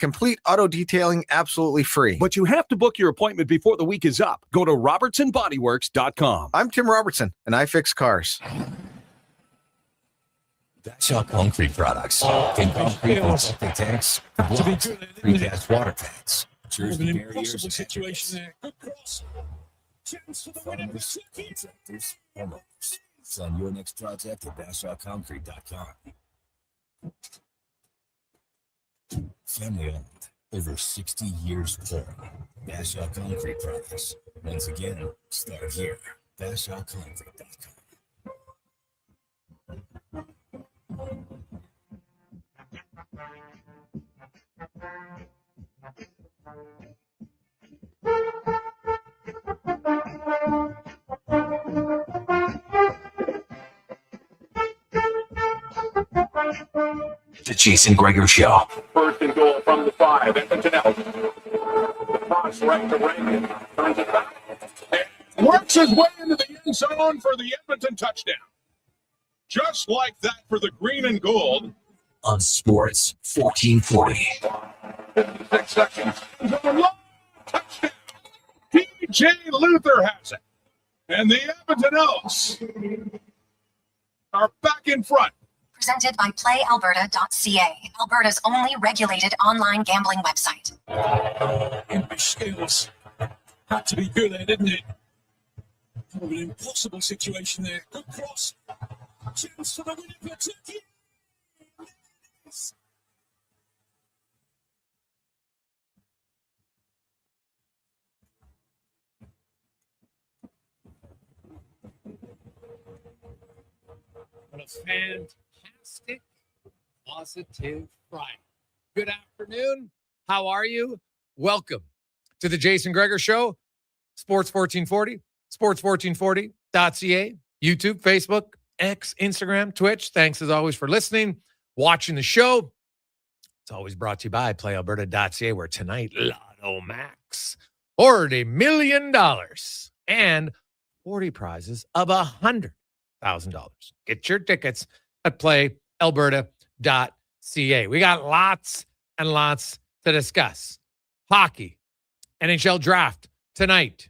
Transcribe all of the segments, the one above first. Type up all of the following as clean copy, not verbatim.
Complete auto detailing absolutely free. But you have to book your appointment before the week is up. Go to RobertsonBodyWorks.com. I'm Tim Robertson, and I fix cars. That's our concrete products. Concrete septic tanks, blocks, precast water tanks. Jersey barriers, situation there. Good cross. Chance for the farmers, contractors, homeowners. Sign your next project at BashawConcrete.com. Family owned, over 60 years old. Bashaw Concrete Products. Once again, start here. BashawConcrete.com. The Jason Gregor Show. First and goal from the 5. Edmonton Elks. The cross right to Reagan. Turns it back. And works his way into the end zone for the Edmonton touchdown. Just like that for the green and gold. On Sports 1440. 56 seconds. Touchdown. TJ Luther has it. And the Edmonton Elks are back in front. Presented by PlayAlberta.ca, Alberta's only regulated online gambling website. English skills had to be good there, didn't it? Kind of an impossible situation there. Good cross. Chance for the Winnipeg Turkey. What a fantastic, positive Friday. Good afternoon. How are you? Welcome to the Jason Gregor Show. Sports 1440, sports1440.ca, YouTube, Facebook, X, Instagram, Twitch. Thanks as always for listening, watching the show. It's always brought to you by PlayAlberta.ca, where tonight, Lotto Max, $40 million and 40 prizes of $100,000. Get your tickets at PlayAlberta.ca. We got lots and lots to discuss. Hockey, NHL Draft tonight.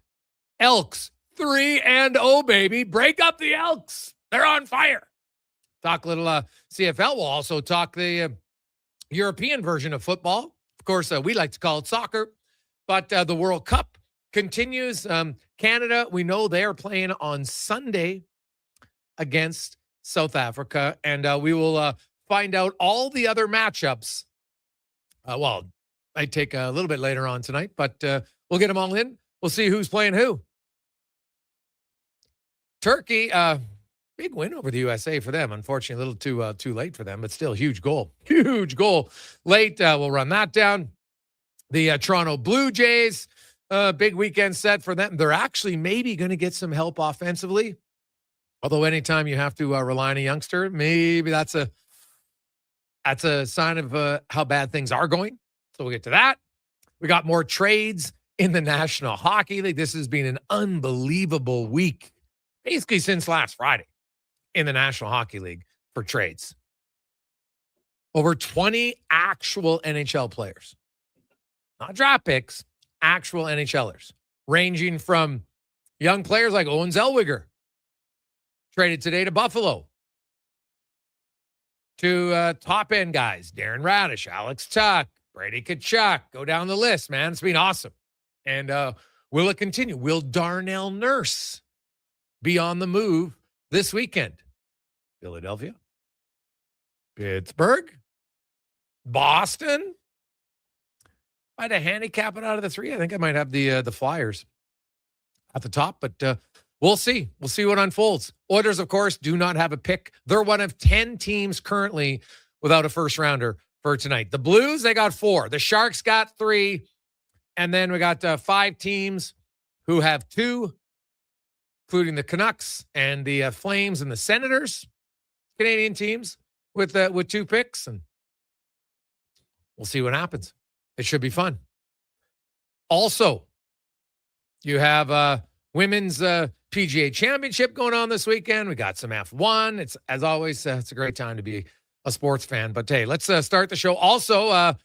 Elks 3-0, baby. Break up the Elks. They're on fire. Talk a little CFL. We'll also talk the European version of football. Of course, we like to call it soccer, but the World Cup continues. Canada, we know they are playing on Sunday against South Africa, and we will find out all the other matchups. Well, might take a little bit later on tonight, but we'll get them all in. We'll see who's playing who. Turkey, big win over the USA for them. Unfortunately, a little too late for them, but still huge goal. Huge goal late. We'll run that down. The Toronto Blue Jays, big weekend set for them. They're actually maybe going to get some help offensively. Although anytime you have to rely on a youngster, maybe that's a sign of how bad things are going. So we'll get to that. We got more trades in the National Hockey League. This has been an unbelievable week, basically since last Friday in the National Hockey League for trades. Over 20 actual NHL players, not draft picks, actual NHLers, ranging from young players like Owen Zellweger, traded today to Buffalo, to top-end guys, Darren Radish, Alex Tuck, Brady Tkachuk. Go down the list, man. It's been awesome. And will it continue? Will Darnell Nurse be on the move this weekend? Philadelphia, Pittsburgh, Boston. If I had to handicap it out of the three, I think I might have the Flyers at the top, but we'll see. We'll see what unfolds. Oilers, of course, do not have a pick. They're one of 10 teams currently without a first-rounder for tonight. The Blues, they got 4. The Sharks got 3. And then we got 5 teams who have 2, including the Canucks and the Flames and the Senators. Canadian teams with 2 picks. And we'll see what happens. It should be fun. Also, you have women's PGA Championship going on this weekend. We got some F1. It's, as always, it's a great time to be a sports fan. But hey, let's start the show. Also,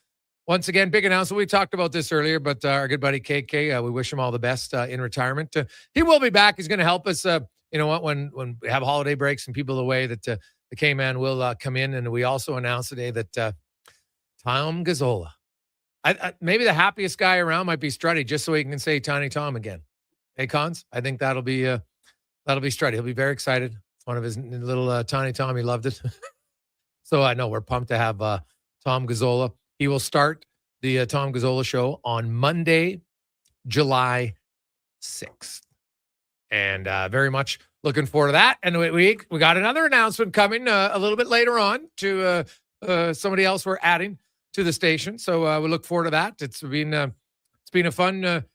once again, big announcement. We talked about this earlier, but our good buddy KK, we wish him all the best in retirement. He will be back. He's going to help us. You know what? When we have holiday breaks and people away, that the K-Man will come in. And we also announced today that Tom Gazzola, maybe the happiest guy around might be Strutty, just so he can say Tiny Tom again. Hey, Cons, I think that'll be Strutty. He'll be very excited. It's one of his little Tiny Tom. He loved it. So I know we're pumped to have Tom Gazzola. He will start the Tom Gazzola show on Monday, July 6th. And very much looking forward to that. And we got another announcement coming a little bit later on to somebody else we're adding to the station. So we look forward to that. It's been a fun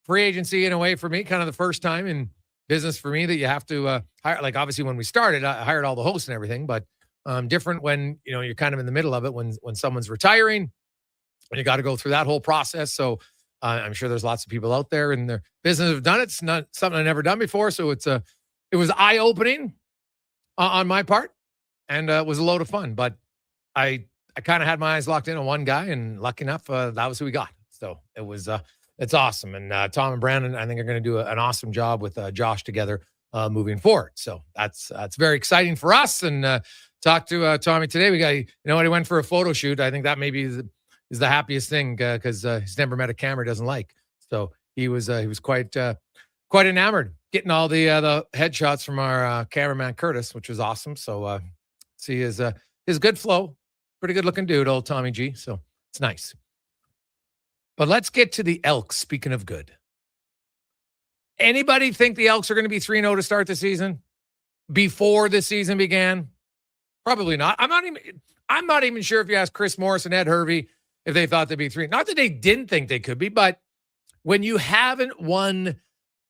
free agency in a way for me, kind of the first time in business for me that you have to hire. Like obviously when we started, I hired all the hosts and everything, but different when you're kind of in the middle of it when someone's retiring and you got to go through that whole process. So I'm sure there's lots of people out there in their business who've done it. It's not something I've never done before. So it was eye-opening on my part, and it was a load of fun. But I kind of had my eyes locked in on one guy, and lucky enough, that was who we got. So it's awesome. And Tom and Brandon, I think, are going to do an awesome job with Josh together moving forward. So that's very exciting for us. And talked to Tommy today. We got, he went for a photo shoot. I think that maybe is the happiest thing because he's never met a camera he doesn't like. So he was quite enamored getting all the headshots from our cameraman Curtis, which was awesome. So see his good flow, pretty good looking dude, old Tommy G. So it's nice. But let's get to the Elks. Speaking of good, anybody think the Elks are going to be 3-0 to start the season before the season began? Probably not. I'm not even sure if you ask Chris Morris and Ed Hervey if they thought they'd be 3. Not that they didn't think they could be, but when you haven't won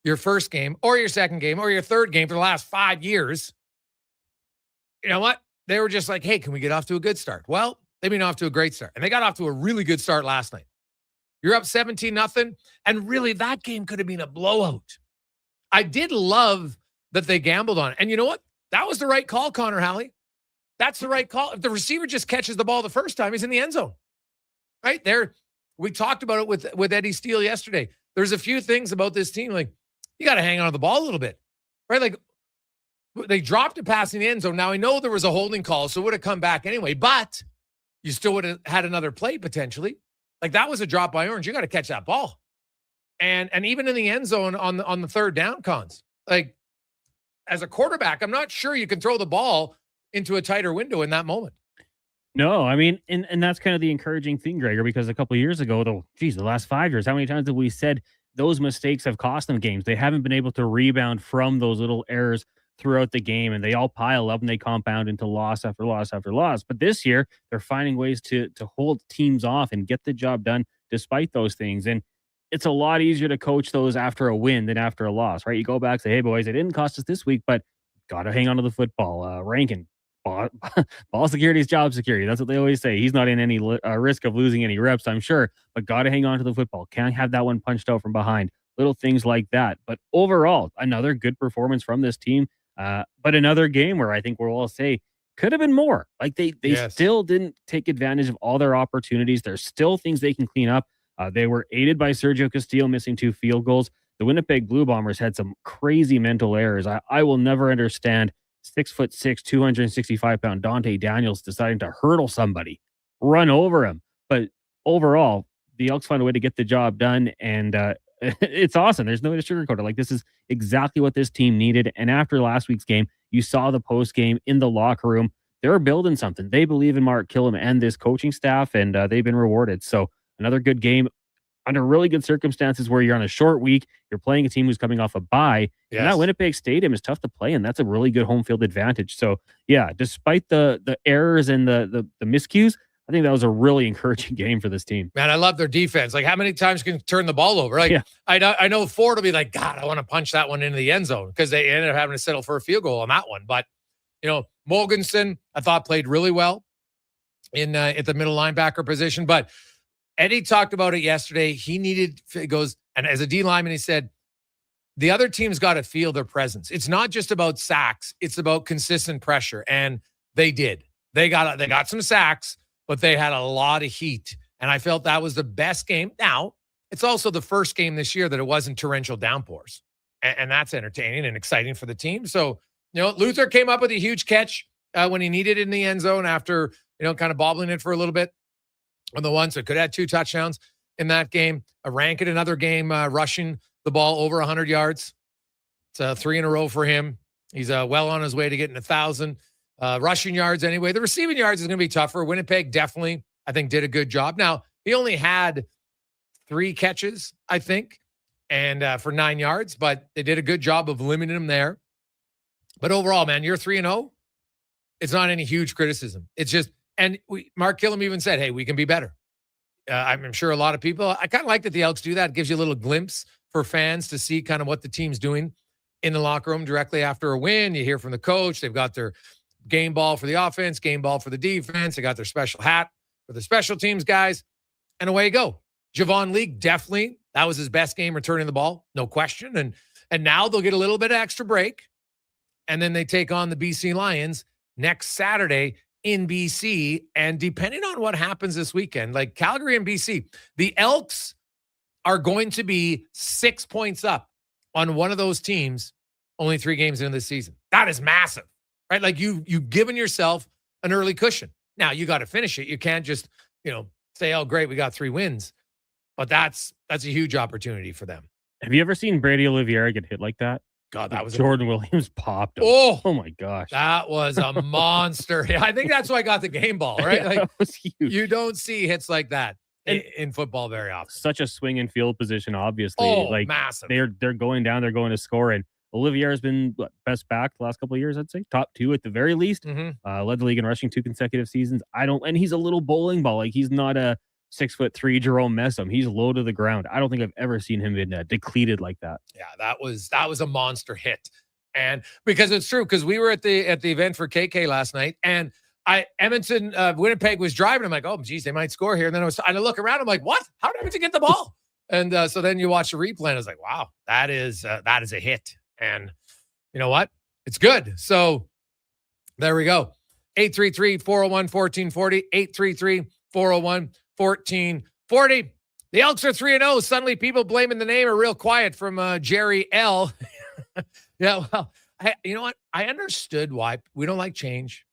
your first game or your second game or your third game for the last 5 years, you know what? They were just like, hey, can we get off to a good start? Well, they've been off to a great start. And they got off to a really good start last night. You're up 17-0. And really, that game could have been a blowout. I did love that they gambled on it. And you know what? That was the right call, Connor Halley. That's the right call. If the receiver just catches the ball the first time, he's in the end zone. Right there. We talked about it with Eddie Steele yesterday. There's a few things about this team. Like, you got to hang on to the ball a little bit. Right? Like, they dropped a pass in the end zone. Now, I know there was a holding call, so it would have come back anyway. But you still would have had another play potentially. Like, that was a drop by Orange. You got to catch that ball. And even in the end zone on the third down, Cons. Like, as a quarterback, I'm not sure you can throw the ball into a tighter window in that moment. No, I mean, and that's kind of the encouraging thing, Gregor, because a couple of years ago, the last 5 years, how many times have we said those mistakes have cost them games? They haven't been able to rebound from those little errors throughout the game, and they all pile up and they compound into loss after loss after loss. But this year, they're finding ways to hold teams off and get the job done despite those things. And it's a lot easier to coach those after a win than after a loss, right? You go back and say, hey, boys, it didn't cost us this week, but got to hang on to the football. Rankin, ball security is job security. That's what they always say. He's not in any risk of losing any reps, I'm sure, but got to hang on to the football. Can't have that one punched out from behind. Little things like that. But overall, another good performance from this team. But another game where I think we'll all say could have been more. Like they still didn't take advantage of all their opportunities. There's still things they can clean up. They were aided by Sergio Castillo missing 2 field goals. The Winnipeg Blue Bombers had some crazy mental errors. I will never understand 6'6", 265-pound Dante Daniels deciding to hurdle somebody, run over him. But overall, the Elks found a way to get the job done, and it's awesome. There's no way to sugarcoat it. Like, this is exactly what this team needed. And after last week's game, you saw the post game in the locker room. They're building something. They believe in Mark Killam and this coaching staff, and they've been rewarded. So another good game under really good circumstances where you're on a short week. You're playing a team who's coming off a bye. Yes. And that Winnipeg Stadium is tough to play, and that's a really good home field advantage. So, yeah, despite the errors and the miscues, I think that was a really encouraging game for this team. Man, I love their defense. Like, how many times can you turn the ball over? Like, yeah. I know Ford will be like, God, I want to punch that one into the end zone, because they ended up having to settle for a field goal on that one. But, Mogensen, I thought, played really well at the middle linebacker position. But Eddie talked about it yesterday. And as a D lineman, he said, the other team's got to feel their presence. It's not just about sacks. It's about consistent pressure. And they did. They got some sacks, but they had a lot of heat. And I felt that was the best game. Now, it's also the first game this year that it wasn't torrential downpours. And that's entertaining and exciting for the team. So, Luther came up with a huge catch when he needed it in the end zone after, kind of bobbling it for a little bit on the one. So could have had 2 touchdowns in that game. Rankin another game rushing the ball over 100 yards. It's 3 in a row for him. He's well on his way to getting 1,000 rushing yards anyway. The receiving yards is going to be tougher. Winnipeg definitely, I think, did a good job. Now, he only had 3 catches, I think, and for 9 yards, but they did a good job of limiting him there. But overall, man, you're 3-0. It's not any huge criticism. It's just, and Mark Killam even said, hey, we can be better. I'm sure a lot of people, I kind of like that the Elks do that. It gives you a little glimpse for fans to see kind of what the team's doing in the locker room directly after a win. You hear from the coach. They've got their game ball for the offense, game ball for the defense. They got their special hat for the special teams guys, and away you go. Javon Leake, definitely, that was his best game returning the ball, no question. And now they'll get a little bit of extra break, and then they take on the BC Lions next Saturday in BC. And depending on what happens this weekend, like Calgary and BC, the Elks are going to be 6 points up on one of those teams only 3 games into the season. That is massive, right? Like you've given yourself an early cushion. Now you got to finish it. You can't just, say, oh, great, we got 3 wins. But that's a huge opportunity for them. Have you ever seen Brady Oliveira get hit like that? God, that was Jordan Williams popped him. Oh my gosh. That was a monster. I think that's why I got the game ball, right? Yeah, like that was huge. You don't see hits like that in football very often. Such a swing and field position, obviously. Oh, massive. They're going down, they're going to score. And Oliveira's been best back the last couple of years, I'd say. Top 2 at the very least. Mm-hmm. Led the league in rushing 2 consecutive seasons. And he's a little bowling ball. Like, he's not a 6'3" Jerome Messam. He's low to the ground. I don't think I've ever seen him been depleted like that. Yeah, that was a monster hit. And because it's true, because we were at the event for KK last night, and Edmonton, Winnipeg was driving. I'm like, oh, geez, they might score here. And then I look around. I'm like, what? How did Edmonton get the ball? And so then you watch the replay, and I was like, wow, that is a hit. And you know what? It's good. So there we go. 833-401-1440. 833-401-1440. The Elks are 3-0. Suddenly people blaming the name are real quiet from Jerry L. Yeah, well, you know what? I understood why we don't like change.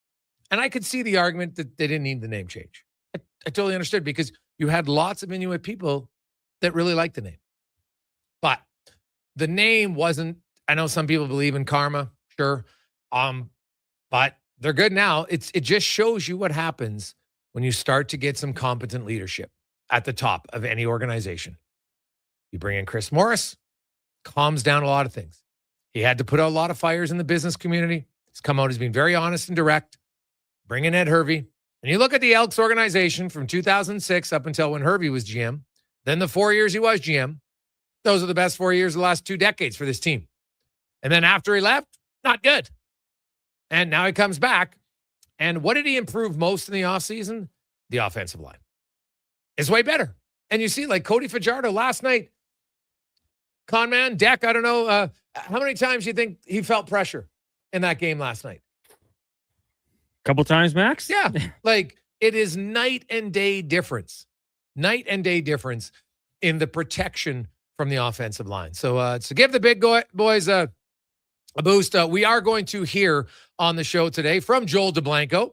And I could see the argument that they didn't need the name change. I totally understood, because you had lots of Inuit people that really liked the name. But the name wasn't, I know some people believe in karma, sure. But they're good now. It just shows you what happens when you start to get some competent leadership at the top of any organization. You bring in Chris Morris, calms down a lot of things. He had to put out a lot of fires in the business community. He's come out as being very honest and direct. Bring in Ed Hervey. And you look at the Elks organization from 2006 up until when Hervey was GM, then the 4 years he was GM. Those are the best 4 years of the last 2 decades for this team. And then after he left, not good. And now he comes back. And what did he improve most in the offseason? The offensive line. It's way better. And you see, like Cody Fajardo last night, Conman, Deck, I don't know, how many times do you think he felt pressure in that game last night? Couple times, Max? Yeah. Like, it is night and day difference. Night and day difference in the protection from the offensive line. So to give the big boys a boost, we are going to hear on the show today from Joel DeBlanco.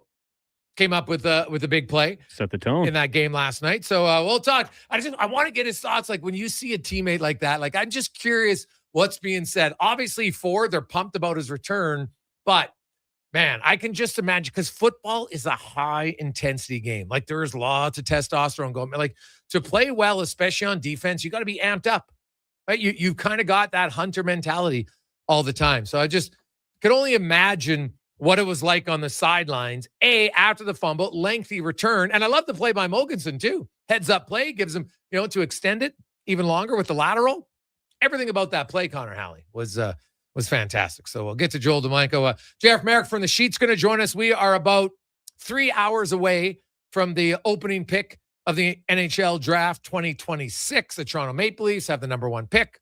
Came up with a big play. Set the tone in that game last night. So we'll talk. I want to get his thoughts. Like, when you see a teammate like that, like, I'm just curious what's being said. Obviously, they're pumped about his return, but man, I can just imagine, because football is a high intensity game. Like, there's lots of testosterone going. Like, to play well, especially on defense, you got to be amped up, right? You've kind of got that hunter mentality all the time. So I just could only imagine what it was like on the sidelines, after the fumble, lengthy return. And I love the play by Mogensen too. Heads up play, gives him, to extend it even longer with the lateral. Everything about that play, Connor Halley, was fantastic. So we'll get to Joel DeBlanco. Jeff Merrick from the Sheet's going to join us. We are about 3 hours away from the opening pick of the NHL Draft 2026. The Toronto Maple Leafs have the number 1 pick.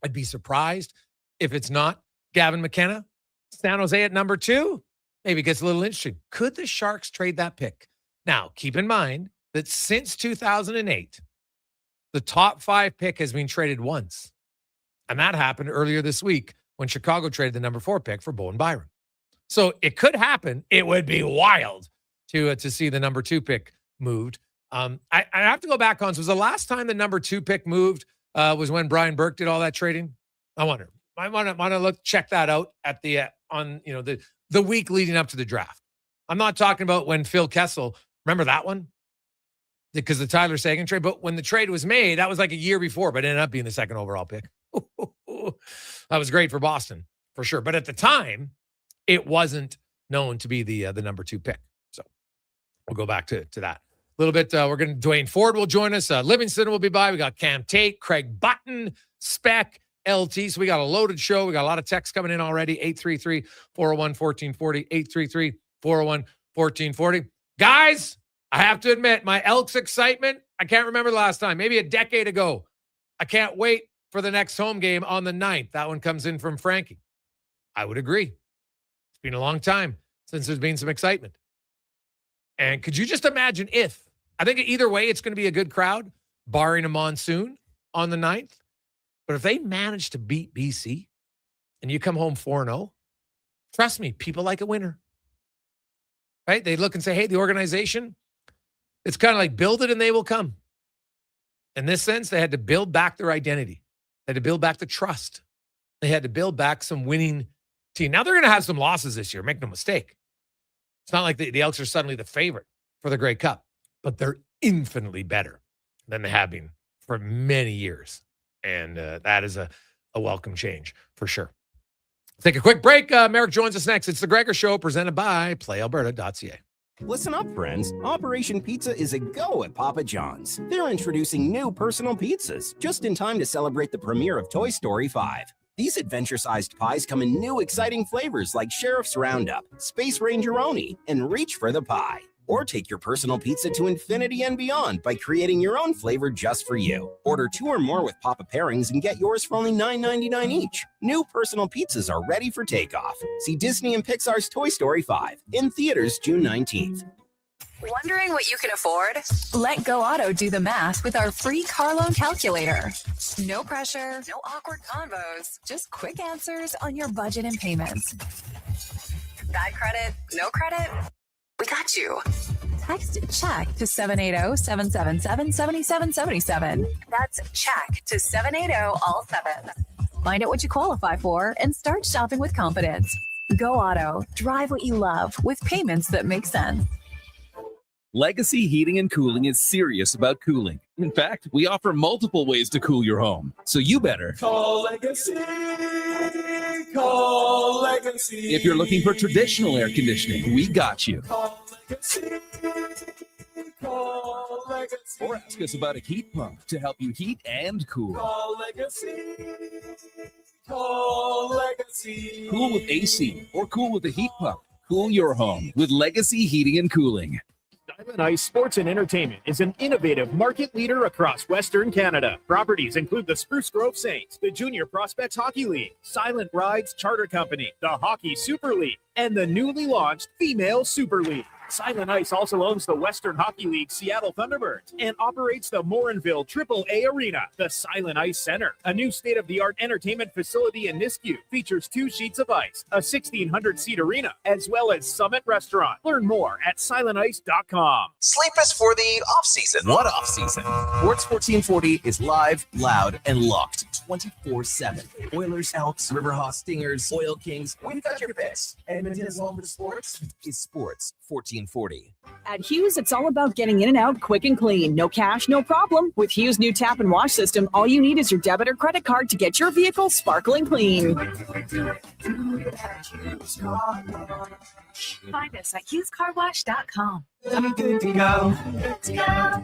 I'd be surprised if it's not Gavin McKenna. San Jose at number 2, maybe gets a little interesting. Could the Sharks trade that pick? Now, keep in mind that since 2008, the top 5 pick has been traded once. And that happened earlier this week when Chicago traded the number 4 pick for Bowen Byram. So it could happen. It would be wild to see the number 2 pick moved. I have to go back on. So was the last time the number 2 pick moved was when Brian Burke did all that trading? I wonder. I want to check that out at the on the week leading up to the draft. I'm not talking about when Phil Kessel, remember that one? Because the Tyler Seguin trade, but when the trade was made, that was like a year before, but it ended up being the 2nd overall pick. That was great for Boston, for sure. But at the time, it wasn't known to be the number 2 pick. So we'll go back to that. A little bit, Dwayne Ford will join us. Livingston will be by. We got Cam Tate, Craig Button, Spec, LT. So we got a loaded show. We got a lot of texts coming in already. 833-401-1440, 833-401-1440. Guys, I have to admit, my Elks excitement, I can't remember the last time, maybe a decade ago. I can't wait for the next home game on the 9th. That one comes in from Frankie. I would agree. It's been a long time since there's been some excitement. And could you just imagine if, I think either way, it's going to be a good crowd, barring a monsoon on the 9th. But if they manage to beat BC and you come home 4-0, trust me, people like a winner. Right? They look and say, hey, the organization, it's kind of like build it and they will come. In this sense, they had to build back their identity. They had to build back the trust. They had to build back some winning team. Now they're going to have some losses this year. Make no mistake. It's not like the Elks are suddenly the favorite for the Grey Cup, but they're infinitely better than they have been for many years. And that is a welcome change for sure. Take a quick break. Merrick joins us next. It's the Gregor Show presented by PlayAlberta.ca. Listen up, friends. Operation Pizza is a go at Papa John's. They're introducing new personal pizzas just in time to celebrate the premiere of Toy Story 5. These adventure-sized pies come in new exciting flavors like Sheriff's Roundup, Space Ranger-oni, and Reach for the Pie. Or take your personal pizza to infinity and beyond by creating your own flavor just for you. Order 2 or more with Papa Pairings and get yours for only $9.99 each. New personal pizzas are ready for takeoff. See Disney and Pixar's Toy Story 5 in theaters June 19th. Wondering what you can afford? Let Go Auto do the math with our free car loan calculator. No pressure, no awkward convos, just quick answers on your budget and payments. Bad credit, no credit? We got you. Text CHECK to 780-777-7777. That's CHECK to 780-all-7. Find out what you qualify for and start shopping with confidence. Go Auto. Drive what you love with payments that make sense. Legacy Heating and Cooling is serious about cooling. In fact, we offer multiple ways to cool your home. So you better call Legacy. Call Legacy. If you're looking for traditional air conditioning, we got you. Call Legacy. Call Legacy. Or ask us about a heat pump to help you heat and cool. Call Legacy. Call Legacy. Cool with AC or cool with a heat pump. Cool your home with Legacy Heating and Cooling. Silent Ice Sports and Entertainment is an innovative market leader across Western Canada. Properties include the Spruce Grove Saints, the Junior Prospects Hockey League, Silent Rides Charter Company, the Hockey Super League, and the newly launched Female Super League. Silent Ice also owns the Western Hockey League Seattle Thunderbirds and operates the Morinville AAA Arena. The Silent Ice Center, a new state-of-the-art entertainment facility in Nisku, features 2 sheets of ice, a 1,600-seat arena, as well as Summit Restaurant. Learn more at silentice.com. Sleep is for the off-season. What off-season? Sports 1440 is live, loud, and locked 24/7. Oilers, Elks, Riverhawks, Stingers, Oil Kings. We've got your picks. Edmonton is home for sports. Is Sports 1440. At Hughes, it's all about getting in and out quick and clean. No cash, no problem. With Hughes' new tap and wash system, all you need is your debit or credit card to get your vehicle sparkling clean. Find us at hughescarwash.com. Good to go.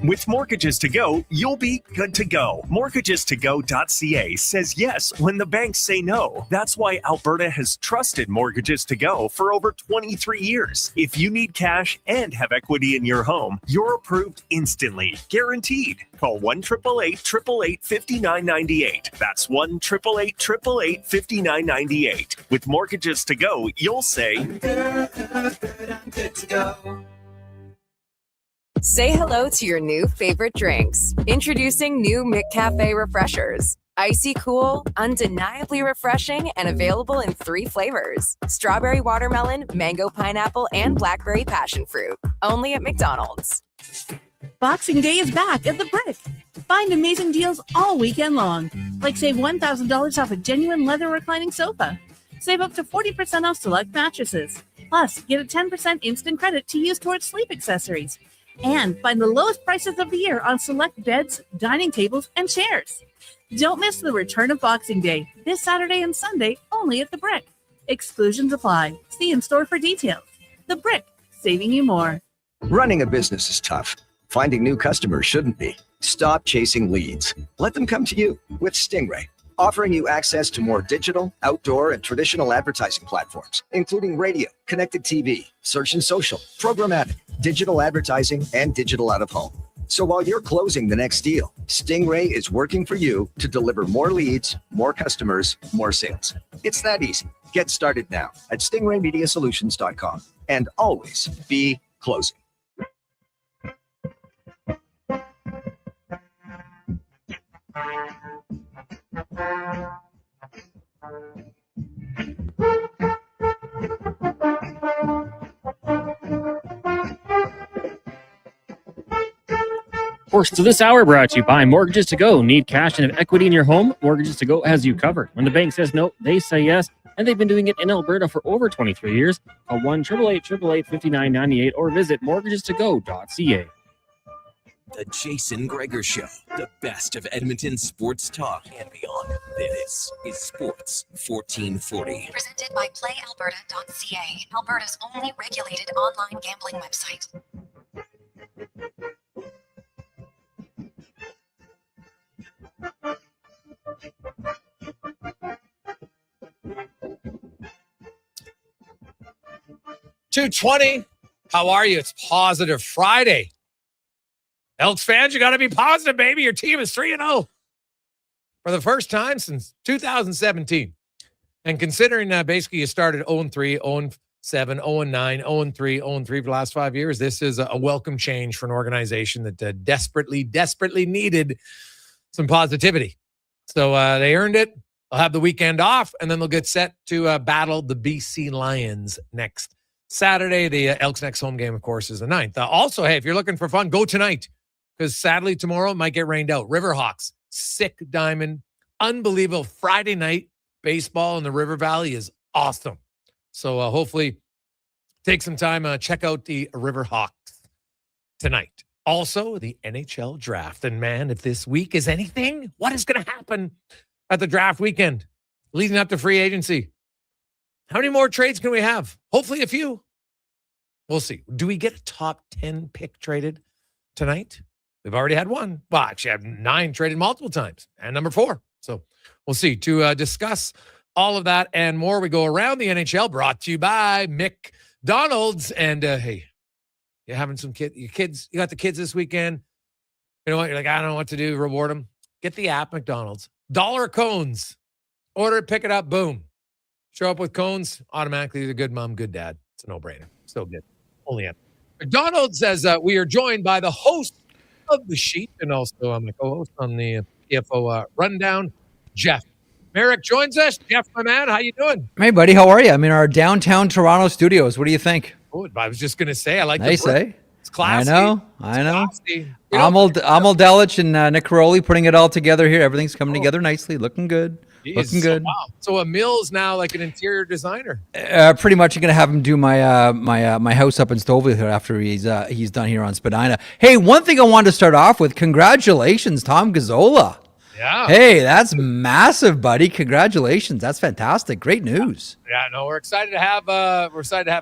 With Mortgages to Go, you'll be good to go. Mortgagestogo.ca says yes when the banks say no. That's why Alberta has trusted Mortgages to Go for over 23 years. If you need cash and have equity in your home, you're approved instantly, guaranteed. Call 1-888-888-5998. That's 1-888-888-5998. With Mortgages to Go, you'll say, good to go. Say hello to your new favorite drinks. Introducing new McCafe Refreshers. Icy cool, undeniably refreshing, and available in 3 flavors. Strawberry watermelon, mango pineapple, and blackberry passion fruit. Only at McDonald's. Boxing Day is back at the Brick. Find amazing deals all weekend long. Like save $1,000 off a genuine leather reclining sofa. Save up to 40% off select mattresses. Plus, get a 10% instant credit to use towards sleep accessories. And find the lowest prices of the year on select beds, dining tables, and chairs. Don't miss the return of Boxing Day this Saturday and Sunday only at the Brick. Exclusions apply. See in store for details. The Brick, saving you more. Running a business is tough. Finding new customers shouldn't be. Stop chasing leads. Let them come to you with Stingray, offering you access to more digital, outdoor, and traditional advertising platforms, including radio, connected TV, search and social, programmatic, digital advertising, and digital out-of-home. So while you're closing the next deal, Stingray is working for you to deliver more leads, more customers, more sales. It's that easy. Get started now at stingraymediasolutions.com and always be closing. Portions of this hour brought to you by Mortgages to Go. Need cash and have equity in your home? Mortgages to Go has you covered. When the bank says no, they say yes, and they've been doing it in Alberta for over 23 years. Call 1-888-888-5998 or visit mortgagestogo.ca. The Jason Gregor Show, the best of Edmonton sports talk and beyond. This is Sports 1440. Presented by PlayAlberta.ca, Alberta's only regulated online gambling website. $220. How are you? It's Positive Friday. Elks fans, you got to be positive, baby. Your team is 3-0 for the first time since 2017. And considering basically you started 0-3, 0-7, 0-9, 0-3, 0-3 for the last 5 years, this is a welcome change for an organization that desperately needed some positivity. So they earned it. They'll have the weekend off, and then they'll get set to battle the BC Lions next Saturday. The Elks' next home game, of course, is the 9th. Also, hey, if you're looking for fun, go tonight, because sadly tomorrow it might get rained out. Riverhawks, sick diamond, unbelievable Friday night baseball in the River Valley is awesome. So hopefully take some time, check out the Riverhawks tonight. Also, the NHL Draft. And man, if this week is anything, what is going to happen at the draft weekend leading up to free agency? How many more trades can we have? Hopefully a few. We'll see. Do we get a top 10 pick traded tonight? We've already had one. Well, actually, I have 9 traded multiple times and number 4. So we'll see. To discuss all of that and more, we go around the NHL, brought to you by McDonald's. And hey, you're having some you got the kids this weekend. You know what? You're like, I don't know what to do. Reward them. Get the app, McDonald's. $1 cones. Order it, pick it up, boom. Show up with cones, automatically a good mom, good dad. It's a no-brainer. Still good. Only at McDonald's. Says we are joined by the host of The Sheet and also my co-host on the PFO Rundown, Jeff. Merrick joins us. Jeff, my man, how you doing? Hey, buddy, how are you? I'm in our downtown Toronto studios. What do you think? Oh, I was just going to say, I like nice, the eh? It's classy. I know. Amal Delich and Nick Caroli putting it all together here. Everything's coming together nicely. Looking good. Geez, looking good. Wow. So Emil's now like an interior designer. Pretty much, I'm gonna have him do my my house up in Stouffville here after he's done here on Spadina. Hey, one thing I wanted to start off with: congratulations, Tom Gazzola. Yeah. Hey, that's massive, buddy. Congratulations. That's fantastic. Great news. Yeah, no, we're excited to have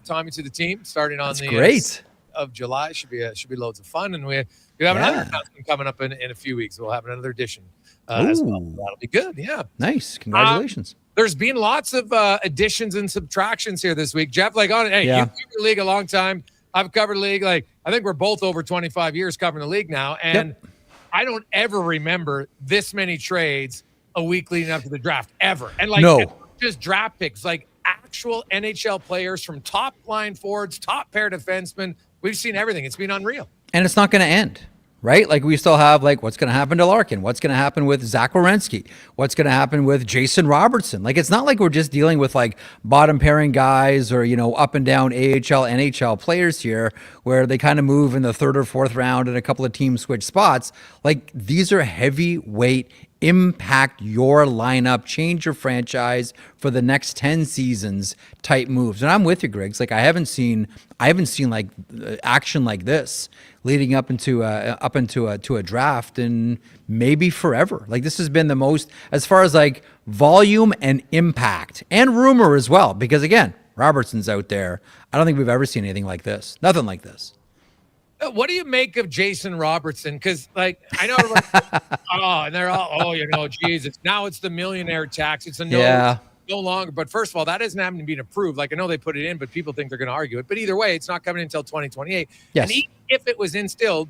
Tommy to the team starting on great. Of July. Should be loads of fun, and we have another announcement coming up in a few weeks. We'll have another edition as well. That'll be good. Yeah. Nice. Congratulations. There's been lots of additions and subtractions here this week. Jeff, you've covered the league a long time. I've covered the league. I think we're both over 25 years covering the league now. And I don't ever remember this many trades a week leading up to the draft ever. And just draft picks, actual NHL players from top line forwards, top pair defensemen. We've seen everything. It's been unreal. And it's not going to end, right? Like we still have like what's going to happen to Larkin? What's going to happen with Zach Werenski? What's going to happen with Jason Robertson? Like it's not like we're just dealing with like bottom pairing guys or, up and down AHL, NHL players here where they kind of move in the third or fourth round and a couple of teams switch spots. Like these are heavyweight impact your lineup, change your franchise for the next 10 seasons type moves. And I'm with you, Griggs. Like I haven't seen like action like this leading up into a draft and maybe forever. Like this has been the most, as far as like volume and impact and rumor as well, because again, Robertson's out there. I don't think we've ever seen anything like this. Nothing like this. What do you make of Jason Robertson? Because, like, I know, and they're all, geez, it's the millionaire tax. It's no longer. But first of all, that hasn't happened to be approved. Like, I know they put it in, but people think they're going to argue it. But either way, it's not coming until 2028. Yes. And even if it was instilled,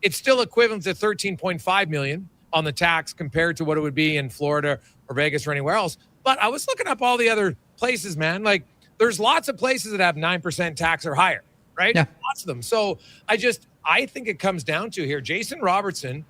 it's still equivalent to $13.5 million on the tax compared to what it would be in Florida or Vegas or anywhere else. But I was looking up all the other places, man. Like, there's lots of places that have 9% tax or higher. Right? Yeah. Lots of them. So I think it comes down to here. Jason Robertson,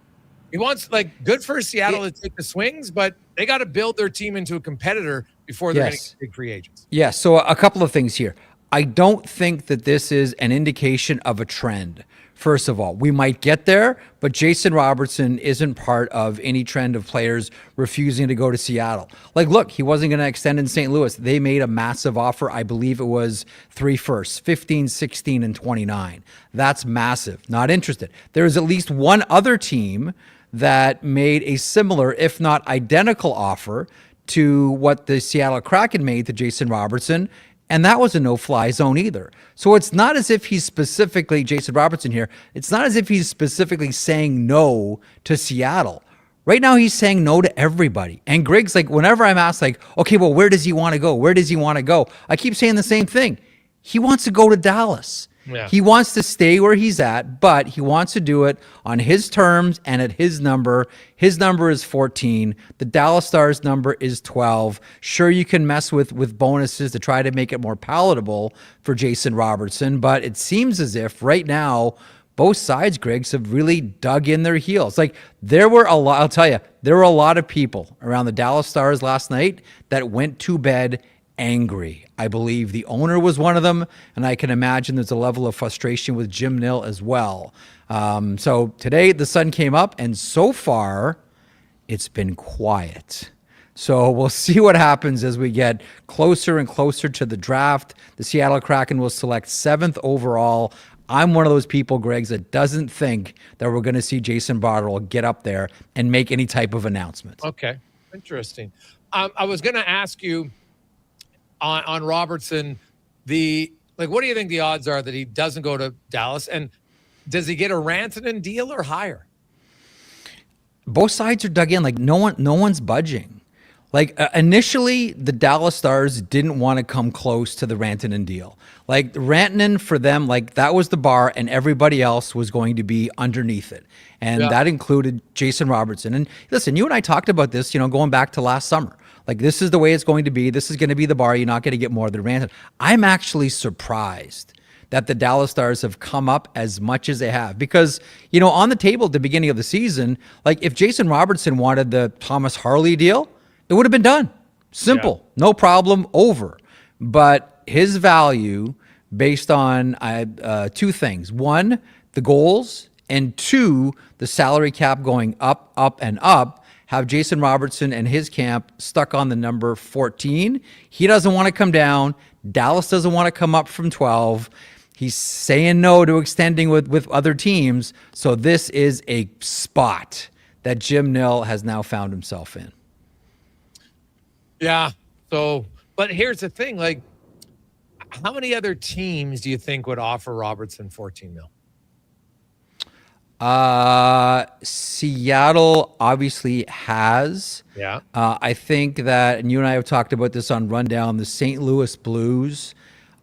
he wants good for Seattle to take the swings, but they got to build their team into a competitor before they're going to get big free agents. Yeah. So a couple of things here. I don't think that this is an indication of a trend. First of all, we might get there, but Jason Robertson isn't part of any trend of players refusing to go to Seattle. Like, look, he wasn't going to extend in St. Louis. They made a massive offer. I believe it was 3 firsts, 15, 16, and 29. That's massive. Not interested. There is at least one other team that made a similar, if not identical offer to what the Seattle Kraken made to Jason Robertson. And that was a no-fly zone either. So it's not as if he's specifically, Jason Robertson here, it's not as if he's specifically saying no to Seattle. Right now he's saying no to everybody. And Griggs, like whenever I'm asked like, okay, well, where does he want to go? Where does he want to go? I keep saying the same thing. He wants to go to Dallas. Yeah. He wants to stay where he's at, but he wants to do it on his terms and at his number. His number is 14. The Dallas Stars number is 12. Sure, you can mess with bonuses to try to make it more palatable for Jason Robertson, but it seems as if right now both sides, Griggs, have really dug in their heels. Like there were a lot, I'll tell you, there were a lot of people around the Dallas Stars last night that went to bed angry. I believe the owner was one of them, and I can imagine there's a level of frustration with Jim Nill as well. So today the sun came up, and so far it's been quiet. So we'll see what happens as we get closer and closer to the draft. The Seattle Kraken will select 7th overall. I'm one of those people, Greg, that doesn't think that we're going to see Jason Botterill get up there and make any type of announcement. Okay, interesting. I was going to ask you, on Robertson, what do you think the odds are that he doesn't go to Dallas? And does he get a Rantanen deal or higher? Both sides are dug in. Like no one's budging. Like initially, the Dallas Stars didn't want to come close to the Rantanen deal. Like Rantanen for them, like that was the bar, and everybody else was going to be underneath it, and that included Jason Robertson. And listen, you and I talked about this, going back to last summer. Like, this is the way it's going to be. This is going to be the bar. You're not going to get more than Rantanen. I'm actually surprised that the Dallas Stars have come up as much as they have. Because, on the table at the beginning of the season, like, if Jason Robertson wanted the Thomas Harley deal, it would have been done. Simple. Yeah. No problem. Over. But his value based on two things. One, the goals, and two, the salary cap going up, up, and up, have Jason Robertson and his camp stuck on the number 14. He doesn't want to come down. Dallas doesn't want to come up from 12. He's saying no to extending with other teams. So this is a spot that Jim Nill has now found himself in. Yeah. So, but here's the thing, like, how many other teams do you think would offer Robertson $14 million? Seattle obviously has. Yeah. I think that, and you and I have talked about this on Rundown, the St. Louis Blues,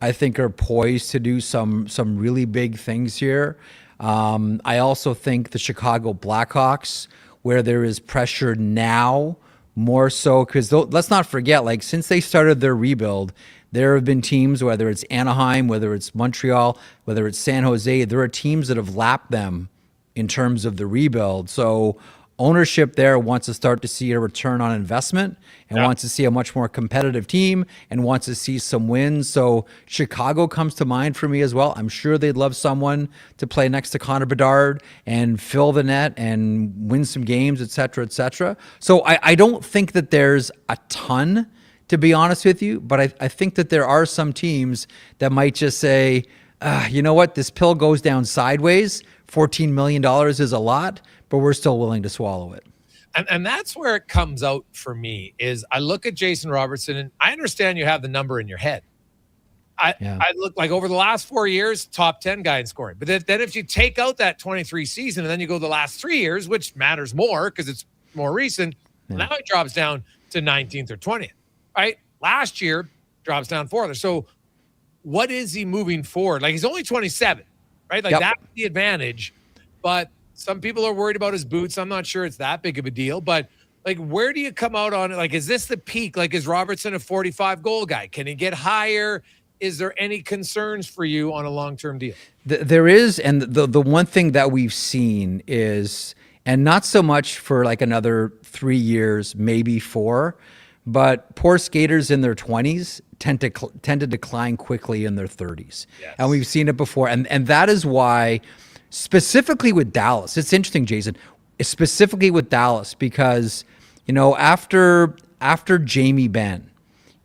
I think, are poised to do some really big things here. I also think the Chicago Blackhawks, where there is pressure now, more so, because let's not forget, like, since they started their rebuild, There have been teams, whether it's Anaheim, whether it's Montreal, whether it's San Jose, there are teams that have lapped them in terms of the rebuild. So ownership there wants to start to see a return on investment and wants to see a much more competitive team and wants to see some wins. So Chicago comes to mind for me as well. I'm sure they'd love someone to play next to Connor Bedard and fill the net and win some games, et cetera, et cetera. So I don't think that there's a ton, to be honest with you, but I think that there are some teams that might just say, you know what, this pill goes down sideways. $14 million is a lot, but we're still willing to swallow it. And that's where it comes out for me is I look at Jason Robertson, and I understand you have the number in your head. I look like over the last 4 years, top 10 guy in scoring. But then if you take out that 23 season and then you go the last 3 years, which matters more because it's more recent, now it drops down to 19th or 20th. Right? Last year drops down further. So what is he moving forward? Like he's only 27, right? Like that's the advantage. But some people are worried about his boots. I'm not sure it's that big of a deal. But like, where do you come out on it? Like, is this the peak? Like, is Robertson a 45 goal guy? Can he get higher? Is there any concerns for you on a long-term deal? There is. And the one thing that we've seen is, and not so much for like another 3 years, maybe 4, but poor skaters in their 20s tend to decline quickly in their 30s. Yes. And we've seen it before. And that is why, specifically with Dallas, it's interesting, Jason, specifically with Dallas, because, you know, after Jamie Benn,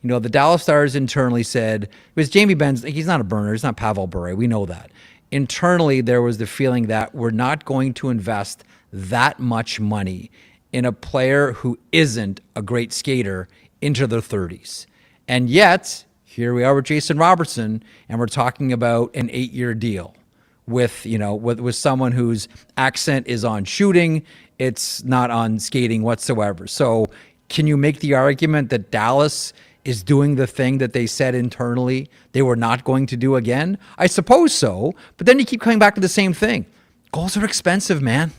you know, the Dallas Stars internally said, because Jamie Benn's, he's not a burner, he's not Pavel Bure, we know that. Internally, there was the feeling that we're not going to invest that much money in a player who isn't a great skater into their 30s. And yet, here we are with Jason Robertson, and we're talking about an 8-year deal with, you know, with someone whose accent is on shooting, it's not on skating whatsoever. So can you make the argument that Dallas is doing the thing that they said internally they were not going to do again? I suppose so, but then you keep coming back to the same thing. Goals are expensive, man.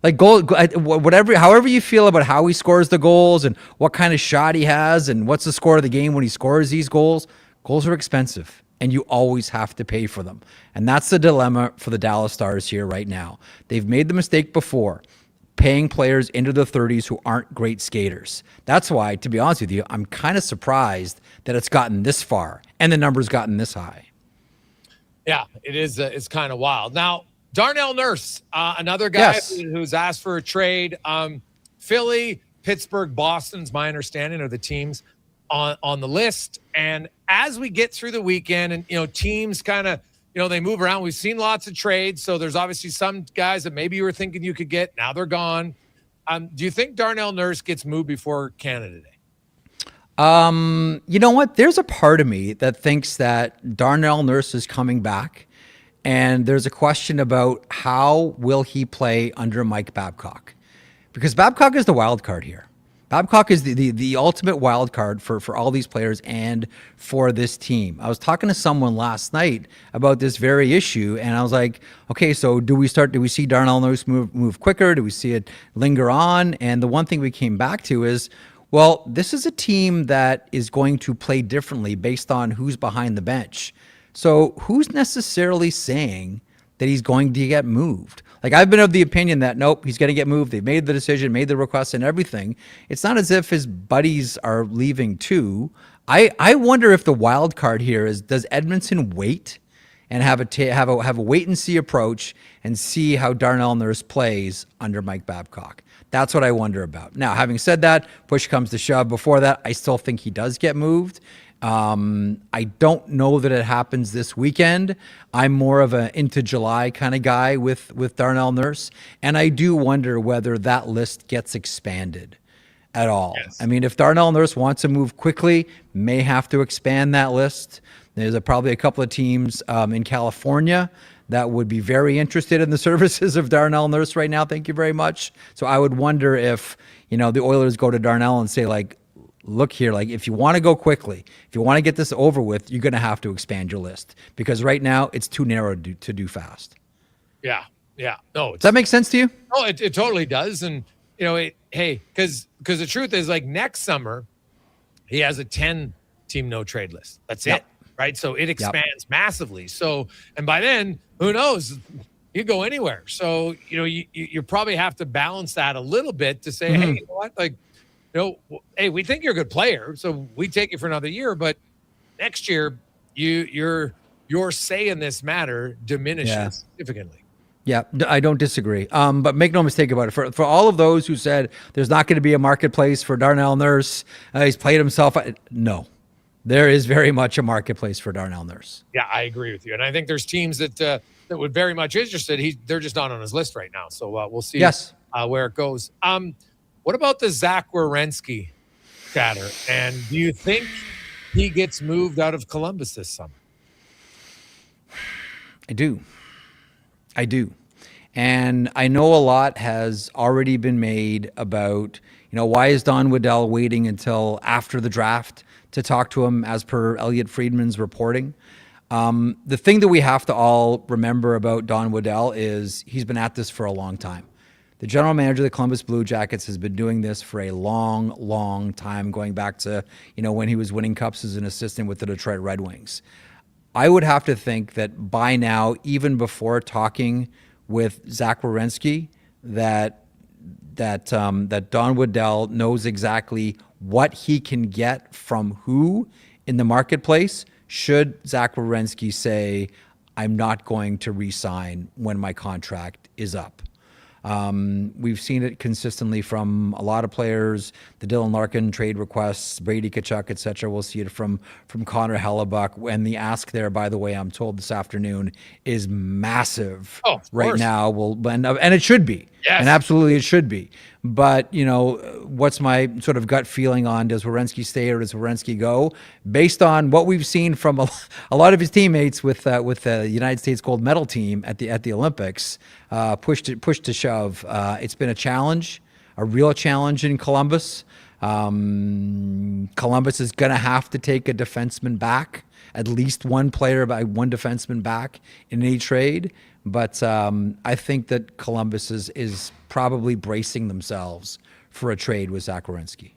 Like however you feel about how he scores the goals and what kind of shot he has and what's the score of the game when he scores these goals are expensive and you always have to pay for them. And that's the dilemma for the Dallas Stars here right now. They've made the mistake before, paying players into the 30s who aren't great skaters. That's why, to be honest with you, I'm kind of surprised that it's gotten this far and the number's gotten this high. Yeah, it is. It's kind of wild. Now, Darnell Nurse, another guy who's asked for a trade. Philly, Pittsburgh, Boston's my understanding are the teams on the list. And as we get through the weekend and, you know, teams kind of, you know, they move around. We've seen lots of trades. So there's obviously some guys that maybe you were thinking you could get. Now they're gone. Do you think Darnell Nurse gets moved before Canada Day? You know what? There's a part of me that thinks that Darnell Nurse is coming back. And there's a question about how will he play under Mike Babcock? Because Babcock is the wild card here. Babcock is the ultimate wild card for all these players and for this team. I was talking to someone last night about this very issue, and I was like, okay, so do we see Darnell Nurse move quicker? Do we see it linger on? And the one thing we came back to is, well, this is a team that is going to play differently based on who's behind the bench. So who's necessarily saying that he's going to get moved? Like, I've been of the opinion that, nope, he's going to get moved. They've made the decision, made the request and everything. It's not as if his buddies are leaving too. I wonder if the wild card here is, does Edmonton wait and have a wait and see approach and see how Darnell Nurse plays under Mike Babcock? That's what I wonder about. Now, having said that, push comes to shove. Before that, I still think he does get moved. I don't know that it happens this weekend. I'm more of a into July kind of guy with Darnell Nurse. And I do wonder whether that list gets expanded at all. Yes. I mean, if Darnell Nurse wants to move quickly, may have to expand that list. There's probably a couple of teams in California that would be very interested in the services of Darnell Nurse right now. Thank you very much. So I would wonder if, you know, the Oilers go to Darnell and say, like, look here, like, if you want to go quickly, if you want to get this over with, you're going to have to expand your list because right now it's too narrow to do fast. Yeah. No, does that make sense to you? Oh, it totally does. And, you know, because the truth is, like, next summer, he has a 10 team no trade list. That's Yep. it, right? So it expands massively. So, and by then, who knows? You go anywhere. So, you probably have to balance that a little bit to say, hey, you know what? Like, hey, we think you're a good player, so we take you for another year, but next year, your say in this matter diminishes significantly. Yeah, I don't disagree. But make no mistake about it. For all of those who said there's not going to be a marketplace for Darnell Nurse, he's played himself. No, there is very much a marketplace for Darnell Nurse. Yeah, I agree with you. And I think there's teams that would very much interested. They're just not on his list right now. So we'll see where it goes. What about the Zach Werenski chatter? And do you think he gets moved out of Columbus this summer? I do. And I know a lot has already been made about, why is Don Waddell waiting until after the draft to talk to him, as per Elliot Friedman's reporting. The thing that we have to all remember about Don Waddell is he's been at this for a long time. The general manager of the Columbus Blue Jackets has been doing this for a long, long time, going back to, when he was winning cups as an assistant with the Detroit Red Wings. I would have to think that by now, even before talking with Zach Werenski, that Don Waddell knows exactly what he can get from who in the marketplace should Zach Werenski say, I'm not going to re-sign when my contract is up. We've seen it consistently from a lot of players, the Dylan Larkin trade requests, Brady Tkachuk, et cetera. We'll see it from Connor Halley. And the ask there, by the way, I'm told this afternoon, is massive right now. And it should be. Yes. And absolutely it should be. But, what's my sort of gut feeling on does Werenski stay or does Werenski go? Based on what we've seen from a lot of his teammates with the United States gold medal team at the Olympics, push to shove. It's been a challenge, a real challenge in Columbus. Columbus is going to have to take a defenseman back, at least one defenseman back in any trade. But I think that Columbus is probably bracing themselves for a trade with Zach Werenski.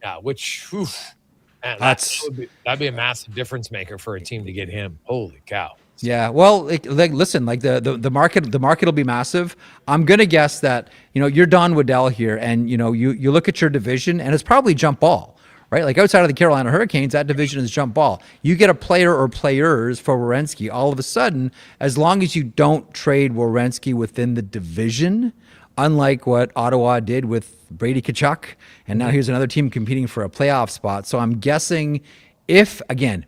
Yeah, man, that'd be a massive difference maker for a team to get him. Holy cow. Yeah, well, listen, the market will be massive. I'm gonna guess that you're Don Waddell here, and you look at your division, and it's probably jump ball, right? Like outside of the Carolina Hurricanes, that division is jump ball. You get a player or players for Werenski, all of a sudden, as long as you don't trade Werenski within the division, unlike what Ottawa did with Brady Tkachuk, and now here's another team competing for a playoff spot. So I'm guessing if they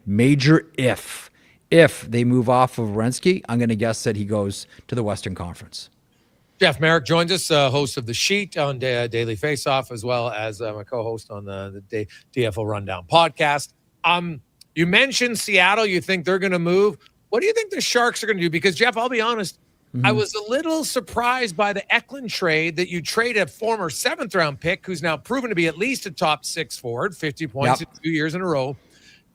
move off of Werenski, I'm going to guess that he goes to the Western Conference. Jeff Merrick joins us, host of The Sheet on Daily Faceoff, as well as my co-host on the DFL Rundown podcast. You mentioned Seattle. You think they're going to move. What do you think the Sharks are going to do? Because, Jeff, I'll be honest, I was a little surprised by the Eklund trade that you trade a former 7th-round pick who's now proven to be at least a top 6 forward, 50 points in 2 years in a row,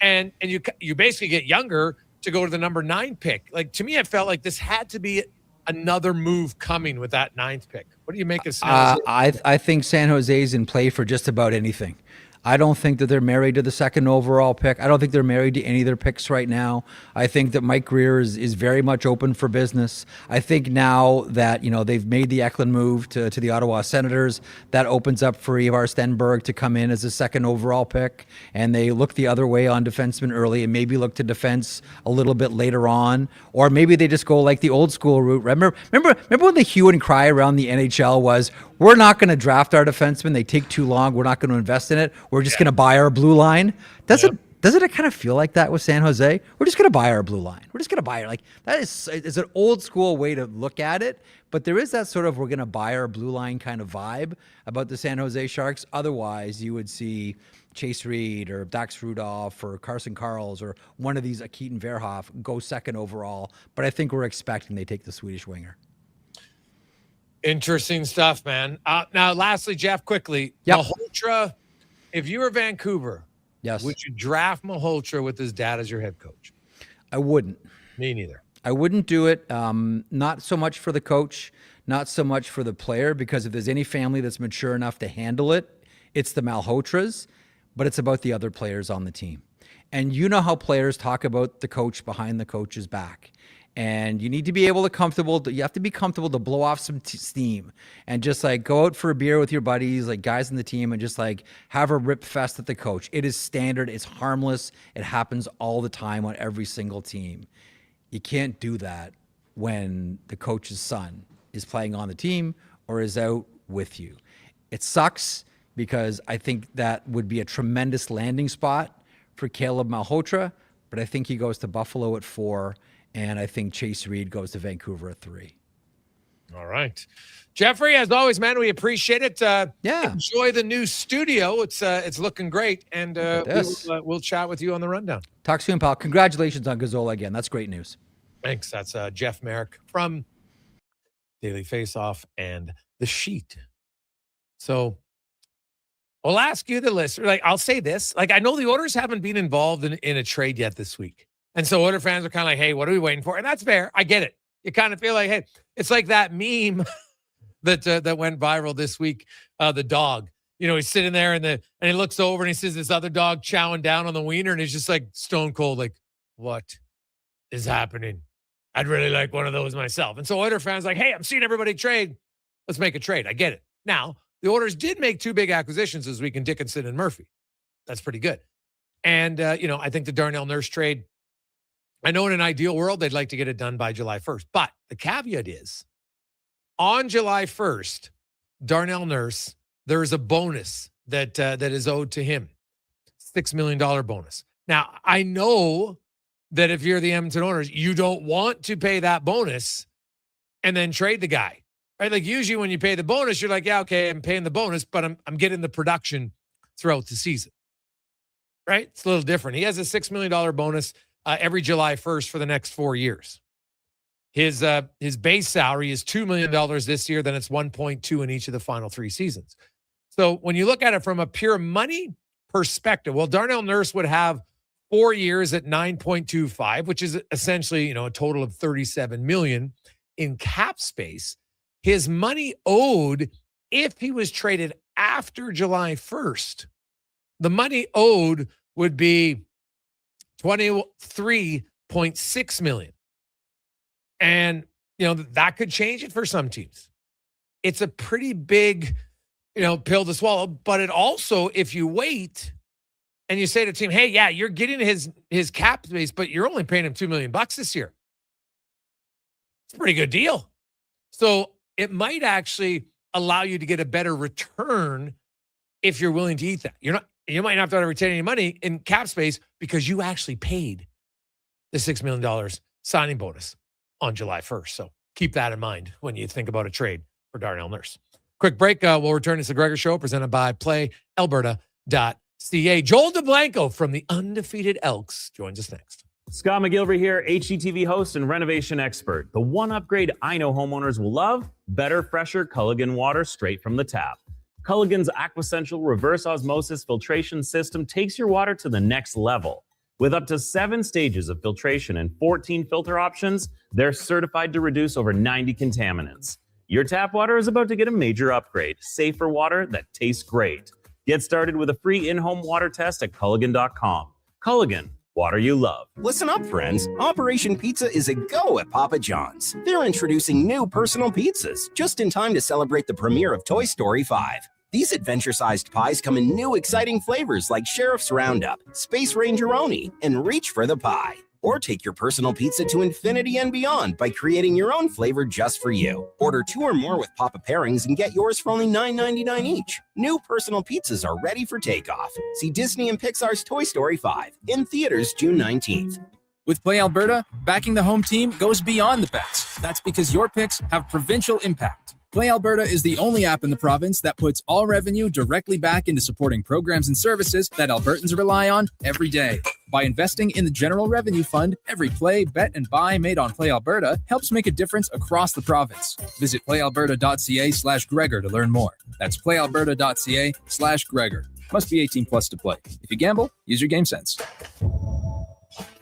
and you basically get younger to go to the number 9 pick. Like, to me, I felt like this had to be another move coming with that 9th pick. What do you make of San Jose? I think San Jose's in play for just about anything. I don't think that they're married to the 2nd overall pick. I don't think they're married to any of their picks right now. I think that Mike Greer is very much open for business. I think now that, they've made the Eklund move to the Ottawa Senators, that opens up for Ivar Stenberg to come in as a 2nd overall pick. And they look the other way on defensemen early and maybe look to defense a little bit later on. Or maybe they just go like the old school route. Remember when the hue and cry around the NHL was, we're not going to draft our defensemen. They take too long. We're not going to invest in it. We're just going to buy our blue line. Doesn't it kind of feel like that with San Jose? We're just going to buy our blue line. We're just going to buy it. Like that is an old school way to look at it. But there is that sort of we're going to buy our blue line kind of vibe about the San Jose Sharks. Otherwise, you would see Chase Reed or Dax Rudolph or Carson Karls or one of these Keaton Verhoff go 2nd overall. But I think we're expecting they take the Swedish winger. Interesting stuff, man. Now, lastly, Jeff, quickly, Malhotra, if you were Vancouver, would you draft Malhotra with his dad as your head coach? I wouldn't. Me neither. I wouldn't do it. Not so much for the coach, not so much for the player, because if there's any family that's mature enough to handle it, it's the Malhotras. but it's about the other players on the team. And you know how players talk about the coach behind the coach's back. And you need to be able to you have to be comfortable to blow off some steam and just like go out for a beer with your buddies, like guys in the team, and just like have a rip fest at the coach. It is standard. It's harmless. It happens all the time on every single team. You can't do that when the coach's son is playing on the team or is out with you. It sucks because I think that would be a tremendous landing spot for Caleb Malhotra, but I think he goes to Buffalo at 4. And I think Chase Reed goes to Vancouver at 3. All right. Jeffrey, as always, man, we appreciate it. Yeah. Enjoy the new studio. It's looking great. And we'll chat with you on the rundown. Talk soon, pal. Congratulations on Gazzola again. That's great news. Thanks. That's Jeff Merrick from Daily Faceoff and The Sheet. So I'll ask you the list. Like, I'll say this. Like, I know the Oilers haven't been involved in a trade yet this week. And so Oilers fans are kind of like, hey, what are we waiting for? And that's fair. I get it. You kind of feel like, hey, it's like that meme that went viral this week. The dog, he's sitting there and he looks over and he sees this other dog chowing down on the wiener. And he's just like stone cold, like, what is happening? I'd really like one of those myself. And so Oilers fans are like, hey, I'm seeing everybody trade. Let's make a trade. I get it. Now, the Oilers did make 2 big acquisitions this week in Dickinson and Murphy. That's pretty good. And, I think the Darnell Nurse trade, I know in an ideal world, they'd like to get it done by July 1st. But the caveat is, on July 1st, Darnell Nurse, there is a bonus that is owed to him, $6 million bonus. Now, I know that if you're the Edmonton Oilers, you don't want to pay that bonus and then trade the guy. Right? Like usually when you pay the bonus, you're like, yeah, okay, I'm paying the bonus, but I'm getting the production throughout the season. Right? It's a little different. He has a $6 million bonus every July 1st for the next 4 years. His base salary is $2 million this year, then it's 1.2 in each of the final 3 seasons. So when you look at it from a pure money perspective, well, Darnell Nurse would have 4 years at 9.25, which is essentially, a total of $37 million in cap space. His money owed, if he was traded after July 1st, the money owed would be $23.6 million. And, that could change it for some teams. It's a pretty big, pill to swallow. But it also, if you wait and you say to the team, hey, yeah, you're getting his cap space, but you're only paying him $2 million this year. It's a pretty good deal. So it might actually allow you to get a better return if you're willing to eat that. You might not have to retain any money in cap space because you actually paid the $6 million signing bonus on July 1st. So keep that in mind when you think about a trade for Darnell Nurse. Quick break. We'll return. It's the Gregor Show presented by PlayAlberta.ca. Joel DeBlanco from the undefeated Elks joins us next. Scott McGilvery here, HGTV host and renovation expert. The one upgrade I know homeowners will love: better, fresher Culligan water straight from the tap. Culligan's Aquessential reverse osmosis filtration system takes your water to the next level. With up to 7 stages of filtration and 14 filter options, they're certified to reduce over 90 contaminants. Your tap water is about to get a major upgrade. Safer water that tastes great. Get started with a free in-home water test at Culligan.com. Culligan, water you love. Listen up, friends. Operation Pizza is a go at Papa John's. They're introducing new personal pizzas just in time to celebrate the premiere of Toy Story 5. These adventure-sized pies come in new exciting flavors like Sheriff's Roundup, Space Ranger-oni, and Reach for the Pie. Or take your personal pizza to infinity and beyond by creating your own flavor just for you. Order 2 or more with Papa pairings and get yours for only $9.99 each. New personal pizzas are ready for takeoff. See Disney and Pixar's Toy Story 5 in theaters June 19th. With Play Alberta, backing the home team goes beyond the bets. That's because your picks have provincial impact. Play Alberta is the only app in the province that puts all revenue directly back into supporting programs and services that Albertans rely on every day. By investing in the General Revenue Fund, every play, bet, and buy made on Play Alberta helps make a difference across the province. Visit playalberta.ca/Gregor to learn more. That's playalberta.ca/Gregor. Must be 18 plus to play. If you gamble, use your game sense.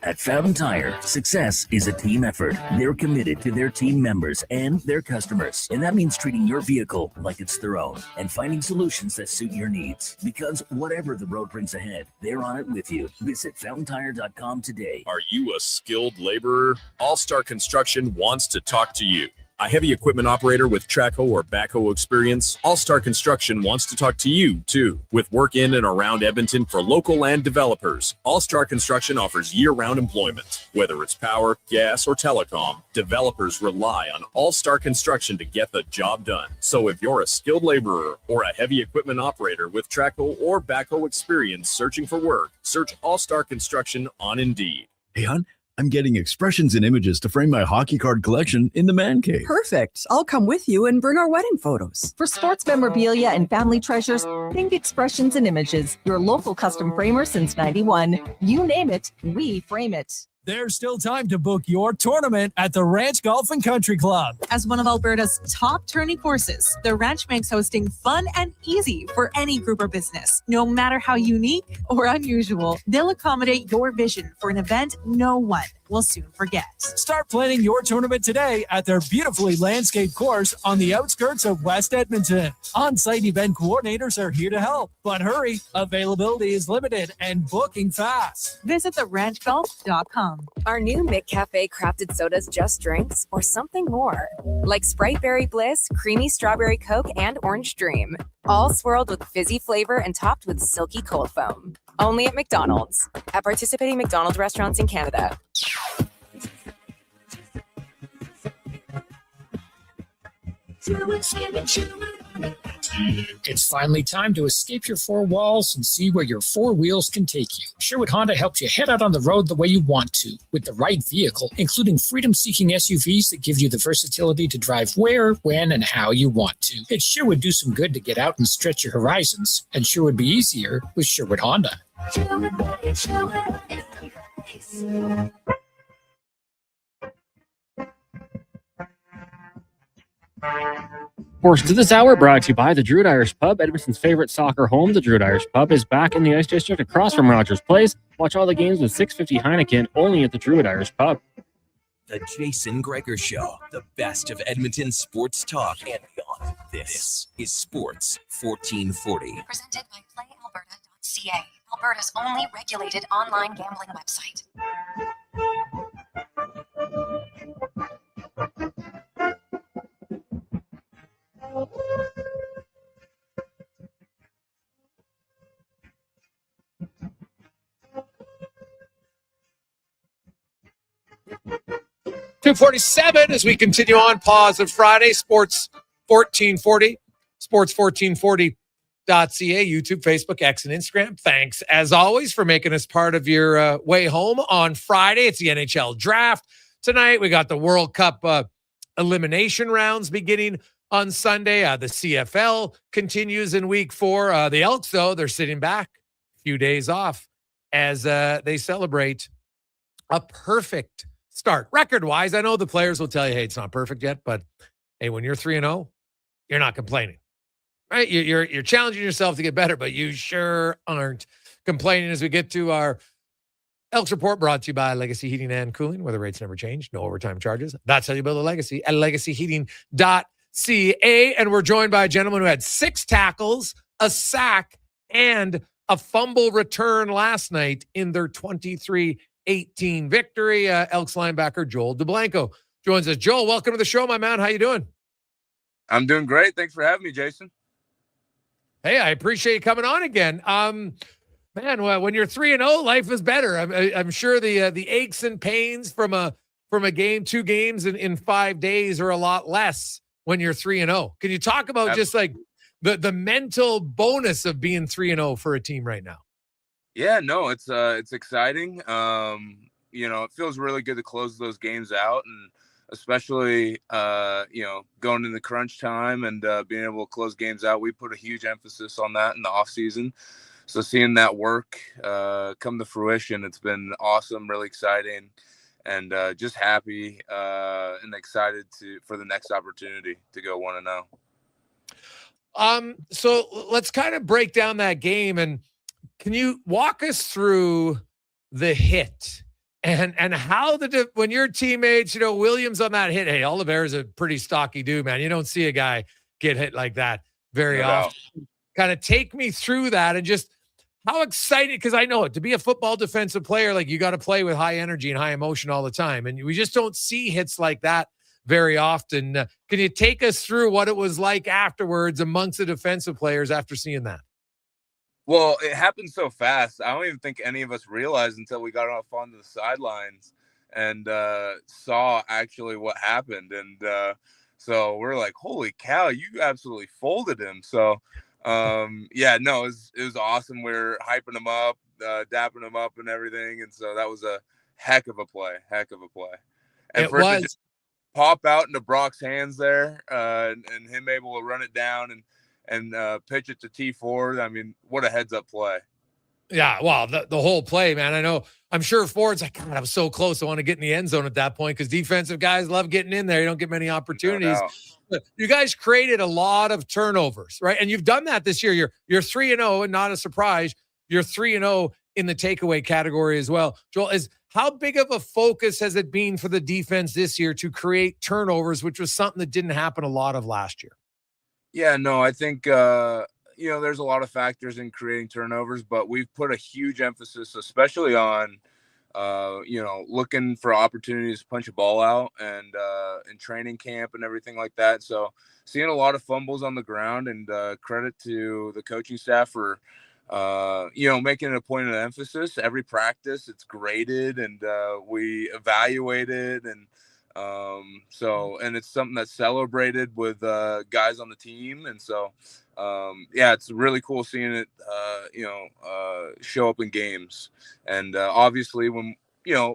At Fountain Tire, success is a team effort. They're committed to their team members and their customers. And that means treating your vehicle like it's their own and finding solutions that suit your needs. Because whatever the road brings ahead, they're on it with you. Visit fountaintire.com today. Are you a skilled laborer? All Star Construction wants to talk to you. A heavy equipment operator with track hoe or backhoe experience? All Star Construction wants to talk to you, too. With work in and around Edmonton for local land developers, All Star Construction offers year-round employment. Whether it's power, gas, or telecom, developers rely on All Star Construction to get the job done. So if you're a skilled laborer or a heavy equipment operator with track hoe or backhoe experience searching for work, search All Star Construction on Indeed. Hey, hon, I'm getting expressions and images to frame my hockey card collection in the man cave. Perfect. I'll come with you and bring our wedding photos. For sports memorabilia and family treasures, think Expressions and Images, your local custom framer since 91. You name it, we frame it. There's still time to book your tournament at the Ranch Golf and Country Club. As one of Alberta's top tourney courses, the Ranch makes hosting fun and easy for any group or business. No matter how unique or unusual, they'll accommodate your vision for an event no one will soon forget. Start planning your tournament today at their beautifully landscaped course on the outskirts of West Edmonton. On-site event coordinators are here to help, but hurry, availability is limited and booking fast. Visit theranchgolf.com. Our new McCafe crafted sodas just drinks or something more, like Sprite Berry Bliss, Creamy Strawberry Coke, and Orange Dream, all swirled with fizzy flavor and topped with silky cold foam. Only at McDonald's. At participating McDonald's restaurants in Canada. It's finally time to escape your four walls and see where your four wheels can take you. Sherwood Honda helps you head out on the road the way you want to, with the right vehicle, including freedom-seeking SUVs that give you the versatility to drive where, when, and how you want to. It sure would do some good to get out and stretch your horizons, and sure would be easier with Sherwood Honda. Portions of this hour brought to you by the Druid Irish Pub, Edmonton's favorite soccer home. The Druid Irish Pub is back in the Ice District across from Rogers Place. Watch all the games with 650 Heineken only at the Druid Irish Pub. The Jason Gregor Show, the best of Edmonton sports talk and beyond. This is Sports 1440. Presented by PlayAlberta.ca, Alberta's only regulated online gambling website. .247 as we continue on Pause of Friday, Sports 1440, sports1440.ca, YouTube, Facebook, X, and Instagram. Thanks, as always, for making us part of your way home on Friday. It's the NHL Draft. Tonight, we got the World Cup elimination rounds beginning on Sunday. The CFL continues in week 4. The Elks, though, they're sitting back, a few days off, as they celebrate a perfect start. Record-wise, I know the players will tell you, hey, it's not perfect yet, but hey, when you're 3-0, you're not complaining, right? You're challenging yourself to get better, but you sure aren't complaining. As we get to our Elks Report, brought to you by Legacy Heating and Cooling, where the rates never change, no overtime charges. That's how you build a legacy at legacyheating.ca. And we're joined by a gentleman who had 6 tackles, a sack, and a fumble return last night in their 23-18 victory. Elks linebacker Joel DeBlanco joins us. Joel, welcome to the show, my man. How you doing? I'm doing great. Thanks for having me, Jason. Hey, I appreciate you coming on again. Man, when you're 3-0, life is better. I'm sure the aches and pains from a game, 2 games in 5 days are a lot less when you're 3-0. Can you talk about just like the mental bonus of being 3-0 for a team right now? Yeah, no, it's exciting. It feels really good to close those games out, and especially going in the crunch time and being able to close games out. We put a huge emphasis on that in the offseason. So seeing that work come to fruition, it's been awesome, really exciting, and just happy and excited for the next opportunity to go 1-0. So let's kind of break down that game, and can you walk us through the hit And how when your teammates, Williams on that hit, hey, Oliveira's a pretty stocky dude, man. You don't see a guy get hit like that very often. Kind of take me through that and just how excited, because I know it, to be a football defensive player, like you got to play with high energy and high emotion all the time. And we just don't see hits like that very often. Can you take us through what it was like afterwards amongst the defensive players after seeing that? Well, it happened so fast. I don't even think any of us realized until we got off onto the sidelines and saw actually what happened. And so we're like, holy cow, you absolutely folded him. So, it was awesome. We were hyping him up, dapping him up and everything. And so that was a heck of a play. And for it to just pop out into Brock's hands there and him able to run it down and pitch it to T Ford. I mean, what a heads-up play. Yeah, well, the whole play, man. I'm sure Ford's like, God, I was so close. I want to get in the end zone at that point because defensive guys love getting in there. You don't get many opportunities. No. You guys created a lot of turnovers, right? And you've done that this year. You're 3-0, and not a surprise. You're 3-0 in the takeaway category as well. Joel, how big of a focus has it been for the defense this year to create turnovers, which was something that didn't happen a lot of last year? Yeah, no, I think, there's a lot of factors in creating turnovers, but we've put a huge emphasis, especially on, looking for opportunities to punch a ball out and in training camp and everything like that. So seeing a lot of fumbles on the ground, and credit to the coaching staff for, making it a point of emphasis. Every practice, it's graded and we evaluate it. And and it's something that's celebrated with guys on the team. And so, it's really cool seeing it, show up in games. And obviously when,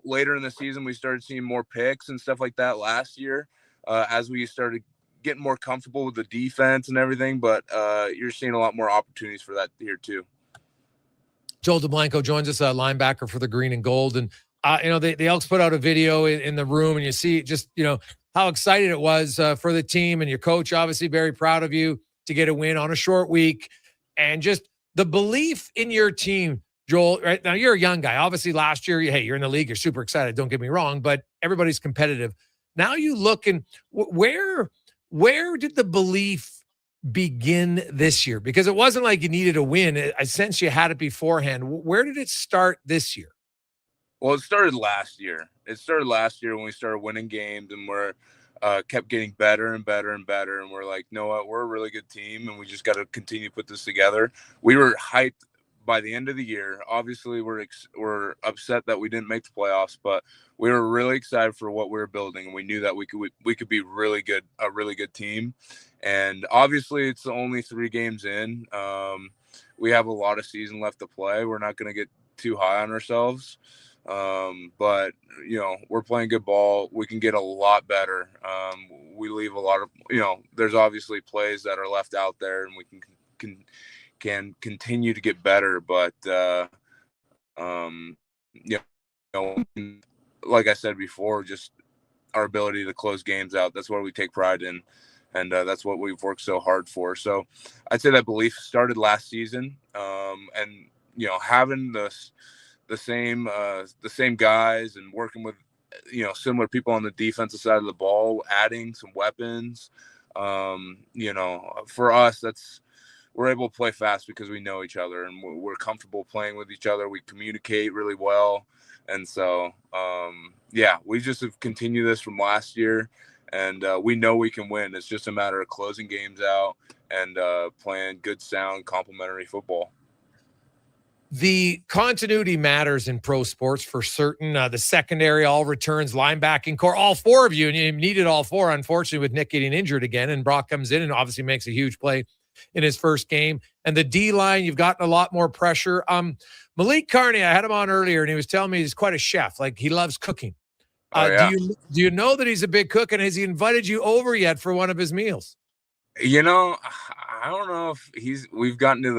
later in the season, we started seeing more picks and stuff like that last year as we started getting more comfortable with the defense and everything. But you're seeing a lot more opportunities for that here too. Joel DeBlanco joins us, a linebacker for the Green and Gold. And the Elks put out a video in the room, and you see just, how excited it was for the team, and your coach, obviously very proud of you to get a win on a short week, and just the belief in your team, Joel. Right now, you're a young guy. Obviously last year, hey, you're in the league. You're super excited. Don't get me wrong, but everybody's competitive. Now you look, and where did the belief begin this year? Because it wasn't like you needed a win. I sense you had it beforehand. Where did it start this year? Well, it started last year. When we started winning games, and we're kept getting better and better and better. And we're like, you know what? We're a really good team, and we just got to continue to put this together. We were hyped by the end of the year. Obviously, we're upset that we didn't make the playoffs, but we were really excited for what we were building, and we knew that we could be really good, a really good team. And obviously, it's only 3 games in. We have a lot of season left to play. We're not going to get too high on ourselves. But we're playing good ball. We can get a lot better. We leave a lot of, there's obviously plays that are left out there, and we can continue to get better. But, like I said before, just our ability to close games out, that's what we take pride in. And that's what we've worked so hard for. So I'd say that belief started last season. And, having the same guys and working with, similar people on the defensive side of the ball, adding some weapons. For us, we're able to play fast because we know each other, and we're comfortable playing with each other. We communicate really well. And so, we just have continued this from last year, and we know we can win. It's just a matter of closing games out and playing good, sound, complementary football. The continuity matters in pro sports for certain. The secondary, all returns, linebacking core, all 4 of you, and you needed all 4, unfortunately, with Nick getting injured again. And Brock comes in and obviously makes a huge play in his first game. And the D-line, you've gotten a lot more pressure. Malik Carney, I had him on earlier, and he was telling me he's quite a chef. Like, he loves cooking. Do you know that he's a big cook, and has he invited you over yet for one of his meals? I don't know if we've gotten to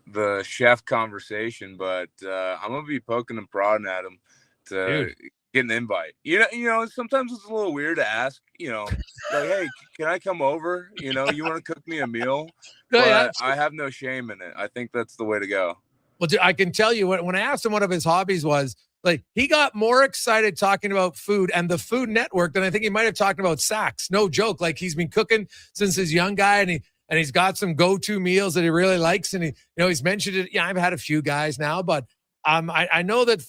the chef conversation, but I'm gonna be poking and prodding at him to get an invite. Sometimes it's a little weird to ask, like, hey, can I come over? You want to cook me a meal? But I have no shame in it. I think that's the way to go. Well, I can tell you, when I asked him what of his hobbies was, Like, he got more excited talking about food and the Food Network than I think he might have talked about Saks. No joke. Like, he's been cooking since he's a young guy, and he's got some go-to meals that he really likes. And he's mentioned it. Yeah, I've had a few guys now, but I know that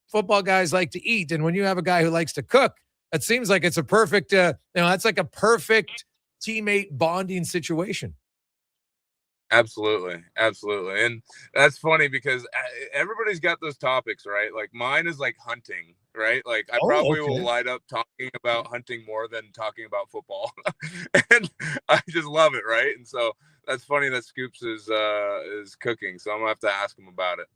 football guys like to eat. And when you have a guy who likes to cook, it seems like it's a perfect, that's like a perfect teammate bonding situation. Absolutely. And that's funny because everybody's got those topics, right? Like, mine is like hunting, right? Like, I probably will light up talking about hunting more than talking about football. And I just love it, right? And so that's funny that Scoops is cooking. So I'm gonna have to ask him about it.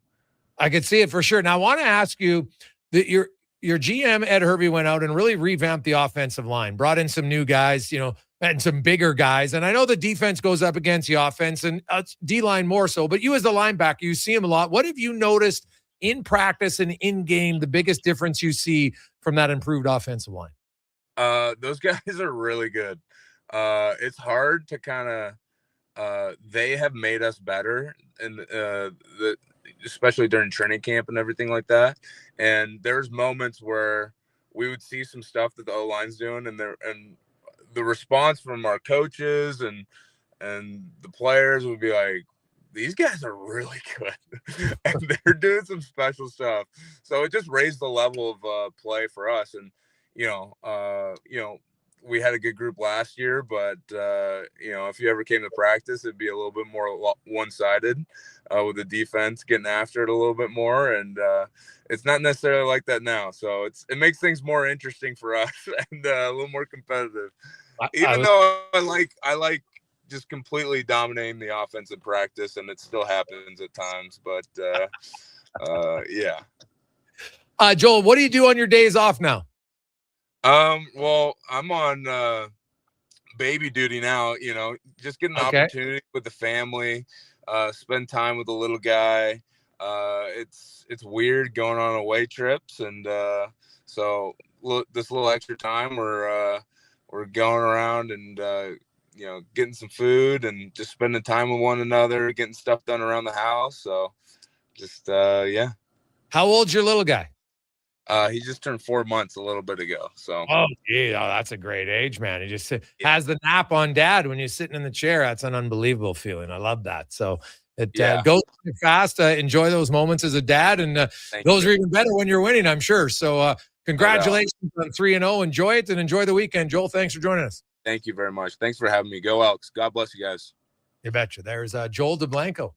I could see it for sure. Now I want to ask you that your GM Ed Hervey went out and really revamped the offensive line, brought in some new guys, and some bigger guys. And I know the defense goes up against the offense, and D-line more so, but you as the linebacker, you see him a lot. What have you noticed in practice and in game, the biggest difference you see from that improved offensive line? Those guys are really good. It's hard to kind of, they have made us better, and especially during training camp and everything like that. And there's moments where we would see some stuff that the O-line's doing, and the response from our coaches and the players would be like, these guys are really good. And they're doing some special stuff. So it just raised the level of play for us. And, we had a good group last year, but, if you ever came to practice, it'd be a little bit more one-sided with the defense getting after it a little bit more. And it's not necessarily like that now. So it makes things more interesting for us and a little more competitive. Though I like just completely dominating the offense in practice, and it still happens at times. But yeah. Joel, what do you do on your days off now? Well, I'm on baby duty now. Just getting an opportunity with the family, spend time with the little guy. It's weird going on away trips, and so this little extra time we're going around and, getting some food and just spending time with one another, getting stuff done around the house. So just, yeah. How old's your little guy? He just turned 4 months a little bit ago. So, that's a great age, man. He just has the nap on dad when you're sitting in the chair. That's an unbelievable feeling. I love that. So it goes fast. Enjoy those moments as a dad. And those are even better when you're winning, I'm sure. So, congratulations on 3-0. Enjoy it and enjoy the weekend. Joel, thanks for joining us. Thank you very much. Thanks for having me. Go Elks. God bless you guys. You betcha. There's Joel DeBlanco.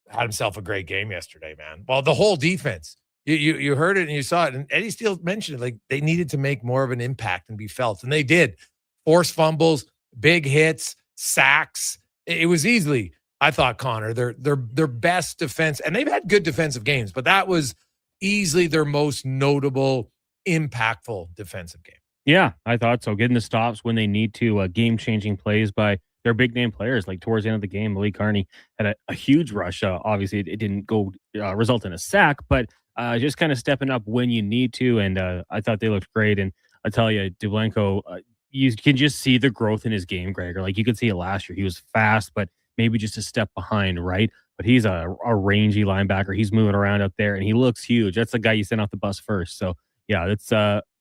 Had himself a great game yesterday, man. Well, the whole defense. You heard it and you saw it. And Eddie Steele mentioned it, like they needed to make more of an impact and be felt. And they did. Forced fumbles, big hits, sacks. It was easily, I thought, Connor, their best defense. And they've had good defensive games, but that was easily their most notable, impactful defensive game. Yeah, I thought so. Getting the stops when they need to, game-changing plays by their big-name players. Like towards the end of the game, Malik Carney had a huge rush. Obviously, it didn't go result in a sack, but just kind of stepping up when you need to. And I thought they looked great. And I tell you, DeBlanco, you can just see the growth in his game, Gregor. Like you could see it last year. He was fast, but maybe just a step behind, right? But he's a rangy linebacker. He's moving around up there, and he looks huge. That's the guy you sent off the bus first. So, yeah, it's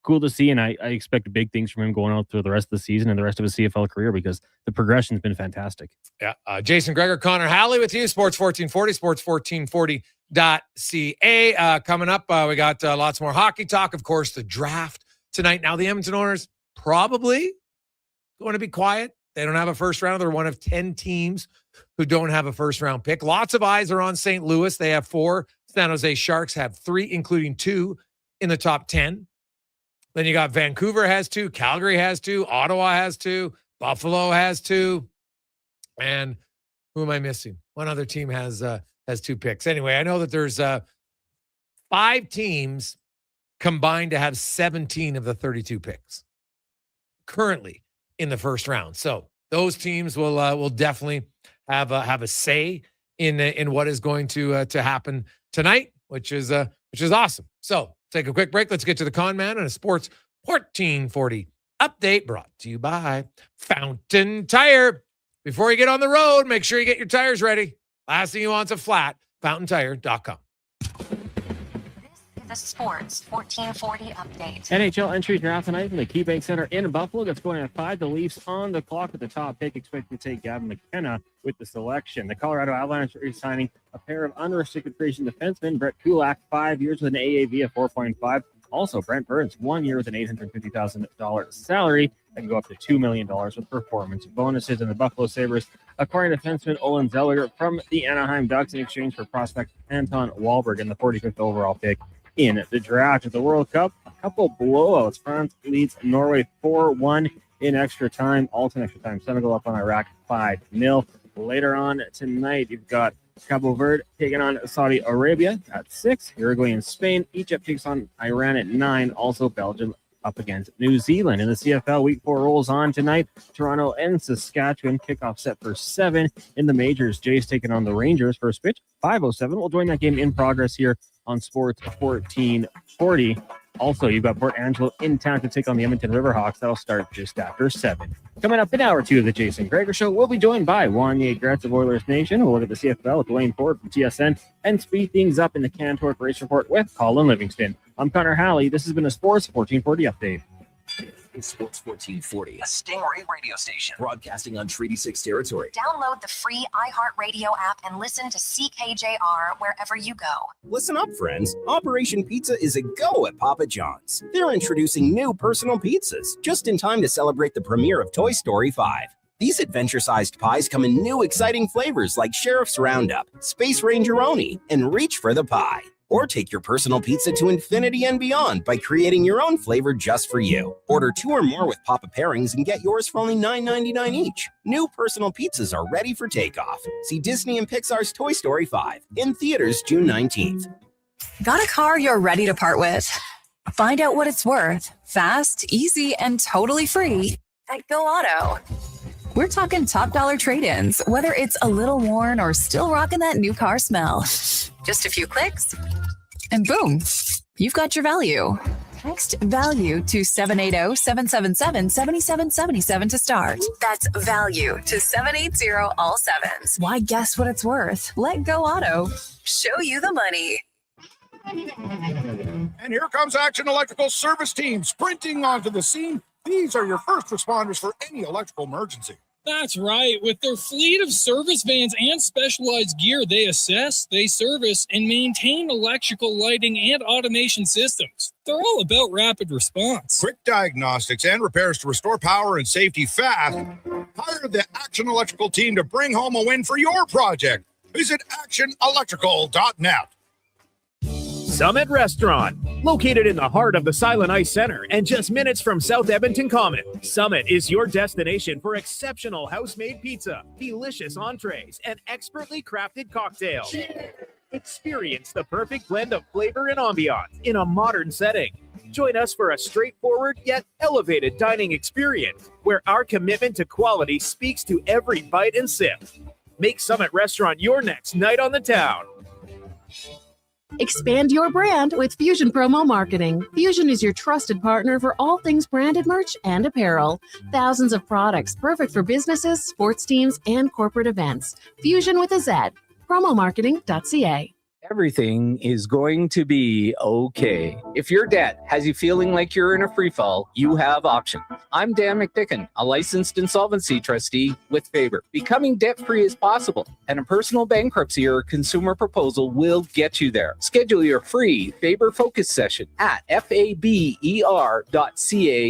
cool to see, and I expect big things from him going out through the rest of the season and the rest of his CFL career because the progression's been fantastic. Yeah, Jason Gregor, Connor Halley with you, Sports 1440, sports1440.ca. Coming up, we got lots more hockey talk. Of course, the draft tonight. Now, the Edmonton Oilers probably going to be quiet. They don't have a first round. They're one of 10 teams who don't have a first round pick. Lots of eyes are on St. Louis. They have 4. San Jose Sharks have 3, including 2 in the top 10. Then you got Vancouver has 2, Calgary has 2, Ottawa has 2, Buffalo has 2, and who am I missing? One other team has 2 picks. Anyway, I know that there's 5 teams combined to have 17 of the 32 picks currently in the first round. So those teams will definitely have a say in what is going to happen tonight, which is awesome. So take a quick break. Let's get to the Con Man and a Sports 1440 update brought to you by Fountain Tire. Before you get on the road, make sure you get your tires ready. Last thing you want is a flat. FountainTire.com. The Sports 1440 update. NHL entry draft tonight from the KeyBank Center in Buffalo. That's going at 5. The Leafs on the clock with the top pick, expected to take Gavin McKenna with the selection. The Colorado Avalanche are signing a pair of unrestricted free agent defensemen. Brett Kulak, 5 years with an AAV of 4.5. Also, Brent Burns, 1 year with an $850,000 salary. That can go up to $2 million with performance bonuses. And the Buffalo Sabres acquiring defenseman Olin Zellweger from the Anaheim Ducks in exchange for prospect Anton Wahlberg and the 45th overall pick in the draft. At the World Cup, a couple blowouts. France leads Norway 4-1 in extra time. Also in extra time, Senegal up on Iraq 5-0. Later on tonight, you've got Cabo Verde taking on Saudi Arabia at 6. Uruguay and Spain. Egypt takes on Iran at 9. Also, Belgium up against New Zealand. In the CFL, Week 4 rolls on tonight. Toronto and Saskatchewan. Kickoff set for 7. In the majors, Jays taking on the Rangers. First pitch, 5:07. We'll join that game in progress here on Sports 1440. Also, you've got Port Angelo in town to take on the Edmonton Riverhawks. That'll start just after 7. Coming up in hour 2 of the Jason Gregor Show, we'll be joined by Wanye Gretz of Oilers Nation. We'll look at the CFL with Dwayne Ford from TSN and speed things up in the Cantor Race Report with Colin Livingston. I'm Connor Halley. This has been a Sports 1440 update. Sports 1440, a Stingray radio station broadcasting on Treaty 6 territory. Download the free iHeartRadio app and listen to CKJR wherever you go. Listen up, friends. Operation Pizza is a go at Papa John's. They're introducing new personal pizzas just in time to celebrate the premiere of Toy Story 5. These adventure-sized pies come in new exciting flavors like Sheriff's Roundup, Space Rangeroni, and Reach for the Pie. Or take your personal pizza to infinity and beyond by creating your own flavor just for you. Order 2 or more with Papa Pairings and get yours for only $9.99 each. New personal pizzas are ready for takeoff. See Disney and Pixar's Toy Story 5 in theaters June 19th. Got a car you're ready to part with? Find out what it's worth. Fast, easy, and totally free at Go Auto. We're talking top dollar trade-ins, whether it's a little worn or still rocking that new car smell. Just a few clicks, and boom, you've got your value. Text value to 780-777-7777 to start. That's value to 780 all sevens. Why guess what it's worth? Let Go Auto show you the money. And here comes Action Electrical service team sprinting onto the scene. These are your first responders for any electrical emergency. That's right. With their fleet of service vans and specialized gear, they assess, they service, and maintain electrical lighting and automation systems. They're all about rapid response. Quick diagnostics and repairs to restore power and safety fast. Hire the Action Electrical team to bring home a win for your project. Visit actionelectrical.net. Summit Restaurant, located in the heart of the Silent Ice Center and just minutes from South Edmonton Common. Summit is your destination for exceptional house-made pizza, delicious entrees, and expertly crafted cocktails. Experience the perfect blend of flavor and ambiance in a modern setting. Join us for a straightforward yet elevated dining experience where our commitment to quality speaks to every bite and sip. Make Summit Restaurant your next night on the town. Expand your brand with Fusion Promo Marketing. Fusion is your trusted partner for all things branded merch and apparel. Thousands of products perfect for businesses, sports teams, and corporate events. Fusion with a Z. Promomarketing.ca. Everything is going to be okay. If your debt has you feeling like you're in a free fall, you have options. I'm Dan McDicken, a licensed insolvency trustee with Faber. Becoming debt-free is possible, and a personal bankruptcy or consumer proposal will get you there. Schedule your free Faber Focus session at faber.ca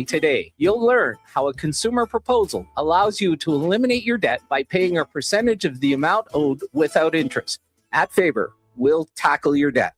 today. You'll learn how a consumer proposal allows you to eliminate your debt by paying a percentage of the amount owed without interest. At Faber, we'll tackle your debt.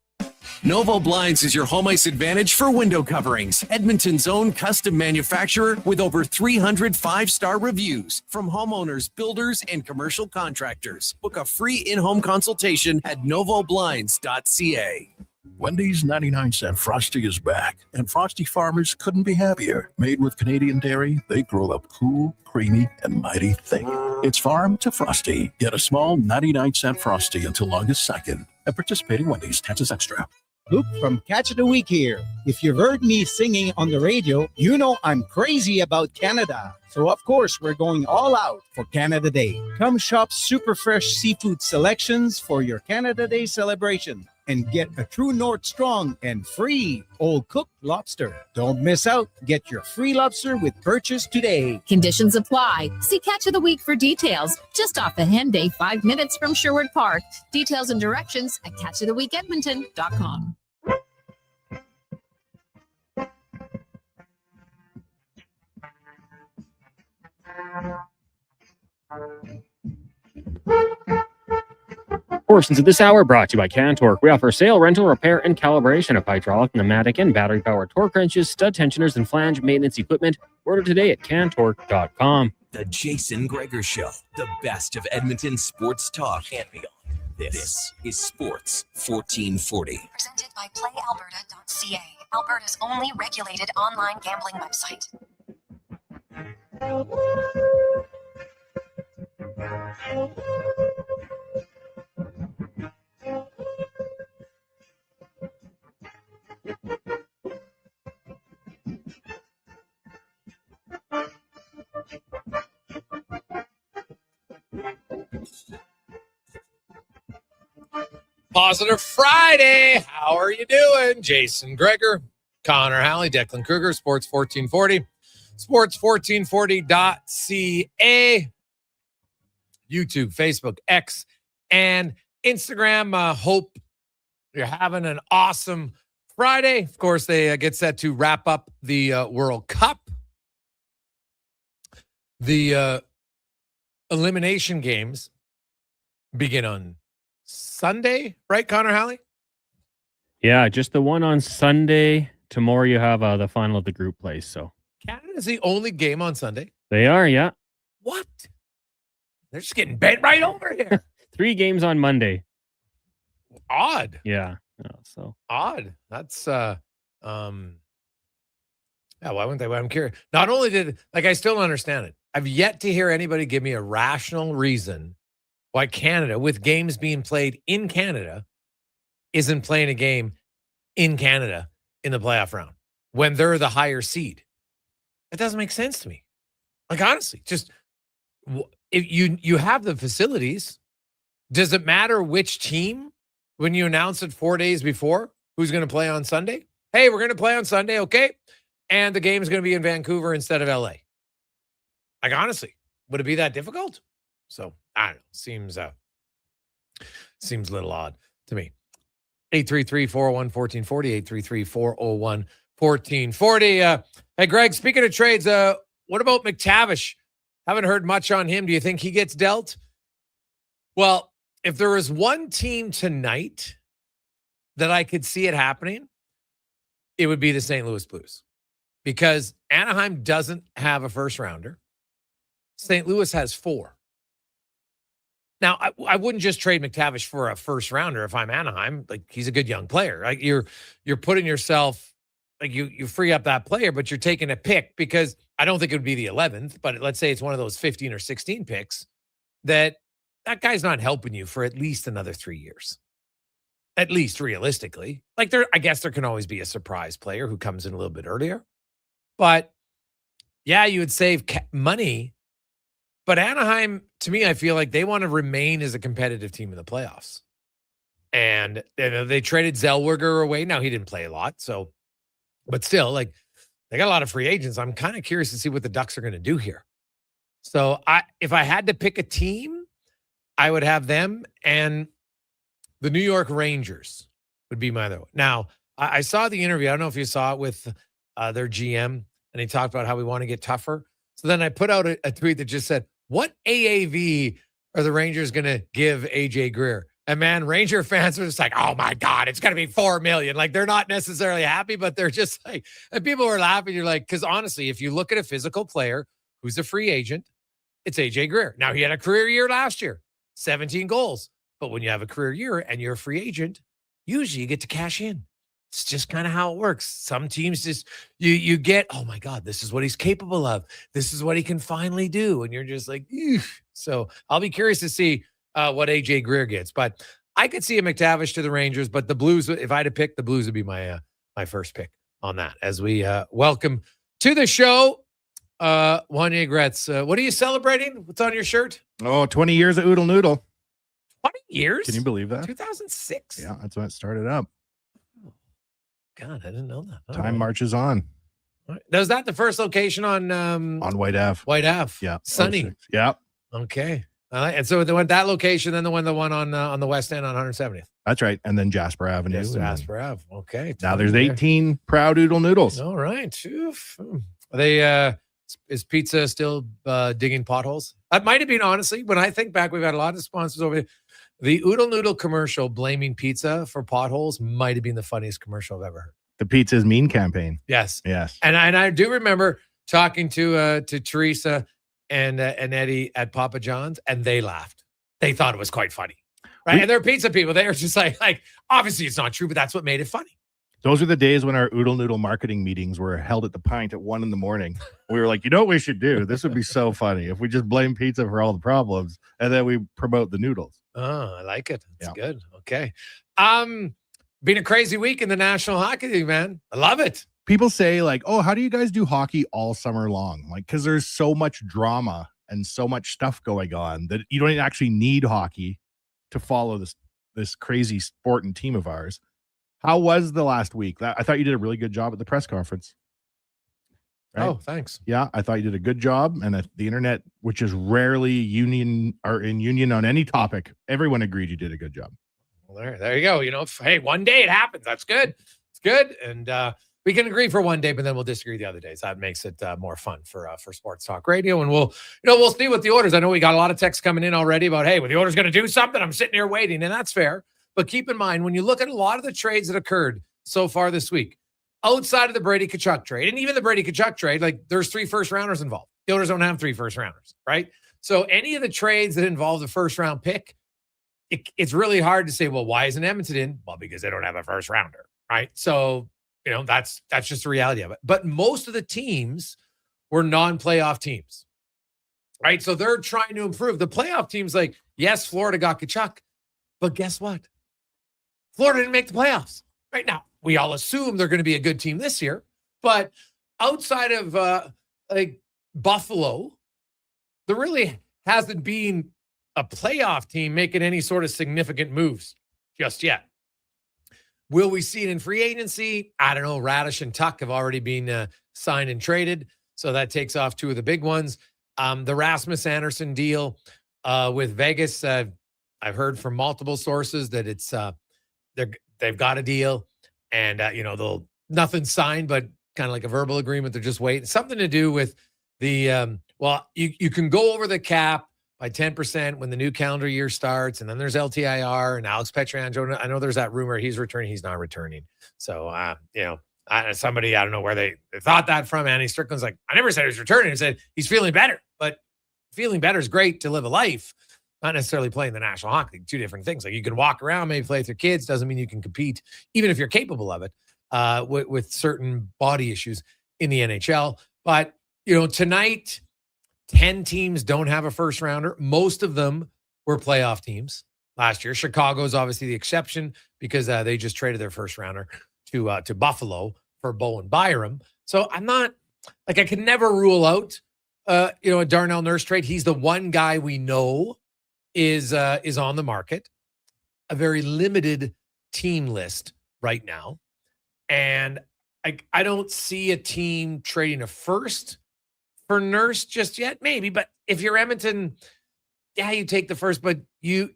Novo Blinds is your home ice advantage for window coverings. Edmonton's own custom manufacturer with over 300 5-star reviews from homeowners, builders, and commercial contractors. Book a free in-home consultation at novoblinds.ca. Wendy's 99-cent Frosty is back, and Frosty farmers couldn't be happier. Made with Canadian dairy, they grow up cool, creamy, and mighty thick. It's farm to Frosty. Get a small 99-cent Frosty until August 2nd. At participating Wendy's, taxes extra. Luke from Catch of the Week here. If you've heard me singing on the radio, you know I'm crazy about Canada. So of course, we're going all out for Canada Day. Come shop super fresh seafood selections for your Canada Day celebration. and get a True North Strong and free Old Cooked lobster. Don't miss out. Get your free lobster with purchase today. Conditions apply. See Catch of the Week for details. Just off the Henday, 5 minutes from Sherwood Park. Details and directions at catchoftheweekedmonton.com. Portions of this hour brought to you by Cantork. We offer sale, rental, repair, and calibration of hydraulic, pneumatic, and battery-powered torque wrenches, stud tensioners, and flange maintenance equipment. Order today at cantork.com. The Jason Gregor Show, the best of Edmonton sports talk and beyond. This is Sports 1440. Presented by PlayAlberta.ca, Alberta's only regulated online gambling website. Positive Friday. How are you doing? Jason Gregor, Connor Halley, Declan Kruger, Sports 1440, sports1440.ca, YouTube, Facebook, X, and Instagram. Hope you're having an awesome Friday. Of course, they get set to wrap up the World Cup. The elimination games begin on Sunday, right, Connor Halley? Yeah, just the one on Sunday. Tomorrow you have the final of the group play. So Canada's the only game on Sunday. They are, yeah. What? They're just getting bent right over here. 3 games on Monday. Odd. Yeah. So odd. That's yeah, why wouldn't they? I'm curious. Not only I still don't understand it. I've yet to hear anybody give me a rational reason why Canada, with games being played in Canada, isn't playing a game in Canada in the playoff round when they're the higher seed. That doesn't make sense to me. Like, honestly, just if you have the facilities, does it matter which team when you announce it 4 days before who's going to play on Sunday? Hey, we're going to play on Sunday, okay? And the game's going to be in Vancouver instead of LA. Like, honestly, would it be that difficult? So, I don't know. Seems a little odd to me. 833-401-1440, 833-401-1440. Hey, Greg, speaking of trades, what about McTavish? Haven't heard much on him. Do you think he gets dealt? Well, if there was one team tonight that I could see it happening, it would be the St. Louis Blues. Because Anaheim doesn't have a first rounder. St. Louis has 4. Now, I wouldn't just trade McTavish for a first rounder if I'm Anaheim. Like, he's a good young player. Like, you're putting yourself, like, you free up that player, but you're taking a pick because I don't think it would be the 11th, but let's say it's one of those 15 or 16 picks that guy's not helping you for at least another 3 years. At least realistically. Like, I guess there can always be a surprise player who comes in a little bit earlier. But yeah, you would save money. But Anaheim, to me, I feel like they want to remain as a competitive team in the playoffs. And they traded Zellweger away. Now, he didn't play a lot, so, but still, like, they got a lot of free agents. I'm kind of curious to see what the Ducks are going to do here. So, if I had to pick a team, I would have them, and the New York Rangers would be my other one. Now, I saw the interview. I don't know if you saw it with their GM, and he talked about how we want to get tougher. So then I put out a tweet that just said, what AAV are the Rangers going to give AJ Greer? And man, Ranger fans were just like, oh my God, it's going to be $4 million. Like, they're not necessarily happy, but they're just like, and people are laughing. You're like, because honestly, if you look at a physical player who's a free agent, it's AJ Greer. Now, he had a career year last year, 17 goals. But when you have a career year and you're a free agent, usually you get to cash in. It's just kind of how it works. Some teams just, you get, oh my God, this is what he's capable of. This is what he can finally do. And you're just like, eugh. So I'll be curious to see what AJ Greer gets. But I could see a McTavish to the Rangers, but the Blues, if I had to pick, the Blues would be my first pick on that. As we welcome to the show, Wanye Gretz. What are you celebrating? What's on your shirt? Oh, 20 years of Oodle Noodle. 20 years? Can you believe that? 2006. Yeah, that's when it started up. God, I didn't know that. All Time right. marches on. All right. Was that the first location on White Ave. White Ave? Yeah. Sunny. 06. Yeah. Okay. And so they went that location, then the one on the west end on 170th. That's right. And then Jasper Avenue. Yes, and Jasper Ave. Okay. now there's there. 18 Proud Oodle Noodles. All right. Oof. Are they is pizza still digging potholes? That might have been, honestly, when I think back, we've had a lot of sponsors over here. The Oodle Noodle commercial blaming pizza for potholes might have been the funniest commercial I've ever heard. The Pizza's Mean campaign. Yes. Yes. And I do remember talking to Teresa and Eddie at Papa John's, and they laughed. They thought it was quite funny. Right. And they're pizza people. They were just like, obviously it's not true, but that's what made it funny. Those are the days when our Oodle Noodle marketing meetings were held at the Pint at 1 a.m. We were like, you know what we should do? This would be so funny if we just blame pizza for all the problems and then we promote the noodles. Oh, I like it. That's good. Okay. Been a crazy week in the National Hockey League, man. I love it. People say like, oh, how do you guys do hockey all summer long? Like, because there's so much drama and so much stuff going on that you don't actually need hockey to follow this crazy sport and team of ours. How was the last week? I thought you did a really good job at the press conference. Right? Oh, thanks. Yeah, I thought you did a good job. And the internet, which is rarely in union on any topic, everyone agreed you did a good job. Well, there you go. You know, hey, one day it happens. That's good. It's good. And we can agree for one day, but then we'll disagree the other days. That makes it more fun for Sports Talk Radio. And we'll see what the orders. I know we got a lot of texts coming in already about, hey, well, the order's going to do something. I'm sitting here waiting, and that's fair. But keep in mind, when you look at a lot of the trades that occurred so far this week, outside of the Brady Tkachuk trade, and even the Brady Tkachuk trade, like there's 3 first-rounders involved. The Oilers don't have 3 first-rounders, right? So any of the trades that involve the first-round pick, it's really hard to say, well, why isn't Edmonton in? Well, because they don't have a first-rounder, right? So, that's just the reality of it. But most of the teams were non-playoff teams, right? So they're trying to improve. The playoff teams, like, yes, Florida got Tkachuk, but guess what? Florida didn't make the playoffs. Right now, we all assume they're going to be a good team this year, but outside of like Buffalo, there really hasn't been a playoff team making any sort of significant moves just yet. Will we see it in free agency? I don't know. Radish and Tuck have already been signed and traded, so that takes off 2 of the big ones. The Rasmus Anderson deal with Vegas, I've heard from multiple sources that it's they've got a deal, and they'll nothing signed, but kind of like a verbal agreement. They're just waiting. Something to do with the you can go over the cap by 10% when the new calendar year starts, and then there's LTIR and Alex Pietrangelo. I know there's that rumor he's returning. He's not returning. So somebody, I don't know where they thought that from. Andy Strickland's like, I never said he was returning. He said he's feeling better, but feeling better is great to live a life. Not necessarily playing the National Hockey League, 2 different things. Like you can walk around, maybe play with your kids, doesn't mean you can compete, even if you're capable of it, with certain body issues in the NHL. But, tonight, 10 teams don't have a first rounder. Most of them were playoff teams last year. Chicago is obviously the exception because they just traded their first rounder to Buffalo for Bowen Byram. So I'm not, I can never rule out, a Darnell Nurse trade. He's the one guy we know is on the market, a very limited team list right now. And I don't see a team trading a first for Nurse just yet. Maybe, but if you're Edmonton, yeah, you take the first, but you've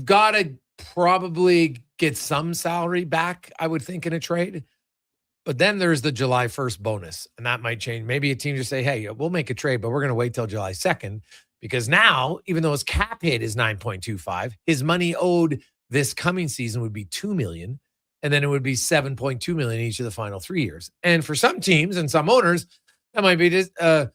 got to probably get some salary back, I would think, in a trade. But then there's the July 1st bonus, and that might change. Maybe a team just say, hey, we'll make a trade, but we're going to wait till July 2nd. Because now, even though his cap hit is 9.25, his money owed this coming season would be $2 million, and then it would be $7.2 million each of the final 3 years. And for some teams and some owners, that might be just, an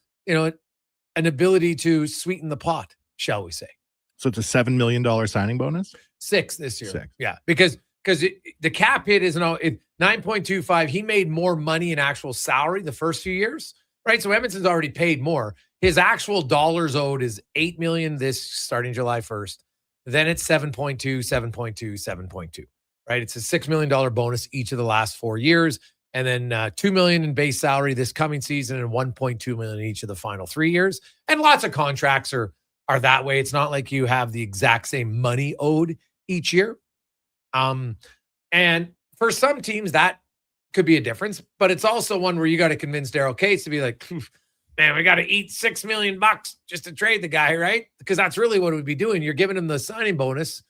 ability to sweeten the pot, shall we say? So it's a $7 million signing bonus? 6 this year. 6. Yeah, because the cap hit is 9.25. He made more money in actual salary the first few years, right? So Edmonton's already paid more. His actual dollars owed is $8 million this starting July 1st. Then it's 7.2, 7.2, 7.2, right? It's a $6 million bonus each of the last 4 years. And then $2 million in base salary this coming season and $1.2 million each of the final 3 years. And lots of contracts are are that way. It's not like you have the exact same money owed each year. And for some teams, that could be a difference, but it's also one where you got to convince Daryl Cates to be like, man, we got to eat $6 million just to trade the guy, right? Because that's really what it would be doing. You're giving him the signing bonus,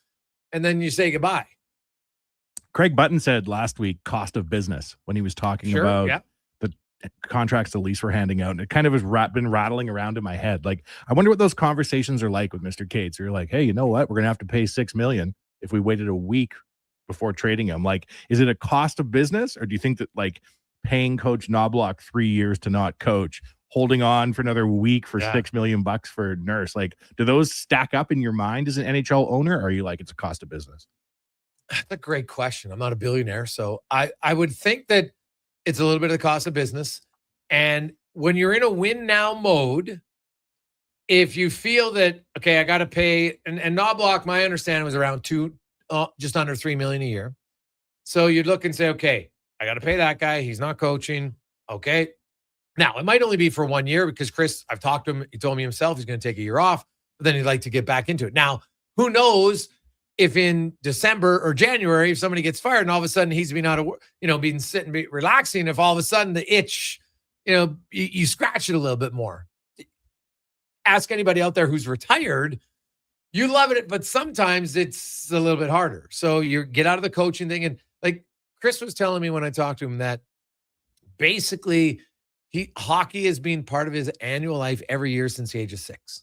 and then you say goodbye. Craig Button said last week, cost of business, when he was talking about the contracts the Leafs were handing out. And it kind of has been rattling around in my head. Like, I wonder what those conversations are like with Mr. Cates. You're like, hey, you know what? We're going to have to pay $6 million if we waited a week before trading him. Like, is it a cost of business, or do you think that like paying Coach Knobloch 3 years to not coach, holding on for another week for $6 million for Nurse, like, do those stack up in your mind as an NHL owner, or are you like, it's a cost of business? That's a great question. I'm not a billionaire, so I would think that it's a little bit of the cost of business. And when you're in a win now mode, if you feel that, okay, I got to pay, and Knobloch, my understanding was around just under $3 million a year. So you'd look and say, okay, I got to pay that guy. He's not coaching. Okay. Now it might only be for 1 year because Chris, I've talked to him. He told me himself he's going to take a year off, but then he'd like to get back into it. Now, who knows if in December or January, if somebody gets fired and all of a sudden he's been sitting, relaxing, if all of a sudden the itch, you scratch it a little bit more. Ask anybody out there who's retired. You love it, but sometimes it's a little bit harder. So you get out of the coaching thing. And like Chris was telling me when I talked to him that basically hockey has been part of his annual life every year since the age of 6.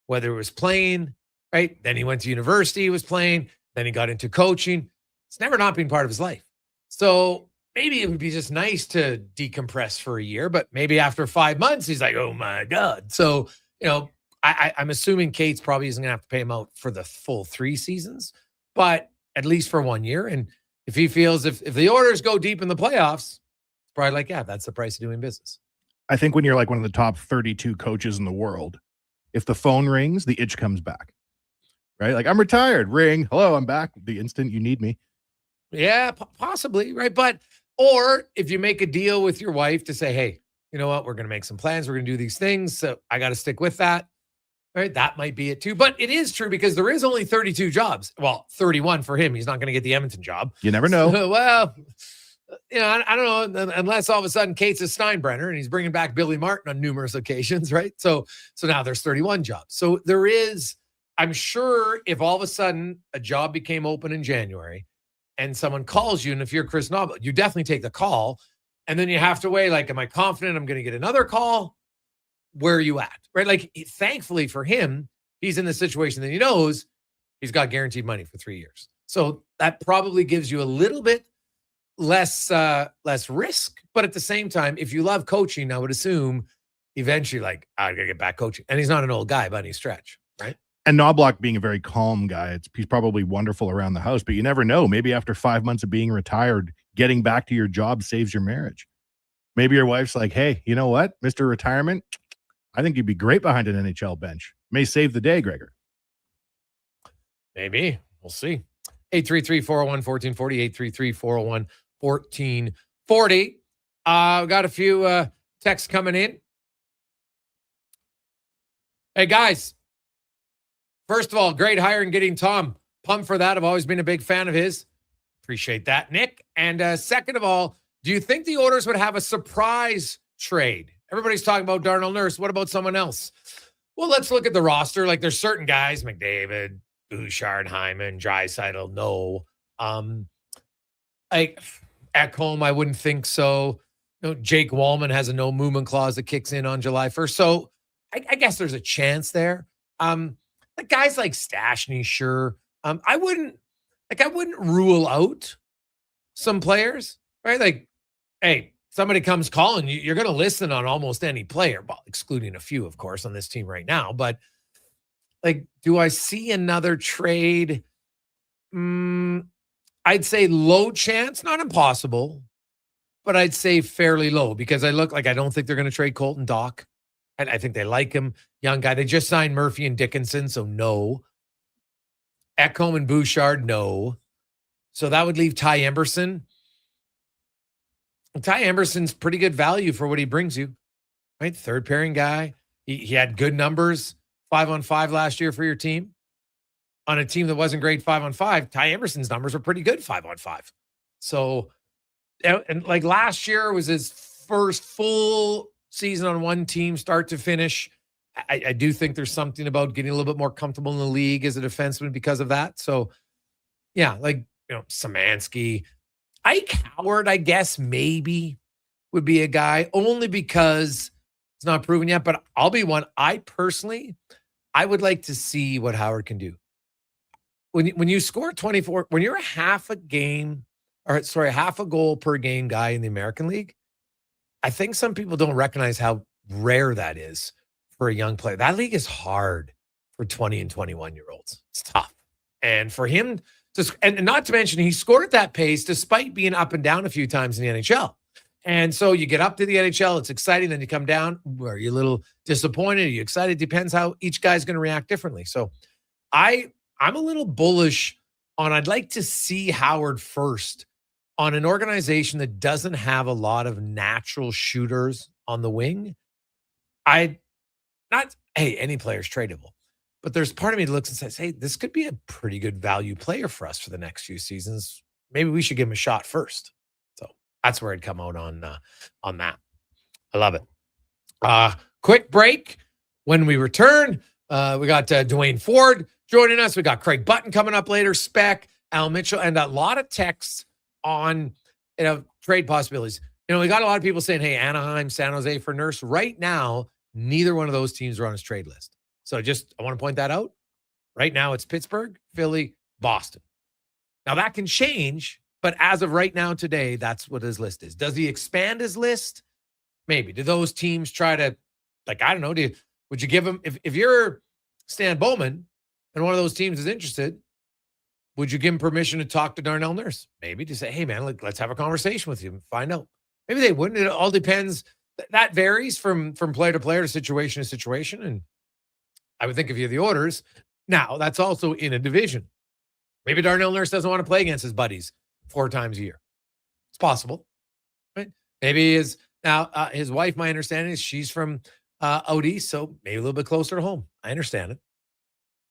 Whether it was playing, right? Then he went to university, he was playing. Then he got into coaching. It's never not been part of his life. So maybe it would be just nice to decompress for a year, but maybe after 5 months, he's like, oh my God. So, I'm assuming Cates probably isn't going to have to pay him out for the full 3 seasons, but at least for 1 year. And if he feels if the Oilers go deep in the playoffs, it's probably like, yeah, that's the price of doing business. I think when you're like one of the top 32 coaches in the world, if the phone rings, the itch comes back, right? Like, I'm retired, ring, hello, I'm back. The instant you need me. Yeah, possibly, right? Or if you make a deal with your wife to say, hey, you know what, we're going to make some plans, we're going to do these things, so I got to stick with that. Right, that might be it too. But it is true because there is only 32 jobs. Well, 31 for him. He's not going to get the Edmonton job. You never know. So, well, I don't know, unless all of a sudden Cates is Steinbrenner and he's bringing back Billy Martin on numerous occasions, right? So now there's 31 jobs. So there is, I'm sure if all of a sudden a job became open in January and someone calls you, and if you're Chris Knobloch, you definitely take the call. And then you have to weigh, like, am I confident I'm going to get another call? Where are you at? Right? Like, thankfully for him, he's in the situation that he knows he's got guaranteed money for 3 years. So that probably gives you a little bit less risk. But at the same time, if you love coaching, I would assume eventually, like, I got to get back coaching. And he's not an old guy by any stretch, right? And Knobloch being a very calm guy, he's probably wonderful around the house, but you never know. Maybe after 5 months of being retired, getting back to your job saves your marriage. Maybe your wife's like, hey, you know what, Mr. Retirement, I think you'd be great behind an NHL bench. May save the day, Gregor. Maybe. We'll see. 833-401-1440, 833-401-1440. We got a few texts coming in. Hey, guys. First of all, great hire in getting Tom. Pumped for that. I've always been a big fan of his. Appreciate that, Nick. And second of all, do you think the Oilers would have a surprise trade? Everybody's talking about Darnell Nurse. What about someone else? Well, let's look at the roster. Like, there's certain guys, McDavid, Bouchard, Hyman, Draisaitl, no. Like Ekholm, I wouldn't think so. Jake Wallman has a no movement clause that kicks in on July 1st. So I guess there's a chance there. Like guys like Stastny, sure. I wouldn't rule out some players, right? Like, hey, somebody comes calling you, you're going to listen on almost any player, well, excluding a few, of course, on this team right now. But like, do I see another trade? I'd say low chance, not impossible, but I'd say fairly low because I don't think they're going to trade Colton Dach. And I think they like him. Young guy. They just signed Murphy and Dickinson, so no. Ekholm and Bouchard, no. So that would leave Ty Emberson. Ty Emberson's pretty good value for what he brings you, right? Third pairing guy. He had good numbers 5-on-5 last year for your team. On a team that wasn't great 5-on-5, Ty Emerson's numbers were pretty good 5-on-5. So, and like last year was his first full season on one team, start to finish. I do think there's something about getting a little bit more comfortable in the league as a defenseman because of that. So, yeah, like, Szymanski. Ike Howard, I guess, maybe would be a guy, only because it's not proven yet, but I'll be one. I would like to see what Howard can do. When you score 24, when you're a half a goal per game guy in the American League, I think some people don't recognize how rare that is for a young player. That league is hard for 20 and 21-year-olds. It's tough. And for him and not to mention, he scored at that pace despite being up and down a few times in the NHL. And so you get up to the NHL, it's exciting, then you come down. Are you a little disappointed? Are you excited? Depends how each guy's going to react differently. So I'm a little bullish on, I'd like to see Howard first on an organization that doesn't have a lot of natural shooters on the wing. Any player's tradable. But there's part of me that looks and says, hey, this could be a pretty good value player for us for the next few seasons. Maybe we should give him a shot first. So that's where I'd come out on that. I love it. Quick break. When we return, we got Dwayne Ford joining us. We got Craig Button coming up later, Speck, Al Mitchell, and a lot of texts on trade possibilities. We got a lot of people saying, hey, Anaheim, San Jose for Nurse. Right now, neither one of those teams are on his trade list. So I want to point that out. Right now, it's Pittsburgh, Philly, Boston. Now, that can change, but as of right now today, that's what his list is. Does he expand his list? Maybe. Do those teams try to, I don't know, would you give him, if you're Stan Bowman and one of those teams is interested, would you give him permission to talk to Darnell Nurse? Maybe to say, hey, man, let's have a conversation with you and find out. Maybe they wouldn't. It all depends. That varies from player to player, to situation to situation. And I would think if you're the Oilers, now that's also in a division. Maybe Darnell Nurse doesn't want to play against his buddies 4 times a year. It's possible, right? Maybe his wife, my understanding is she's from out east, so maybe a little bit closer to home. I understand it.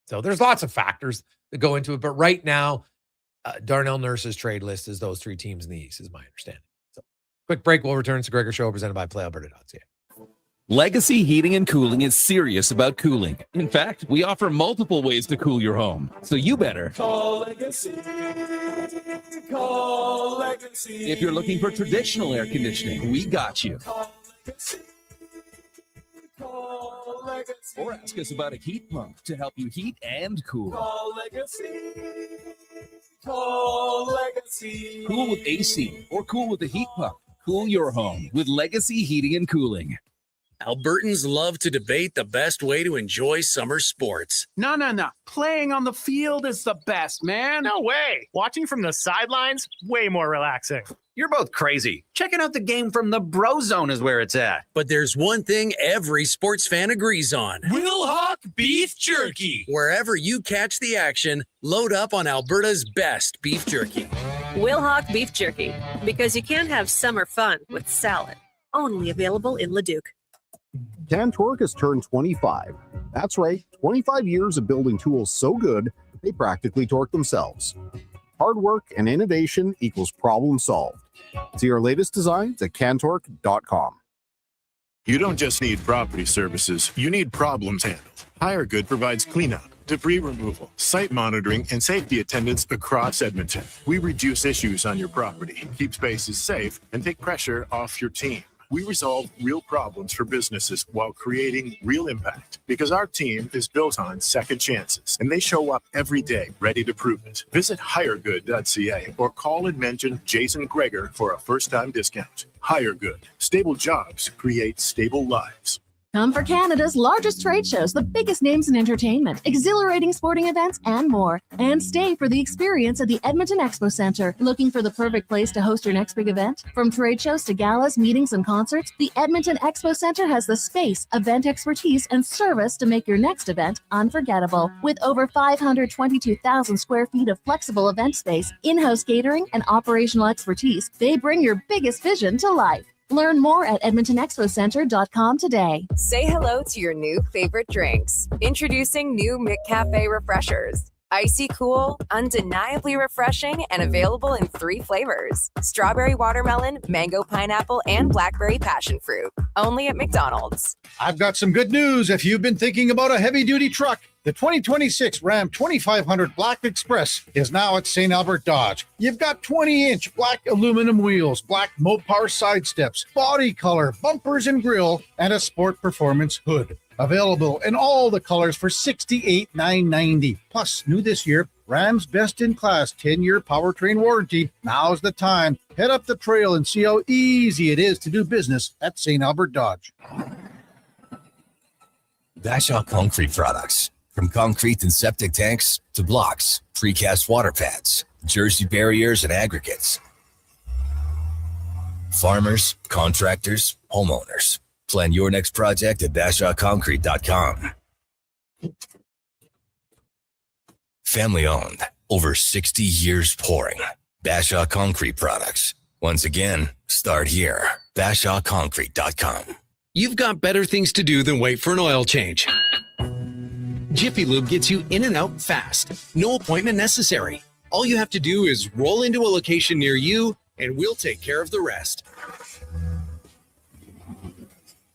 So there's lots of factors that go into it. But right now, Darnell Nurse's trade list is those 3 teams in the East, is my understanding. So quick break. We'll return to Gregor Show, presented by PlayAlberta.ca. Legacy Heating and Cooling is serious about cooling. In fact, we offer multiple ways to cool your home. So you better call Legacy. Call Legacy. If you're looking for traditional air conditioning, we got you. Call Legacy. Call Legacy. Or ask us about a heat pump to help you heat and cool. Call Legacy. Call Legacy. Cool with AC or cool with a heat pump. Cool your home with Legacy Heating and Cooling. Albertans love to debate the best way to enjoy summer sports. No. Playing on the field is the best, man. No way. Watching from the sidelines, way more relaxing. You're both crazy. Checking out the game from the Bro Zone is where it's at. But there's one thing every sports fan agrees on. Wilhauk Beef Jerky. Wherever you catch the action, load up on Alberta's best beef jerky. Wilhauk Beef Jerky. Because you can't have summer fun with salad. Only available in Leduc. Cantork has turned 25. That's right, 25 years of building tools so good, they practically torque themselves. Hard work and innovation equals problem solved. See our latest designs at cantork.com. You don't just need property services, you need problems handled. HireGood provides cleanup, debris removal, site monitoring, and safety attendance across Edmonton. We reduce issues on your property, keep spaces safe, and take pressure off your team. We resolve real problems for businesses while creating real impact, because our team is built on second chances, and they show up every day ready to prove it. Visit hiregood.ca or call and mention Jason Gregor for a first-time discount. HireGood. Stable jobs create stable lives. Come for Canada's largest trade shows, the biggest names in entertainment, exhilarating sporting events, and more. And stay for the experience at the Edmonton Expo Centre. Looking for the perfect place to host your next big event? From trade shows to galas, meetings, and concerts, the Edmonton Expo Centre has the space, event expertise, and service to make your next event unforgettable. With over 522,000 square feet of flexible event space, in-house catering, and operational expertise, they bring your biggest vision to life. Learn more at edmontonexpocenter.com today. Say hello to your new favorite drinks. Introducing new McCafe Refreshers. Icy cool, undeniably refreshing, and available in 3 flavors. Strawberry watermelon, mango pineapple, and blackberry passion fruit. Only at McDonald's. I've got some good news if you've been thinking about a heavy-duty truck. The 2026 Ram 2500 Black Express is now at St. Albert Dodge. You've got 20-inch black aluminum wheels, black Mopar side steps, body color, bumpers and grille, and a sport performance hood. Available in all the colors for $68,990. Plus, new this year, Ram's best-in-class 10-year powertrain warranty. Now's the time. Head up the trail and see how easy it is to do business at St. Albert Dodge. Bashaw Concrete Products. From concrete and septic tanks to blocks, precast water pads, jersey barriers, and aggregates. Farmers, contractors, homeowners. Plan your next project at BashawConcrete.com. Family owned, over 60 years pouring. Bashaw Concrete Products. Once again, start here. BashawConcrete.com. You've got better things to do than wait for an oil change. Jiffy Lube gets you in and out fast. No appointment necessary. All you have to do is roll into a location near you, and we'll take care of the rest.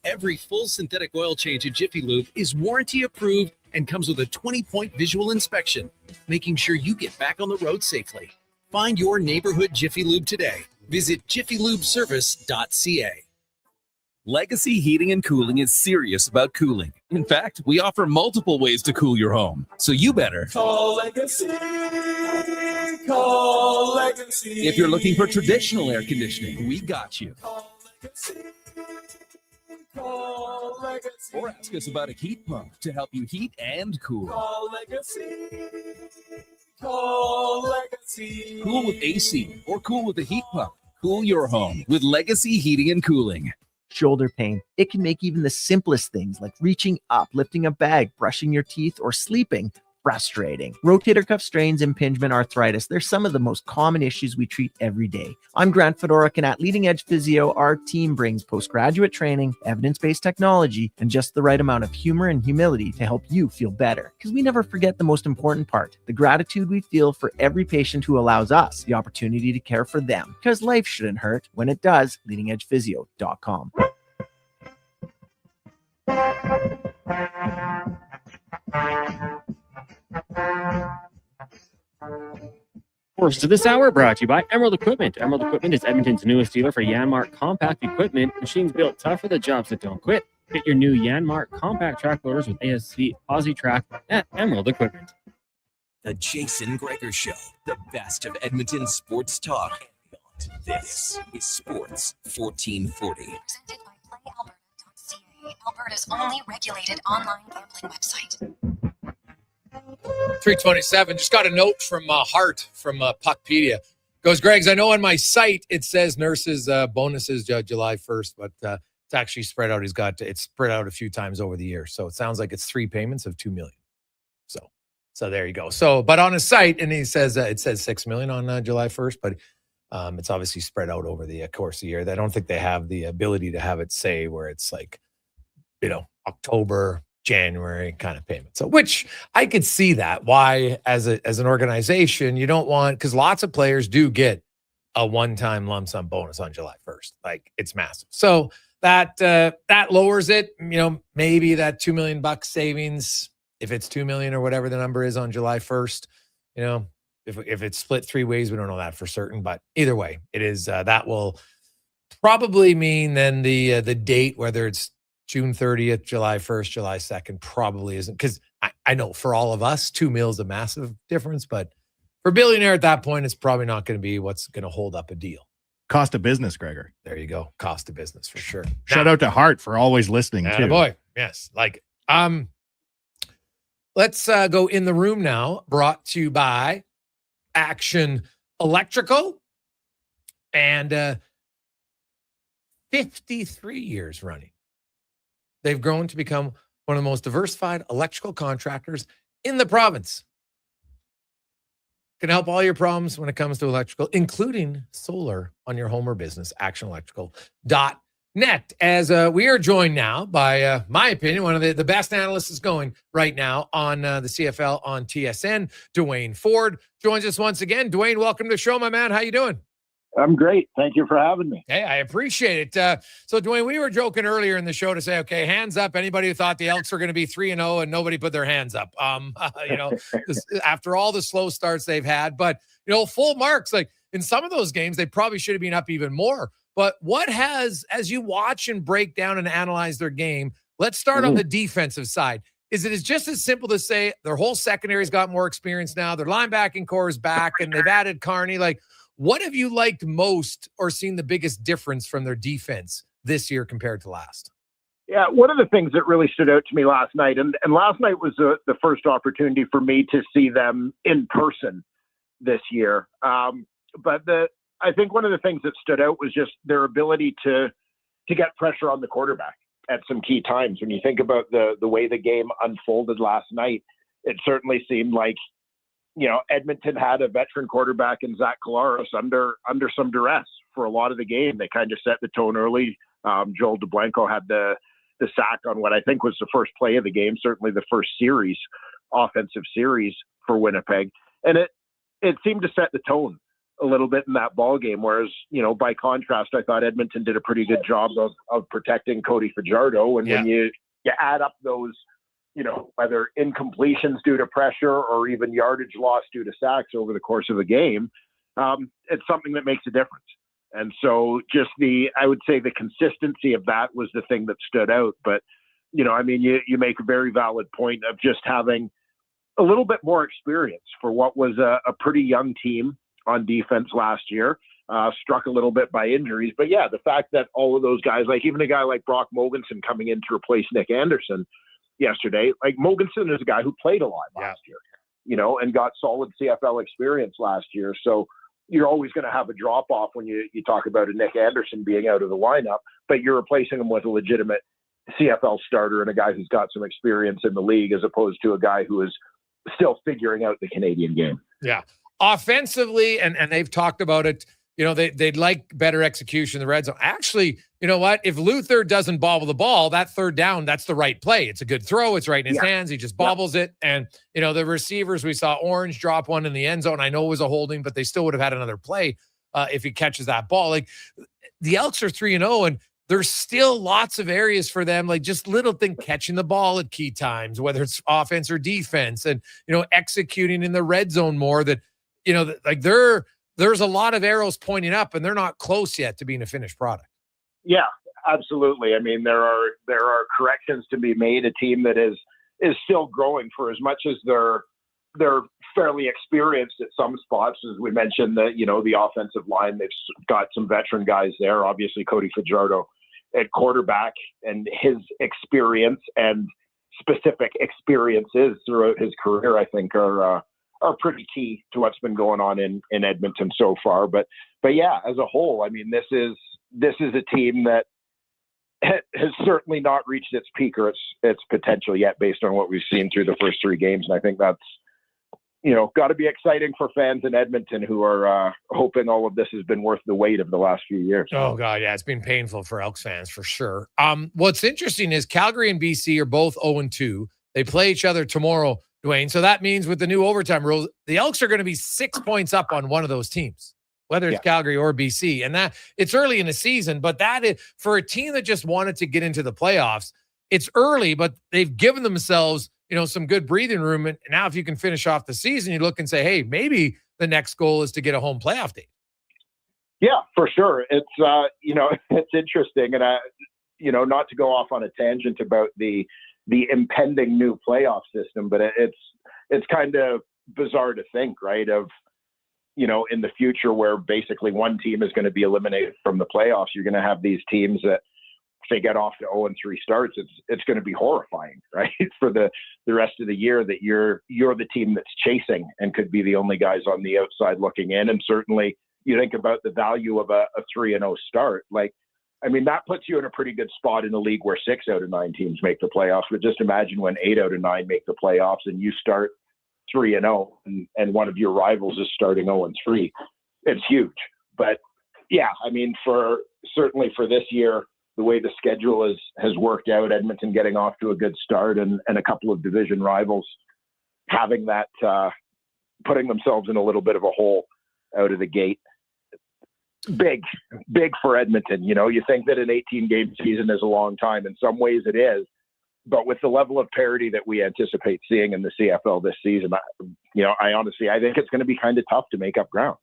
Every full synthetic oil change at Jiffy Lube is warranty approved and comes with a 20-point visual inspection, making sure you get back on the road safely. Find your neighborhood Jiffy Lube today. Visit jiffylubeservice.ca. Legacy Heating and Cooling is serious about cooling. In fact, we offer multiple ways to cool your home. So you better call Legacy. Call Legacy. If you're looking for traditional air conditioning, we got you. Call Legacy. Call Legacy. Or ask us about a heat pump to help you heat and cool. Call Legacy. Call Legacy. Cool with AC or cool with a heat pump. Cool your home with Legacy Heating and Cooling. Shoulder pain. It can make even the simplest things like reaching up, lifting a bag, brushing your teeth, or sleeping frustrating. Rotator cuff strains, impingement, arthritis, they're some of the most common issues we treat every day. I'm Grant Fedoruk, and at Leading Edge Physio, our team brings postgraduate training, evidence-based technology, and just the right amount of humor and humility to help you feel better. Because we never forget the most important part, the gratitude we feel for every patient who allows us the opportunity to care for them. Because life shouldn't hurt. When it does, leadingedgephysio.com. First of this hour brought to you by Emerald Equipment. Emerald Equipment is Edmonton's newest dealer for Yanmark compact equipment. Machines built tough for the jobs that don't quit. Get your new Yanmark compact track loaders with ASC PosiTrack at Emerald Equipment. The Jason Gregor Show, the best of Edmonton sports talk and beyond. This is Sports 1440. Presented by PlayAlberta.ca, Alberta's only regulated online gambling website. 327. Just got a note from Hart from Puckpedia. Goes, Greg's, I know on my site it says nurses bonuses July 1st, but it's actually spread out. It's spread out a few times over the year. So it sounds like it's 3 payments of $2 million. So there you go. So, but on his site, and he says it says $6 million on July 1st, but it's obviously spread out over the course of the year. I don't think they have the ability to have it say where it's like, October, January kind of payment. So, which I could see that why as an organization, you don't want, because lots of players do get a one-time lump sum bonus on July 1st. Like it's massive. So that lowers it, maybe that $2 million savings, if it's 2 million or whatever the number is on July 1st, if it's split 3 ways, we don't know that for certain, but either way it is, that will probably mean then the date, whether it's June 30th, July 1st, July 2nd, probably isn't, because I know for all of us, $2 million is a massive difference, but for billionaire at that point, it's probably not going to be what's going to hold up a deal. Cost of business, Gregor. There you go. Cost of business for sure. Shout out to Hart for always listening too. Boy, yes. Let's go in the room now, brought to you by Action Electrical, and 53 years running. They've grown to become one of the most diversified electrical contractors in the province. Can help all your problems when it comes to electrical, including solar on your home or business. ActionElectrical.ca. net, as we are joined now by, my opinion, one of the best analysts is going right now on the CFL on TSN. Dwayne Ford joins us once again. Dwayne, welcome to the show, my man. How you doing? I'm great. Thank you for having me. Hey, I appreciate it. So, Dwayne, we were joking earlier in the show to say, okay, hands up. Anybody who thought the Elks were going to be 3-0 and nobody put their hands up. After all the slow starts they've had, but full marks. Like in some of those games, they probably should have been up even more. But what has, as you watch and break down and analyze their game, let's start on the defensive side. Is it just as simple to say their whole secondary's got more experience now, their linebacking core is back, and they've added Carney? Like, what have you liked most or seen the biggest difference from their defense this year compared to last? Yeah, one of the things that really stood out to me last night, and last night was the first opportunity for me to see them in person this year. I think one of the things that stood out was just their ability to get pressure on the quarterback at some key times. When you think about the way the game unfolded last night, it certainly seemed like, Edmonton had a veteran quarterback in Zach Collaros under some duress for a lot of the game. They kind of set the tone early. Joel DeBlanco had the sack on what I think was the first play of the game, certainly the first offensive series for Winnipeg. And it seemed to set the tone a little bit in that ball game. Whereas, by contrast, I thought Edmonton did a pretty good job of protecting Cody Fajardo. And when you add up those, whether incompletions due to pressure or even yardage loss due to sacks over the course of a game, it's something that makes a difference. And so just I would say the consistency of that was the thing that stood out. But, you make a very valid point of just having a little bit more experience for what was a pretty young team on defense last year, struck a little bit by injuries. But yeah, the fact that all of those guys, like even a guy like Brock Mogensen coming in to replace Nick Anderson yesterday, like Mogensen is a guy who played a lot last year, and got solid CFL experience last year. So you're always going to have a drop off when you talk about a Nick Anderson being out of the lineup, but you're replacing him with a legitimate CFL starter and a guy who's got some experience in the league, as opposed to a guy who is still figuring out the Canadian game. Yeah. Offensively, and they've talked about it, they'd like better execution in the red zone. Actually, you know what? If Luther doesn't bobble the ball, that third down, that's the right play. It's a good throw. It's right in his hands. He just bobbles it. And, the receivers, we saw Orange drop one in the end zone. I know it was a holding, but they still would have had another play if he catches that ball. Like the Elks are 3-0, and there's still lots of areas for them, like just little thing, catching the ball at key times, whether it's offense or defense, and, executing in the red zone more that, there's a lot of arrows pointing up, and they're not close yet to being a finished product. Yeah, absolutely. I mean, there are corrections to be made. A team that is still growing, for as much as they're fairly experienced at some spots. As we mentioned, the offensive line, they've got some veteran guys there. Obviously, Cody Fajardo at quarterback, and his experience and specific experiences throughout his career, I think, are pretty key to what's been going on in Edmonton so far. But yeah, as a whole, I mean, this is a team that has certainly not reached its peak or its potential yet, based on what we've seen through the first three games. And I think that's, got to be exciting for fans in Edmonton who are hoping all of this has been worth the wait of the last few years. Oh God, yeah, it's been painful for Elks fans for sure. What's interesting is Calgary and BC are both 0-2. They play each other tomorrow, Dwayne. So that means with the new overtime rules, the Elks are going to be 6 points up on one of those teams, whether it's Calgary or BC. And that it's early in the season, but that is for a team that just wanted to get into the playoffs. It's early, but they've given themselves, some good breathing room. And now if you can finish off the season, you look and say, hey, maybe the next goal is to get a home playoff date. Yeah, for sure. It's, it's interesting. And, not to go off on a tangent about the impending new playoff system, but it's kind of bizarre to think, right, of, in the future where basically one team is going to be eliminated from the playoffs. You're going to have these teams that, if they get off to 0-3 starts, it's going to be horrifying, right, for the rest of the year, that you're the team that's chasing and could be the only guys on the outside looking in. And certainly you think about the value of a 3-0 start. Like, I mean, that puts you in a pretty good spot in a league where 6 out of 9 teams make the playoffs. But just imagine when 8 out of 9 make the playoffs and you start 3-0 and one of your rivals is starting 0-3. It's huge. But yeah, I mean, certainly for this year, the way the schedule has worked out, Edmonton getting off to a good start and a couple of division rivals having that, putting themselves in a little bit of a hole out of the gate. Big for Edmonton. You think that an 18-game season is a long time. In some ways it is. But with the level of parity that we anticipate seeing in the CFL this season, I honestly think it's going to be kind of tough to make up ground.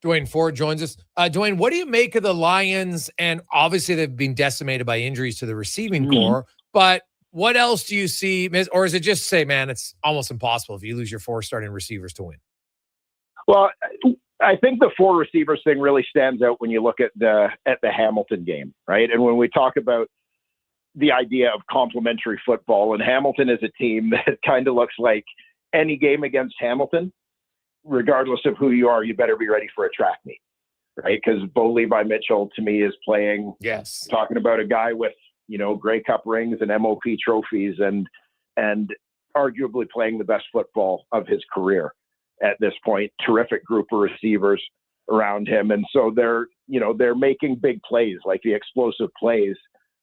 Dwayne Ford joins us. Dwayne, what do you make of the Lions? And obviously they've been decimated by injuries to the receiving core, but what else do you see? Or is it just say, man, it's almost impossible if you lose your 4 starting receivers to win? Well, I think the 4 receivers thing really stands out when you look at the Hamilton game, right? And when we talk about the idea of complementary football, and Hamilton is a team that kind of looks like any game against Hamilton, regardless of who you are, you better be ready for a track meet, right? Because Bo Levi Mitchell, to me, is playing, talking about a guy with, Grey Cup rings and MOP trophies and arguably playing the best football of his career at this point. Terrific group of receivers around him. And so they're making big plays, like the explosive plays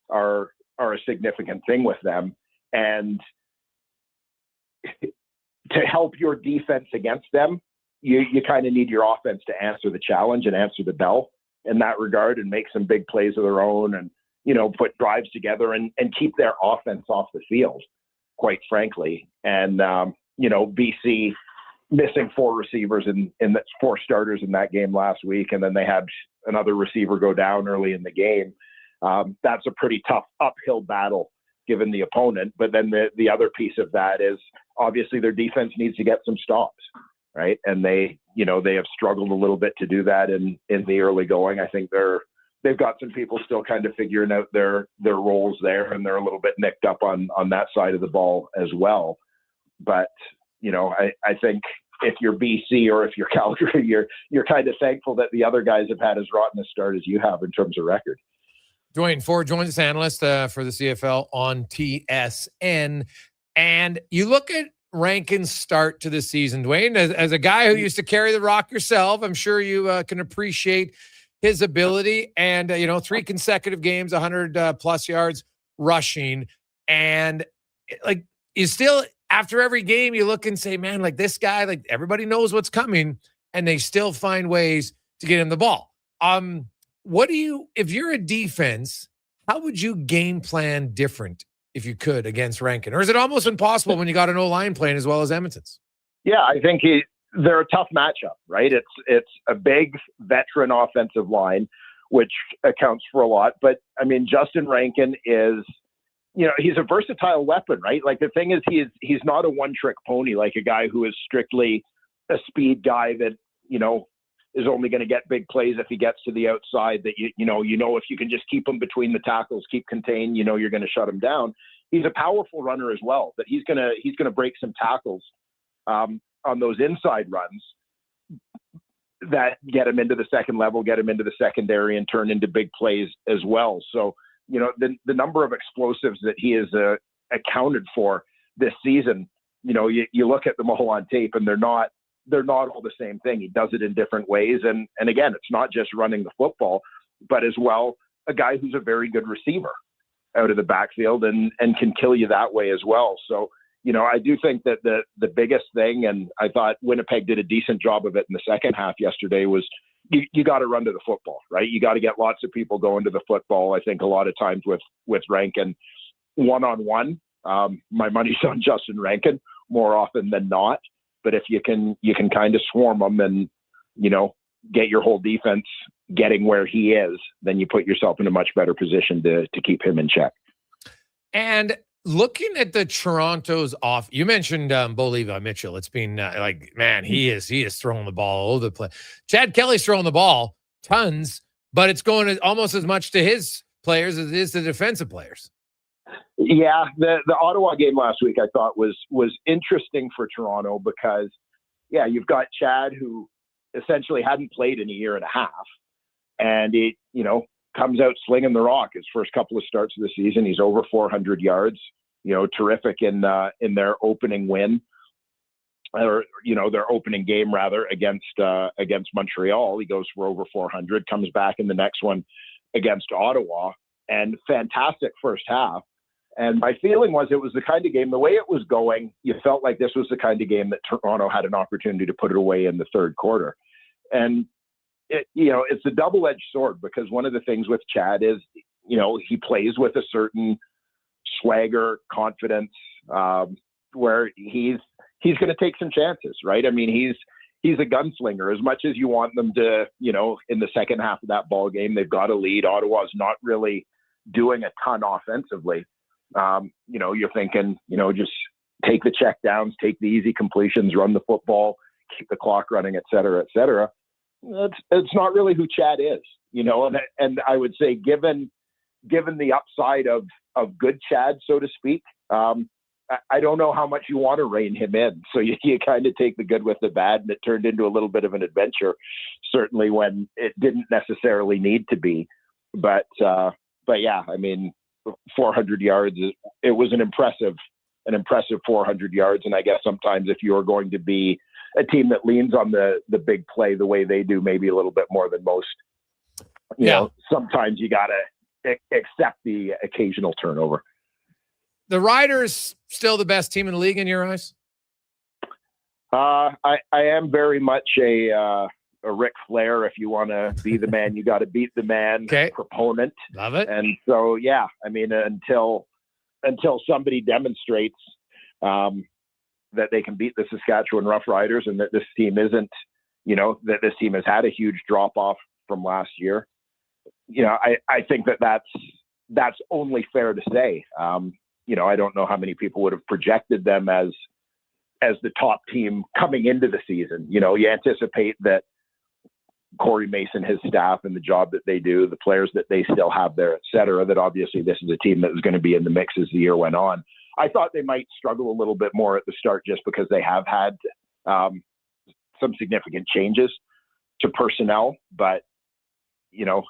are a significant thing with them. And to help your defense against them, you kind of need your offense to answer the challenge and answer the bell in that regard and make some big plays of their own and, put drives together and keep their offense off the field, quite frankly. And, BC missing 4 receivers and 4 starters in that game last week. And then they had another receiver go down early in the game. That's a pretty tough uphill battle given the opponent. But then the other piece of that is obviously their defense needs to get some stops, right? And they have struggled a little bit to do that in the early going. I think they've got some people still kind of figuring out their roles there, and they're a little bit nicked up on that side of the ball as well. But, I think if you're BC or if you're Calgary, you're kind of thankful that the other guys have had as rotten a start as you have in terms of record. Dwayne Ford joins us, analyst for the CFL on TSN. And you look at Rankin's start to the season, Dwayne, as a guy who used to carry the rock yourself, I'm sure you can appreciate his ability. And, 3 consecutive games, 100 plus yards rushing. And you still, after every game, you look and say, man, this guy, everybody knows what's coming, and they still find ways to get him the ball. If you're a defense, how would you game plan different if you could against Rankin? Or is it almost impossible when you got an O-line playing as well as Edmonton's? Yeah, I think they're a tough matchup, right? It's a big veteran offensive line, which accounts for a lot. But, Justin Rankin is, he's a versatile weapon, right? The thing is, he's not a one-trick pony, like a guy who is strictly a speed guy that, is only going to get big plays if he gets to the outside, that if you can just keep him between the tackles, keep contained, you're going to shut him down. He's a powerful runner as well, but he's going to break some tackles on those inside runs that get him into the second level, get him into the secondary, and turn into big plays as well. So, the number of explosives that he has accounted for this season, you look at them all on tape, and they're not all the same thing. He does it in different ways. And again, it's not just running the football, but as well, a guy who's a very good receiver out of the backfield and can kill you that way as well. So, I do think that the biggest thing, and I thought Winnipeg did a decent job of it in the second half yesterday, was you got to run to the football, right? You got to get lots of people going to the football. I think a lot of times with Rankin one-on-one, my money's on Justin Rankin more often than not. But if you can kind of swarm them and, get your whole defense getting where he is, then you put yourself in a much better position to keep him in check. And looking at the Toronto's off, you mentioned Bo Levi Mitchell. It's been he is throwing the ball all over the place. Chad Kelly's throwing the ball tons, but it's going almost as much to his players as it is to defensive players. Yeah, the Ottawa game last week I thought was interesting for Toronto because, you've got Chad, who essentially hadn't played in a year and a half, and he, comes out slinging the rock. His first couple of starts of the season, he's over 400 yards. Terrific in their opening win, or their opening game rather against Montreal. He goes for over 400. Comes back in the next one against Ottawa and fantastic first half. And my feeling was it was the kind of game, the way it was going, you felt like this was the kind of game that Toronto had an opportunity to put it away in the third quarter. And, it's a double-edged sword, because one of the things with Chad is, he plays with a certain swagger, confidence, where he's going to take some chances, right? I mean, he's a gunslinger. As much as you want them to, in the second half of that ball game, they've got a lead. Ottawa's not really doing a ton offensively. You're thinking, just take the check downs, take the easy completions, run the football, keep the clock running, et cetera, et cetera. It's not really who Chad is, and I would say given the upside of good Chad, so to speak, I don't know how much you want to rein him in. So you kind of take the good with the bad, and it turned into a little bit of an adventure, certainly when it didn't necessarily need to be. But yeah, I mean, 400 yards, it was an impressive 400 yards. And I guess sometimes if you're going to be a team that leans on the big play the way they do, maybe a little bit more than most, sometimes you got to accept the occasional turnover. The Riders still the best team in the league in your eyes? I am very much a Ric Flair, if you want to be the man, you got to beat the man proponent. Love it. And so, yeah, I mean, until somebody demonstrates that they can beat the Saskatchewan Roughriders, and that this team isn't, that this team has had a huge drop off from last year, I think that's only fair to say. I don't know how many people would have projected them as the top team coming into the season. You anticipate that Corey Mason, his staff, and the job that they do, the players that they still have there, et cetera, that obviously this is a team that was going to be in the mix as the year went on. I thought they might struggle a little bit more at the start, just because they have had some significant changes to personnel. But,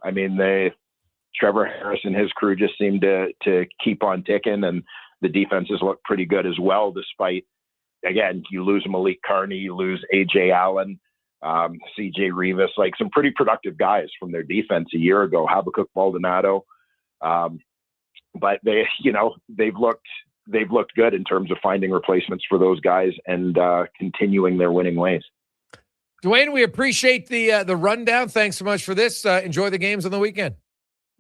I mean, Trevor Harris and his crew just seem to keep on ticking, and the defenses look pretty good as well, despite, again, you lose Malik Carney, you lose A.J. Allen, C.J. Rivas, like some pretty productive guys from their defense a year ago, Habakkuk Baldonado. But they've looked good in terms of finding replacements for those guys and continuing their winning ways. Dwayne, we appreciate the rundown. Thanks so much for this. Enjoy the games on the weekend.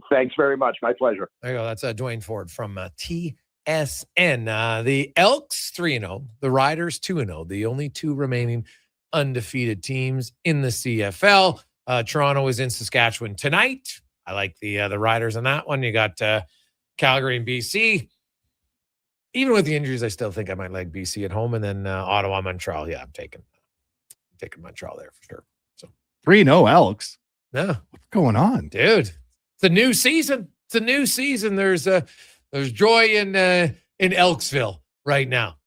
Thanks very much. My pleasure. There you go. That's Dwayne Ford from TSN. The Elks 3-0, the Riders 2-0, the only two remaining undefeated teams in the CFL. Toronto is in Saskatchewan tonight. I like the Riders on that one. You got Calgary and BC. Even with the injuries, I still think I might like BC at home, and then Ottawa, Montreal. Yeah, I'm taking Montreal there for sure. So 3-0 Elks. Yeah, what's going on, dude? It's a new season. It's a new season. There's joy in Elksville right now.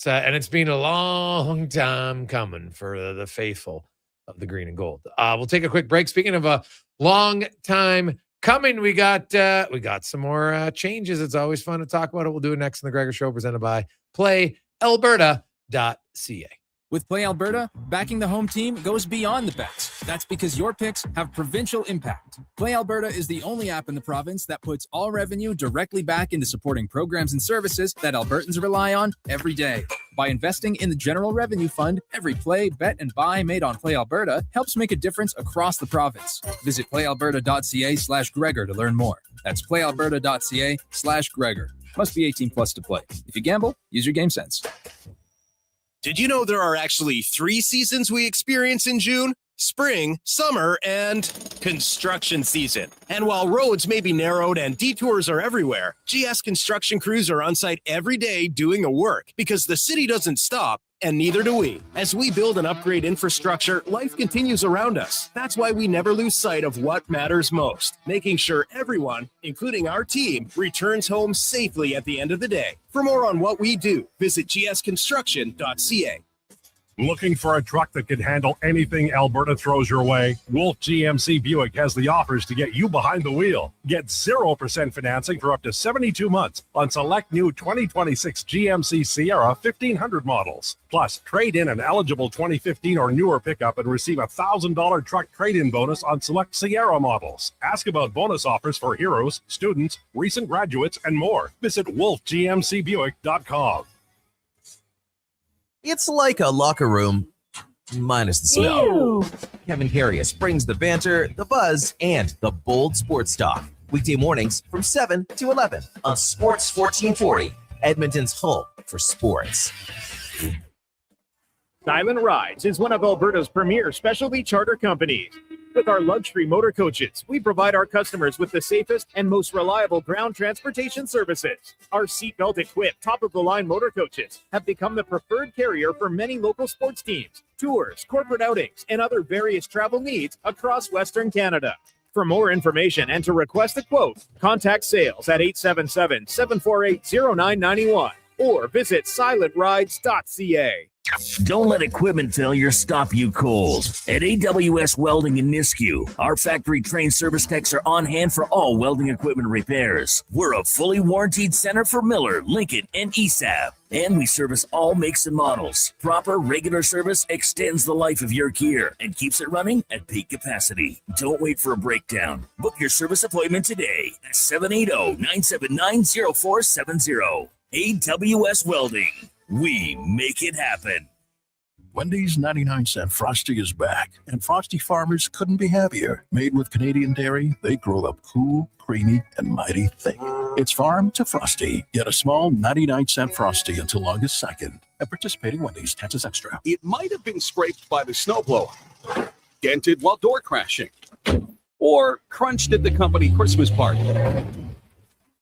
And it's been a long time coming for the faithful of the green and gold. We'll take a quick break. Speaking of a long time coming, we got some more changes. It's always fun to talk about it. We'll do it next in the Gregor Show, presented by PlayAlberta.ca. With Play Alberta, backing the home team goes beyond the bets. That's because your picks have provincial impact. Play Alberta is the only app in the province that puts all revenue directly back into supporting programs and services that Albertans rely on every day. By investing in the General Revenue Fund, every play, bet, and buy made on Play Alberta helps make a difference across the province. Visit playalberta.ca/Gregor to learn more. That's playalberta.ca/Gregor. Must be 18 plus to play. If you gamble, use your game sense. Did you know there are actually 3 seasons we experience in June? Spring, summer, and construction season. And while roads may be narrowed and detours are everywhere, GS construction crews are on site every day doing the work, because the city doesn't stop, and neither do we. As we build and upgrade infrastructure, life continues around us. That's why we never lose sight of what matters most, making sure everyone, including our team, returns home safely at the end of the day. For more on what we do, visit gsconstruction.ca. Looking for a truck that can handle anything Alberta throws your way? Wolf GMC Buick has the offers to get you behind the wheel. Get 0% financing for up to 72 months on select new 2026 GMC Sierra 1500 models. Plus, trade in an eligible 2015 or newer pickup and receive a $1,000 truck trade-in bonus on select Sierra models. Ask about bonus offers for heroes, students, recent graduates, and more. Visit wolfgmcbuick.com. It's like a locker room, minus the smell. Ew. Kevin Carius brings the banter, the buzz, and the bold sports talk. Weekday mornings from 7 to 11 on Sports 1440, Edmonton's home for sports. Silent Rides is one of Alberta's premier specialty charter companies. With our luxury motor coaches, we provide our customers with the safest and most reliable ground transportation services. Our seatbelt equipped, top-of-the-line motor coaches have become the preferred carrier for many local sports teams, tours, corporate outings, and other various travel needs across Western Canada. For more information and to request a quote, contact sales at 877-748-0991 or visit silentrides.ca. Don't let equipment failure stop you cold. At AWS Welding in Nisku, our factory-trained service techs are on hand for all welding equipment repairs. We're a fully warranted center for Miller, Lincoln, and ESAB. And we service all makes and models. Proper, regular service extends the life of your gear and keeps it running at peak capacity. Don't wait for a breakdown. Book your service appointment today at 780-979-0470. AWS Welding. We make it happen. Wendy's 99-cent Frosty is back, and Frosty farmers couldn't be happier. Made with Canadian dairy, they grow up cool, creamy, and mighty thick. It's farm to Frosty. Get a small 99-cent Frosty until August 2nd. At participating Wendy's, taxes extra. It might have been scraped by the snowblower, dented while door crashing, or crunched at the company Christmas party.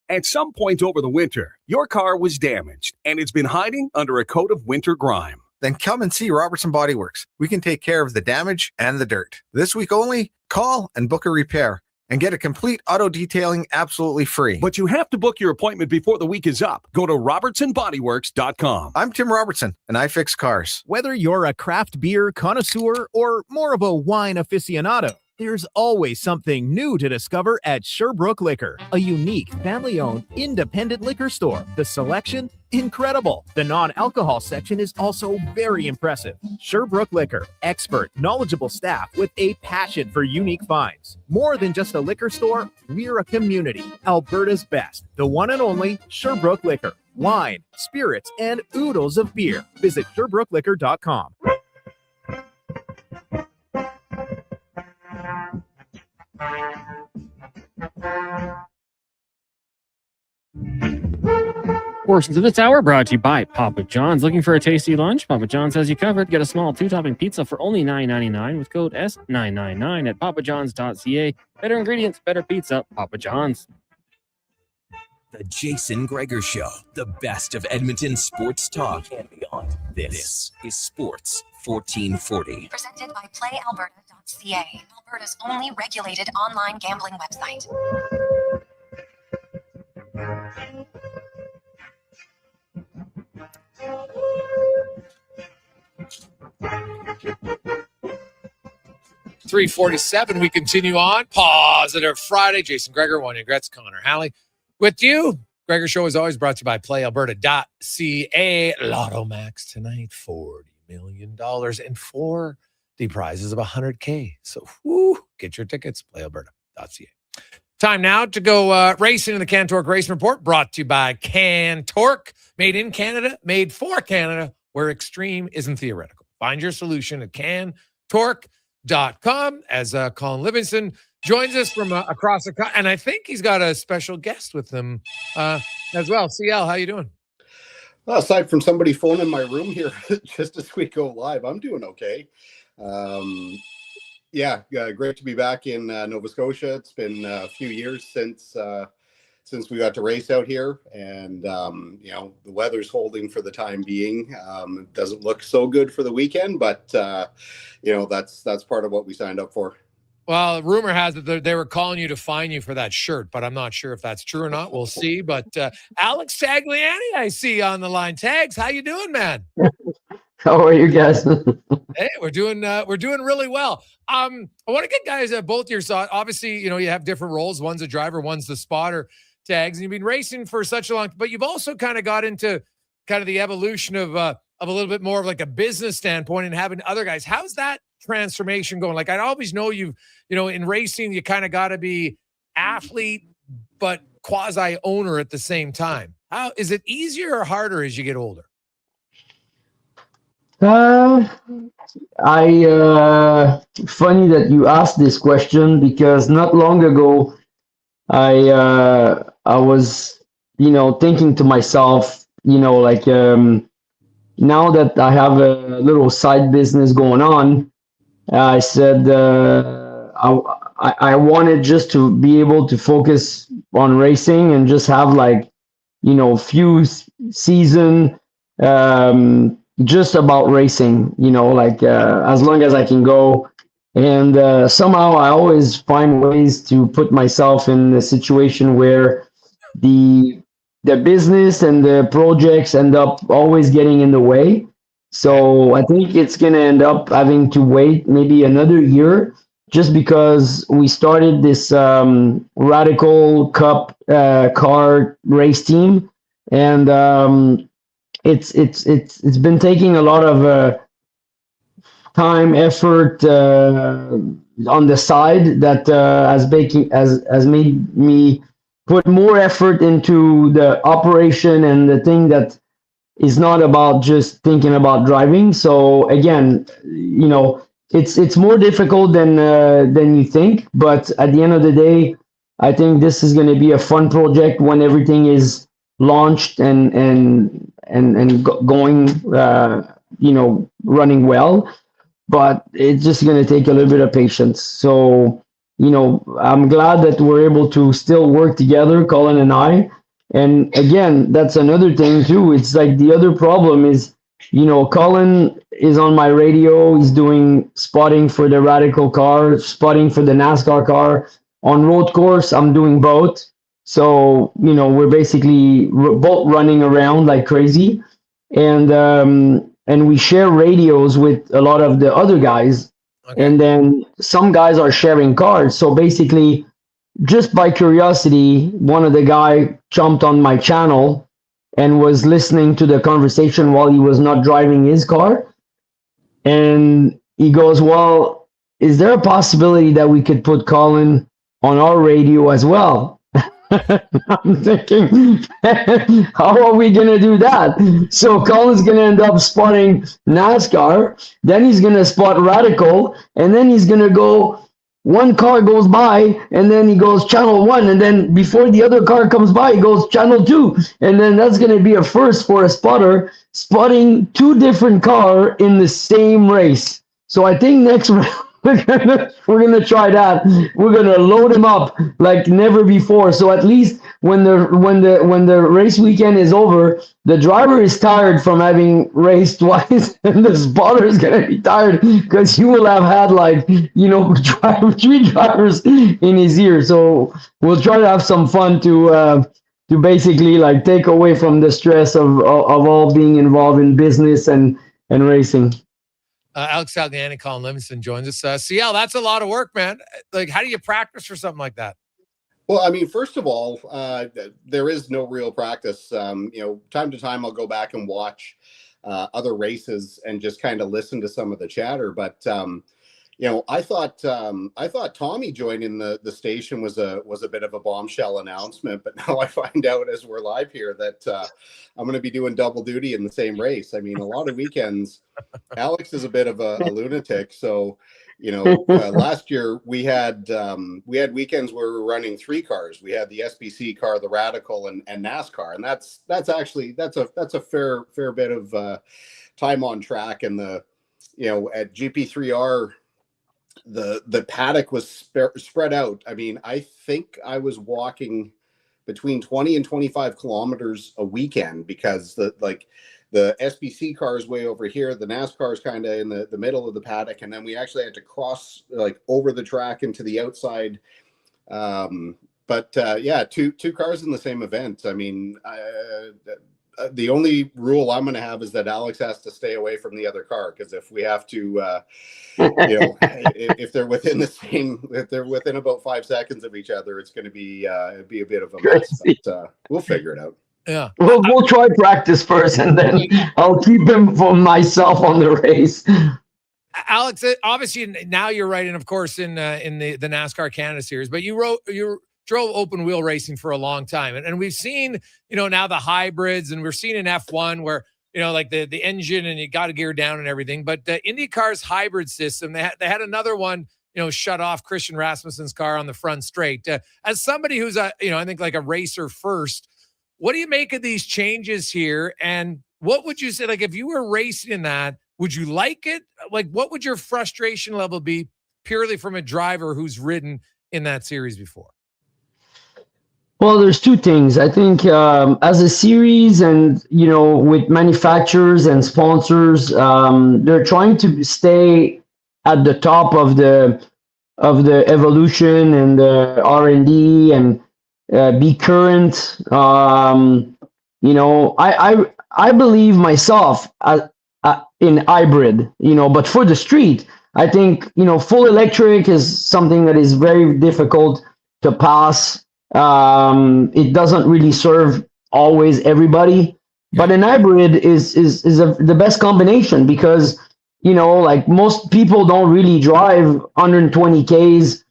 At some point over the winter, your car was damaged, and it's been hiding under a coat of winter grime. Then come and see Robertson Body Works. We can take care of the damage and the dirt. This week only, call and book a repair and get a complete auto detailing absolutely free. But you have to book your appointment before the week is up. Go to robertsonbodyworks.com. I'm Tim Robertson, and I fix cars. Whether you're a craft beer connoisseur or more of a wine aficionado, there's always something new to discover at Sherbrooke Liquor, a unique, family-owned, independent liquor store. The selection, incredible. The non-alcohol section is also very impressive. Sherbrooke Liquor, expert, knowledgeable staff with a passion for unique finds. More than just a liquor store, we're a community. Alberta's best, the one and only Sherbrooke Liquor. Wine, spirits, and oodles of beer. Visit SherbrookeLiquor.com. Portions of this hour brought to you by Papa John's. Looking for a tasty lunch? Papa John's has you covered. Get a small 2-topping pizza for only $9.99 with code S999 at papajohns.ca. Better ingredients, better pizza. Papa John's. The Jason Gregor Show, the best of Edmonton sports talk and beyond. This is Sports 1440. Presented by PlayAlberta.ca, Alberta's only regulated online gambling website. .347, we continue on. Positive Friday. Jason Gregor, Wanye Gretz, Connor Halley. With you, Gregor Show is always brought to you by PlayAlberta.ca. Lotto Max tonight, $40 million and 4 prizes of $100K. So, get your tickets, PlayAlberta.ca. Time now to go racing in the CanTorque Racing Report, brought to you by CanTorque. Made in Canada, made for Canada, where extreme isn't theoretical. Find your solution at CanTorque.com as Colin Livingston joins us from across the country. And I think he's got a special guest with him as well. CL, how you doing? Well, aside from somebody phoning my room here just as we go live, I'm doing okay. Great to be back in Nova Scotia. It's been a few years since we got to race out here, and the weather's holding for the time being. It doesn't look so good for the weekend, but that's part of what we signed up for. Well, rumor has it that they were calling you to fine you for that shirt, but I'm not sure if that's true or not. We'll see. But Alex Tagliani, I see on the line. Tags, how you doing, man? How are you guys? Hey, we're doing really well. I want to get guys both your thoughts. Obviously, you have different roles. One's a driver, one's the spotter tags, and you've been racing for such a long. But you've also kind of got into kind of the evolution of a little bit more of like a business standpoint and having other guys. How's that transformation going? Like I always know in racing you kind of got to be athlete but quasi owner at the same time. How is it easier or harder as you get older? Funny that you asked this question because not long ago I was thinking to myself, like now that I have a little side business going on, I said I wanted just to be able to focus on racing and just have like few season just about racing, like as long as I can go. And somehow I always find ways to put myself in a situation where the business and the projects end up always getting in the way. So I think it's going to end up having to wait maybe another year just because we started this Radical Cup car race team. And it's been taking a lot of time, effort on the side that has made me put more effort into the operation and the thing that is not about just thinking about driving. So again, it's more difficult than you think. But at the end of the day, I think this is going to be a fun project when everything is launched and going, running well. But it's just going to take a little bit of patience. So, I'm glad that we're able to still work together, Colin and I. And again, that's another thing too. It's like the other problem is, Colin is on my radio. He's doing spotting for the Radical car, spotting for the NASCAR car. On road course, I'm doing both. So, we're basically both running around like crazy. And we share radios with a lot of the other guys. Okay. And then some guys are sharing cars. So basically, just by curiosity, one of the guy jumped on my channel and was listening to the conversation while he was not driving his car. And he goes, well, is there a possibility that we could put Colin on our radio as well? I'm thinking, how are we going to do that? So Colin's going to end up spotting NASCAR, then he's going to spot Radical, and then he's going to go, one car goes by, and then he goes channel 1, and then before the other car comes by, he goes channel 2, and then that's going to be a first for a spotter, spotting 2 different cars in the same race. So I think next round, we're gonna try that. We're gonna load him up like never before. So at least when the race weekend is over, the driver is tired from having raced twice, and the spotter is gonna be tired because he will have had 3 drivers in his ear. So we'll try to have some fun to basically take away from the stress of all being involved in business and racing. Alex Salgani and Colin Livingston joins us. CL, that's a lot of work, man. Like, how do you practice for something like that? Well, I mean, first of all, there is no real practice. Time to time, I'll go back and watch other races and just kind of listen to some of the chatter. But I thought Tommy joining the station was a bit of a bombshell announcement. But now I find out as we're live here that I'm going to be doing double duty in the same race. I mean, a lot of weekends. Alex is a bit of a lunatic, so last year we had weekends where we were running 3 cars. We had the SBC car, the Radical, and NASCAR, and that's a fair bit of time on track. And at GP3R, the paddock was spread out. I mean, I think I was walking between 20 and 25 kilometers a weekend because the SBC car is way over here. The NASCAR is kind of in the middle of the paddock. And then we actually had to cross over the track into the outside. But 2 cars in the same event. I mean, the only rule I'm going to have is that Alex has to stay away from the other car, because if we have to, if they're within if they're within about 5 seconds of each other, it's going to be a bit of a mess. But we'll figure it out. Yeah, we'll try practice first, and then I'll keep him for myself on the race. Alex, obviously now you're writing, of course, in the NASCAR Canada Series, but you drove open wheel racing for a long time, and we've seen now the hybrids, and we're seeing in F1 where like the engine and you got to gear down and everything. But IndyCar's hybrid system, they had another one shut off Christian Rasmussen's car on the front straight. As somebody who's I think like a racer first, what do you make of these changes here? And what would you say, like, if you were racing in that, would you like it? Like, what would your frustration level be purely from a driver who's ridden in that series before? Well, there's two things. I think as a series and, with manufacturers and sponsors, they're trying to stay at the top of the evolution and the R&D and be current. I believe myself in hybrid, but for the street, I think, full electric is something that is very difficult to pass. It doesn't really serve always everybody, but an hybrid is the best combination, because like most people don't really drive 120 Ks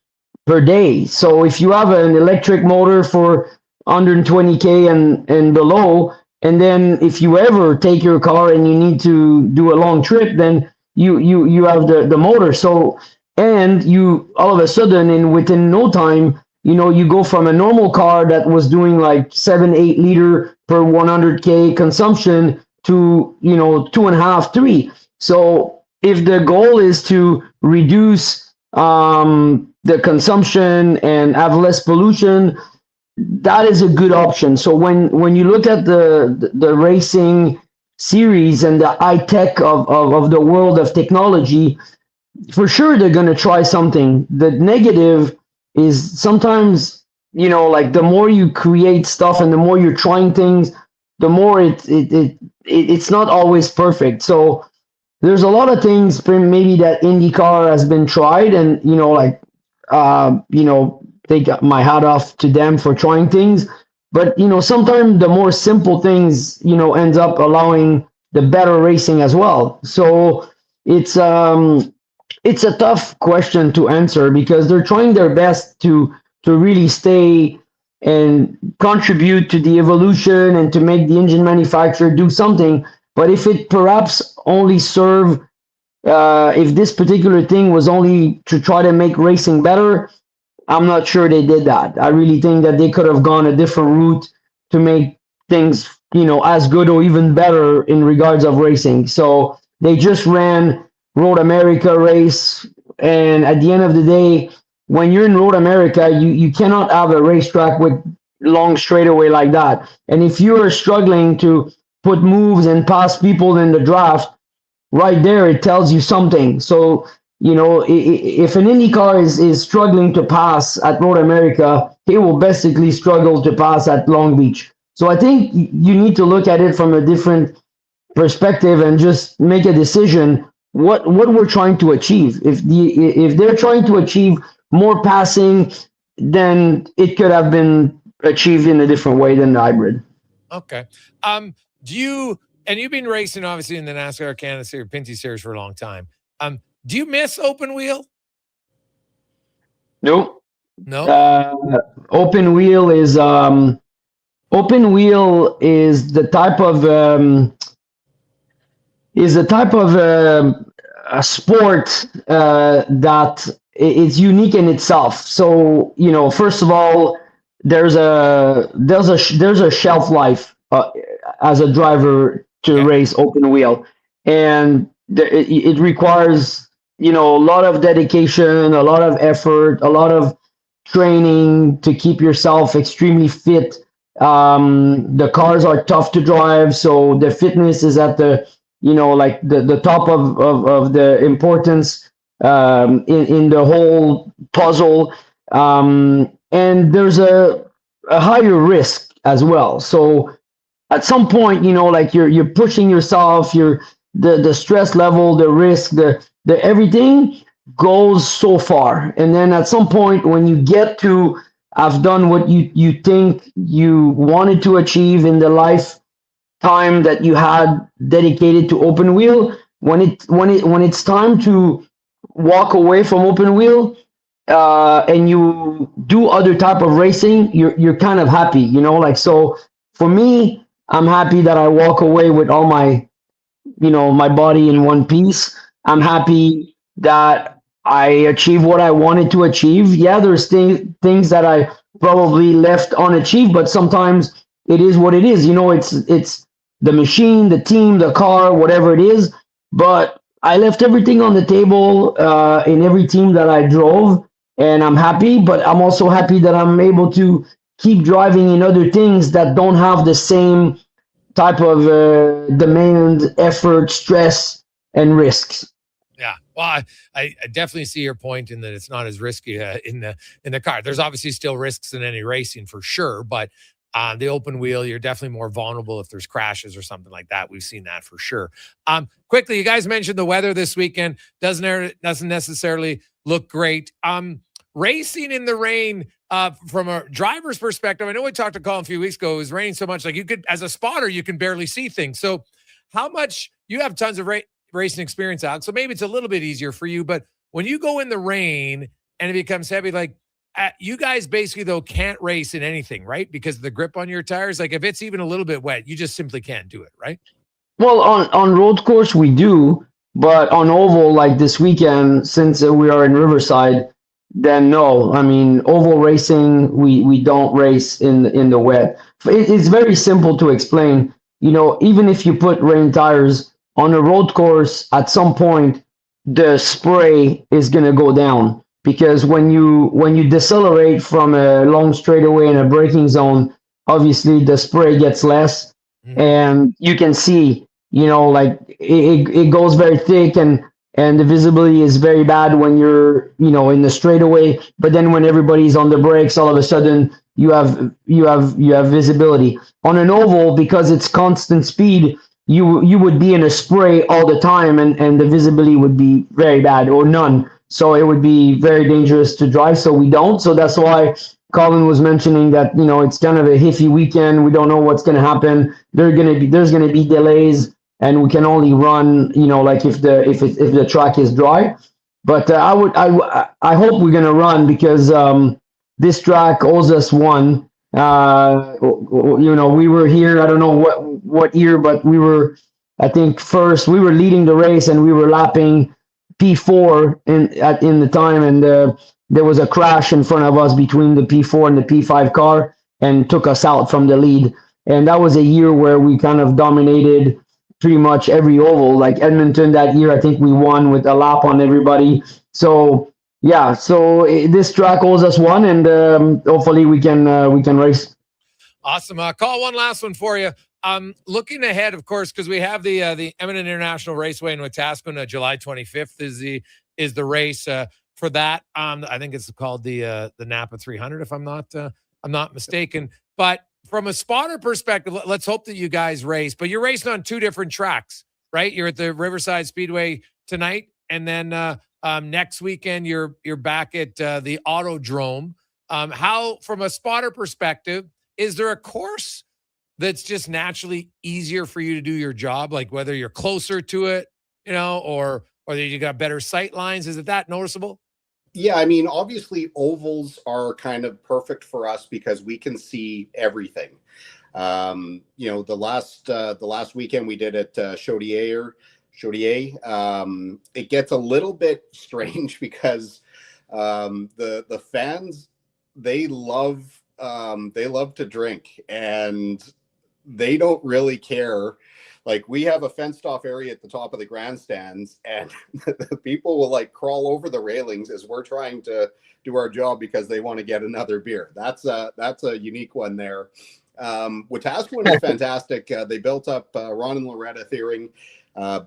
per day. So if you have an electric motor for 120K and below, and then if you ever take your car and you need to do a long trip, then you have the motor. So, and you all of a sudden, and within no time, you go from a normal car that was doing like 7-8 liter per 100K consumption to 2.5, 3. So if the goal is to reduce the consumption and have less pollution, that is a good option. So when you look at the racing series and the high tech of the world of technology, for sure they're going to try something. The negative is sometimes, like the more you create stuff and the more you're trying things, the more it's not always perfect. So there's a lot of things maybe that IndyCar has been tried, and take my hat off to them for trying things. But sometimes the more simple things ends up allowing the better racing as well. So it's a tough question to answer, because they're trying their best to really stay and contribute to the evolution and to make the engine manufacturer do something. But if it perhaps only serve, if this particular thing was only to try to make racing better, I'm not sure they did that. I really think that they could have gone a different route to make things, as good or even better in regards of racing. So they just ran Road America race, and at the end of the day, when you're in Road America, you cannot have a racetrack with long straightaway like that. And if you're struggling to put moves and pass people in the draft, right there, it tells you something. So, if an IndyCar is struggling to pass at Road America, he will basically struggle to pass at Long Beach. So I think you need to look at it from a different perspective and just make a decision what we're trying to achieve. If they're trying to achieve more passing, then it could have been achieved in a different way than the hybrid. Okay. And you've been racing obviously in the NASCAR Canada Series, Pinty Series for a long time. Do you miss open wheel? Nope. No. Open wheel is the type of a sport that is unique in itself. So first of all, there's a shelf life as a driver to race open wheel, and it requires a lot of dedication, a lot of effort, a lot of training to keep yourself extremely fit. The cars are tough to drive, so the fitness is at the the top of the importance in the whole puzzle, and there's a higher risk as well. So at some point, like you're pushing yourself, the stress level, the risk, the everything goes so far. And then at some point when you get to have done what you think you wanted to achieve in the lifetime that you had dedicated to open wheel, when it's time to walk away from open wheel, and you do other type of racing, you're kind of happy, like. So for me, I'm happy that I walk away with all my my body in one piece. I'm happy that I achieved what I wanted to achieve. Yeah, there's things that I probably left unachieved, but sometimes it is what it is. It's the machine, the team, the car, whatever it is. But I left everything on the table in every team that I drove, and I'm happy. But I'm also happy that I'm able to keep driving in other things that don't have the same type of demand, effort, stress, and risks. Yeah, well, I definitely see your point in that it's not as risky in the car. There's obviously still risks in any racing for sure, but on the open wheel, you're definitely more vulnerable if there's crashes or something like that. We've seen that for sure. Quickly, you guys mentioned the weather this weekend doesn't necessarily look great. Racing in the rain, from a driver's perspective, I know we talked to Colin a few weeks ago. It was raining so much, like you could, as a spotter, you can barely see things. So, how much you have tons of racing experience, Alex? So maybe it's a little bit easier for you. But when you go in the rain and it becomes heavy, like you guys basically though can't race in anything, right? Because of the grip on your tires. Like if it's even a little bit wet, you just simply can't do it, right? Well, on road course we do, but on oval, like this weekend, since we are in Riverside, then no. I mean, oval racing, we don't race in the wet. It's very simple to explain. Even if you put rain tires on a road course, at some point the spray is gonna go down, because when you decelerate from a long straightaway in a braking zone, obviously the spray gets less, and you can see, like it goes very thick, and the visibility is very bad when you're, in the straightaway. But then when everybody's on the brakes, all of a sudden you have visibility. On an oval, because it's constant speed, you would be in a spray all the time, and the visibility would be very bad or none. So it would be very dangerous to drive. So we don't. So that's why Colin was mentioning that, it's kind of a iffy weekend. We don't know what's going to happen. There's going to be delays, and we can only run, like if the track is dry. But I hope we're gonna run, because this track owes us one. We were here, I don't know what year, but we were, I think first we were leading the race, and we were lapping P4 in the time, and there was a crash in front of us between the P4 and the P5 car, and took us out from the lead. And that was a year where we kind of dominated pretty much every oval. Like Edmonton that year, I think we won with a lap on everybody. So yeah, this track owes us one, and hopefully we can race. Awesome. Call one last one for you. Looking ahead, of course, because we have the Edmonton International Raceway in Wetaskiwin, July 25th is the race for that. I think it's called the Napa 300, if I'm not mistaken. But from a spotter perspective, let's hope that you guys race. But you're racing on two different tracks, right? You're at the Riverside Speedway tonight, and then next weekend you're back at the Autodrome. How, from a spotter perspective, is there a course that's just naturally easier for you to do your job? Like whether you're closer to it, or you got better sight lines? Is it that noticeable? Yeah, I mean, obviously ovals are kind of perfect for us because we can see everything. The last weekend we did at Chaudière. It gets a little bit strange because the fans, they love to drink, and they don't really care. Like, we have a fenced off area at the top of the grandstands, and the people will like crawl over the railings as we're trying to do our job because they want to get another beer. That's a unique one there. Wetaskiwin is fantastic. They built up Ron and Loretta Thiering,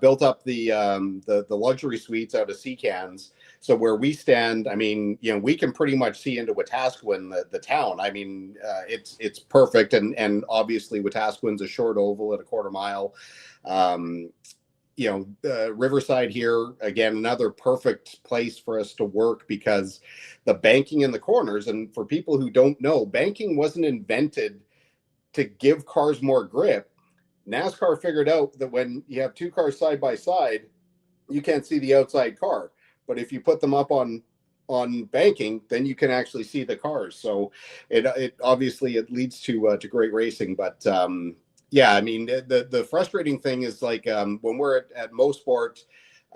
built up the luxury suites out of Sea Cans. So where we stand, I mean, we can pretty much see into Wetaskiwin, the town. I mean, it's perfect. And obviously Wetaskiwin's a short oval at a quarter mile. Riverside here, again, another perfect place for us to work because the banking in the corners. And for people who don't know, banking wasn't invented to give cars more grip. NASCAR figured out that when you have two cars side by side, you can't see the outside car. But if you put them up on banking, then you can actually see the cars. So it obviously it leads to great racing. But yeah, I mean the frustrating thing is like when we're at Mosport,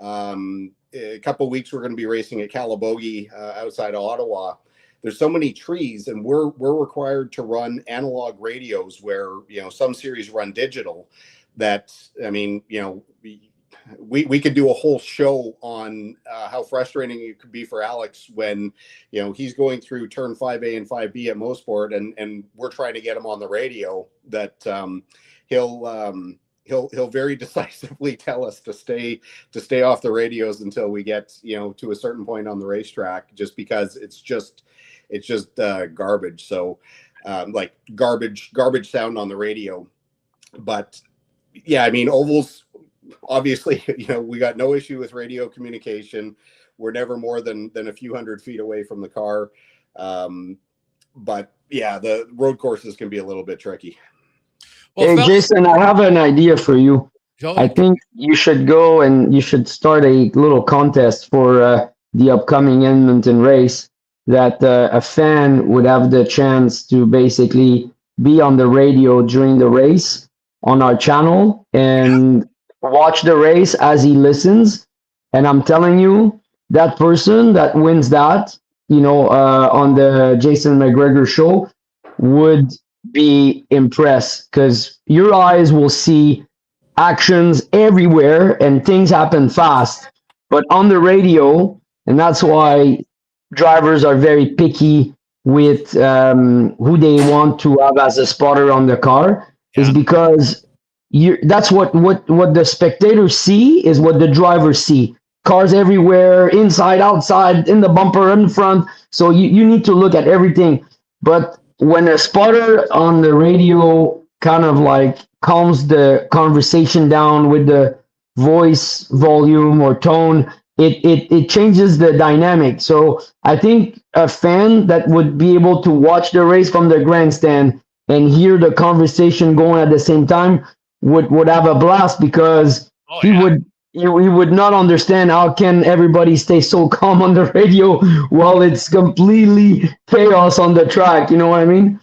a couple of weeks we're going to be racing at Calabogie outside of Ottawa. There's so many trees, and we're required to run analog radios where some series run digital. That I mean we could do a whole show on how frustrating it could be for Alex when, he's going through turn 5A and 5B at Mosport and we're trying to get him on the radio that he'll very decisively tell us to stay off the radios until we get, to a certain point on the racetrack, just because it's just garbage. So like garbage sound on the radio. But yeah, I mean, ovals, obviously, we got no issue with radio communication. We're never more than a few hundred feet away from the car. But yeah, the road courses can be a little bit tricky. Well, hey, Jason, I have an idea for you. I think you should go and you should start a little contest for the upcoming Edmonton race that a fan would have the chance to basically be on the radio during the race on our channel and watch the race as he listens. And I'm telling you, that person that wins that, on the Jason Gregor Show would be impressed because your eyes will see actions everywhere and things happen fast. But on the radio, and that's why drivers are very picky with who they want to have as a spotter on the car, is because that's what the spectators see is what the drivers see. Cars everywhere, inside, outside, in the bumper, in front. So you need to look at everything. But when a spotter on the radio kind of like calms the conversation down with the voice volume or tone, it changes the dynamic. So I think a fan that would be able to watch the race from the grandstand and hear the conversation going at the same time would have a blast, because he would not understand how can everybody stay so calm on the radio while it's completely chaos on the track. You know what I mean?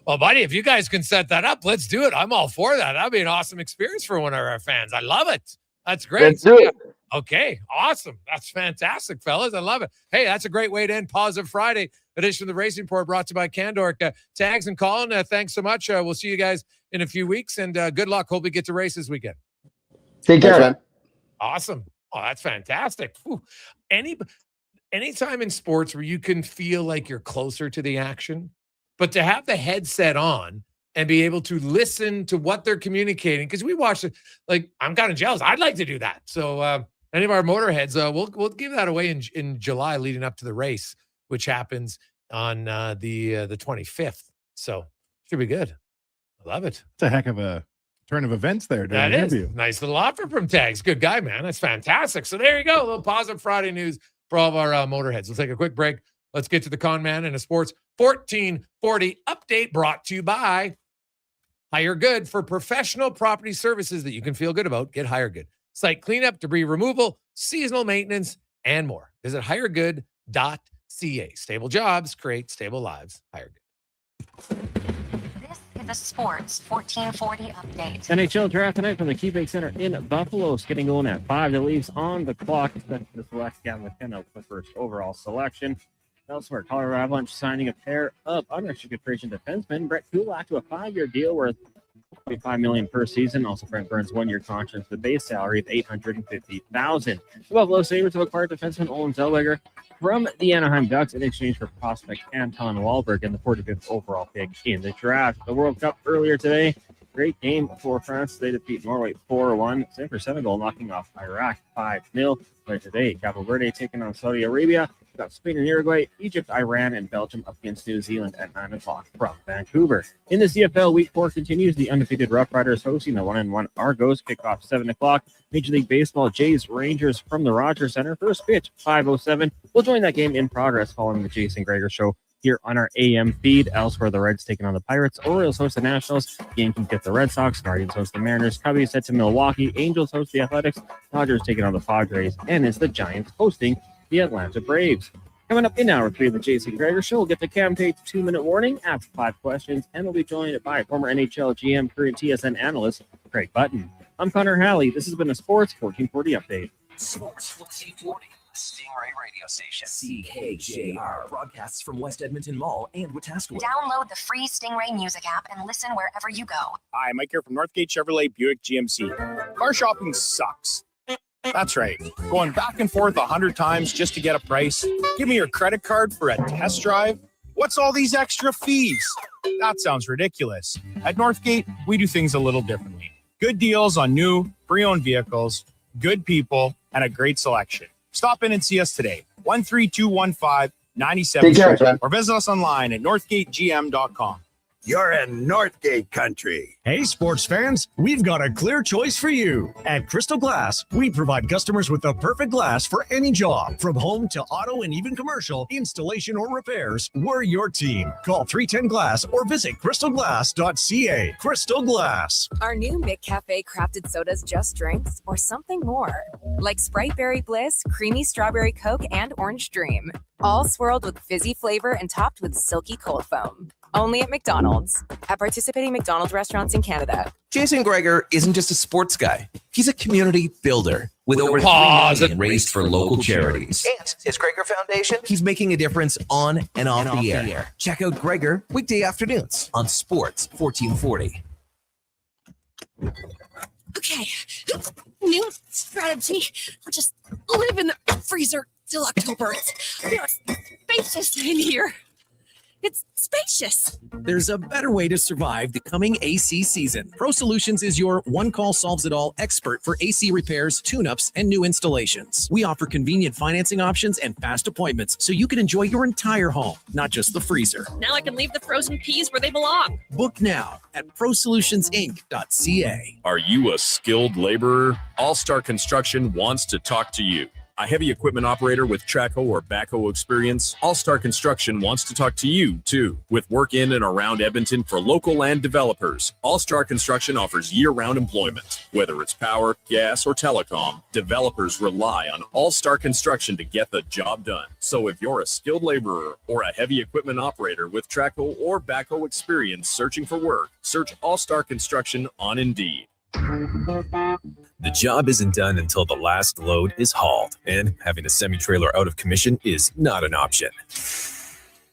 Well, buddy, if you guys can set that up, let's do it. I'm all for that. That'd be an awesome experience for one of our fans. I love it. That's great. Let's do it. Okay, awesome. That's fantastic, fellas. I love it. Hey, that's a great way to end Positive Friday edition of the Racing Report, brought to you by Candork. Tags and Colin, thanks so much. We'll see you guys in a few weeks, and good luck. Hope we get to race this weekend. Take care. Thanks, man. Awesome. Oh, that's fantastic. Whew. Anytime in sports where you can feel like you're closer to the action, but to have the headset on and be able to listen to what they're communicating, because we watched it, like, I'm kind of jealous. I'd like to do that. So any of our motorheads, we'll give that away in July leading up to the race, which happens on the 25th. So should be good. I love it. It's a heck of a turn of events there. That is nice little offer from Tags. Good guy, man. That's fantastic. So there you go. A little Positive Friday news for all of our motorheads. We'll take a quick break. Let's get to the Con Man and a Sports 1440 update, brought to you by Hire Good. For professional property services that you can feel good about, get Hire Good. Site cleanup, debris removal, seasonal maintenance, and more. Visit hiregood.ca. Stable jobs create stable lives. Hire Good. This is the Sports 1440 update. NHL Draft tonight from the KeyBank Center in Buffalo. It's getting going at 5. The Leafs on the clock. Expected to select Gavin McKenna with the first overall selection. Elsewhere, Colorado Avalanche signing a pair of unrestricted free agent defensemen. Brett Kulak to a 5-year deal worth $25 million per season. Also, Brent Burns 1-year contract with a base salary of $850,000. The Buffalo Sabres have acquired defenseman Olin Zellweger from the Anaheim Ducks in exchange for prospect Anton Wahlberg and the 45th overall pick in the draft. The World Cup earlier today. great game for France. They defeat Norway 4-1. Same for Senegal, knocking off Iraq 5-0. Later today, Cabo Verde taking on Saudi Arabia. We've got Spain and Uruguay, Egypt, Iran, and Belgium up against New Zealand at 9 o'clock from Vancouver. In the CFL, Week 4 continues. The undefeated Rough Riders hosting the 1-1 Argos. Kickoff 7 o'clock. Major League Baseball, Jays Rangers from the Rogers Center. First pitch, 5:07. We'll join that game in progress following the Jason Gregor Show here on our AM feed. Elsewhere, the Reds taking on the Pirates. Orioles host the Nationals. Yankees get the Red Sox. Guardians host the Mariners. Cubbies head to Milwaukee. Angels host the Athletics. Dodgers taking on the Padres. And it's the Giants hosting the Atlanta Braves. Coming up in hour 3 of the Jason Gregor Show, we'll get the Cam Tate's 2-minute warning after 5 questions, and we'll be joined by former NHL GM, current TSN analyst, Craig Button. I'm Connor Halley. This has been a Sports 1440 update. Sports 1440, Stingray Radio Station. CKJR broadcasts from West Edmonton Mall and Wetaskiwin. Download the free Stingray music app and listen wherever you go. Hi, Mike here from Northgate Chevrolet Buick GMC. Car shopping sucks. That's right. Going back and forth 100 times just to get a price. Give me your credit card for a test drive. What's all these extra fees? That sounds ridiculous. At Northgate, we do things a little differently. Good deals on new, pre-owned vehicles, good people, and a great selection. Stop in and see us today. 13215 97th Street, or visit us online at northgategm.com. You're in Northgate country. Hey, sports fans, we've got a clear choice for you. At Crystal Glass, we provide customers with the perfect glass for any job. From home to auto and even commercial, installation or repairs, we're your team. Call 310-GLASS or visit crystalglass.ca. Crystal Glass. Our new McCafe crafted sodas just drinks or something more. Like Sprite Berry Bliss, Creamy Strawberry Coke, and Orange Dream. All swirled with fizzy flavor and topped with silky cold foam. Only at McDonald's. At participating McDonald's restaurants in Canada. Jason Gregor isn't just a sports guy. He's a community builder with over $3 million raised for local charities. And his Gregor Foundation, he's making a difference on and off the air. Check out Gregor weekday afternoons on Sports 1440. Okay, new strategy. I'll just live in the freezer till October. It's spacious in here. It's spacious. There's a better way to survive the coming AC season. Pro Solutions is your one-call solves-it-all expert for AC repairs, tune-ups, and new installations. We offer convenient financing options and fast appointments so you can enjoy your entire home, not just the freezer. Now I can leave the frozen peas where they belong. Book now at ProSolutionsInc.ca. Are you a skilled laborer? All Star Construction wants to talk to you. A heavy equipment operator with Traco or backhoe experience, All Star Construction wants to talk to you, too. With work in and around Edmonton for local land developers, All Star Construction offers year-round employment. Whether it's power, gas, or telecom, developers rely on All Star Construction to get the job done. So if you're a skilled laborer or a heavy equipment operator with Traco or backhoe experience searching for work, search All Star Construction on Indeed. The job isn't done until the last load is hauled, and having a semi-trailer out of commission is not an option.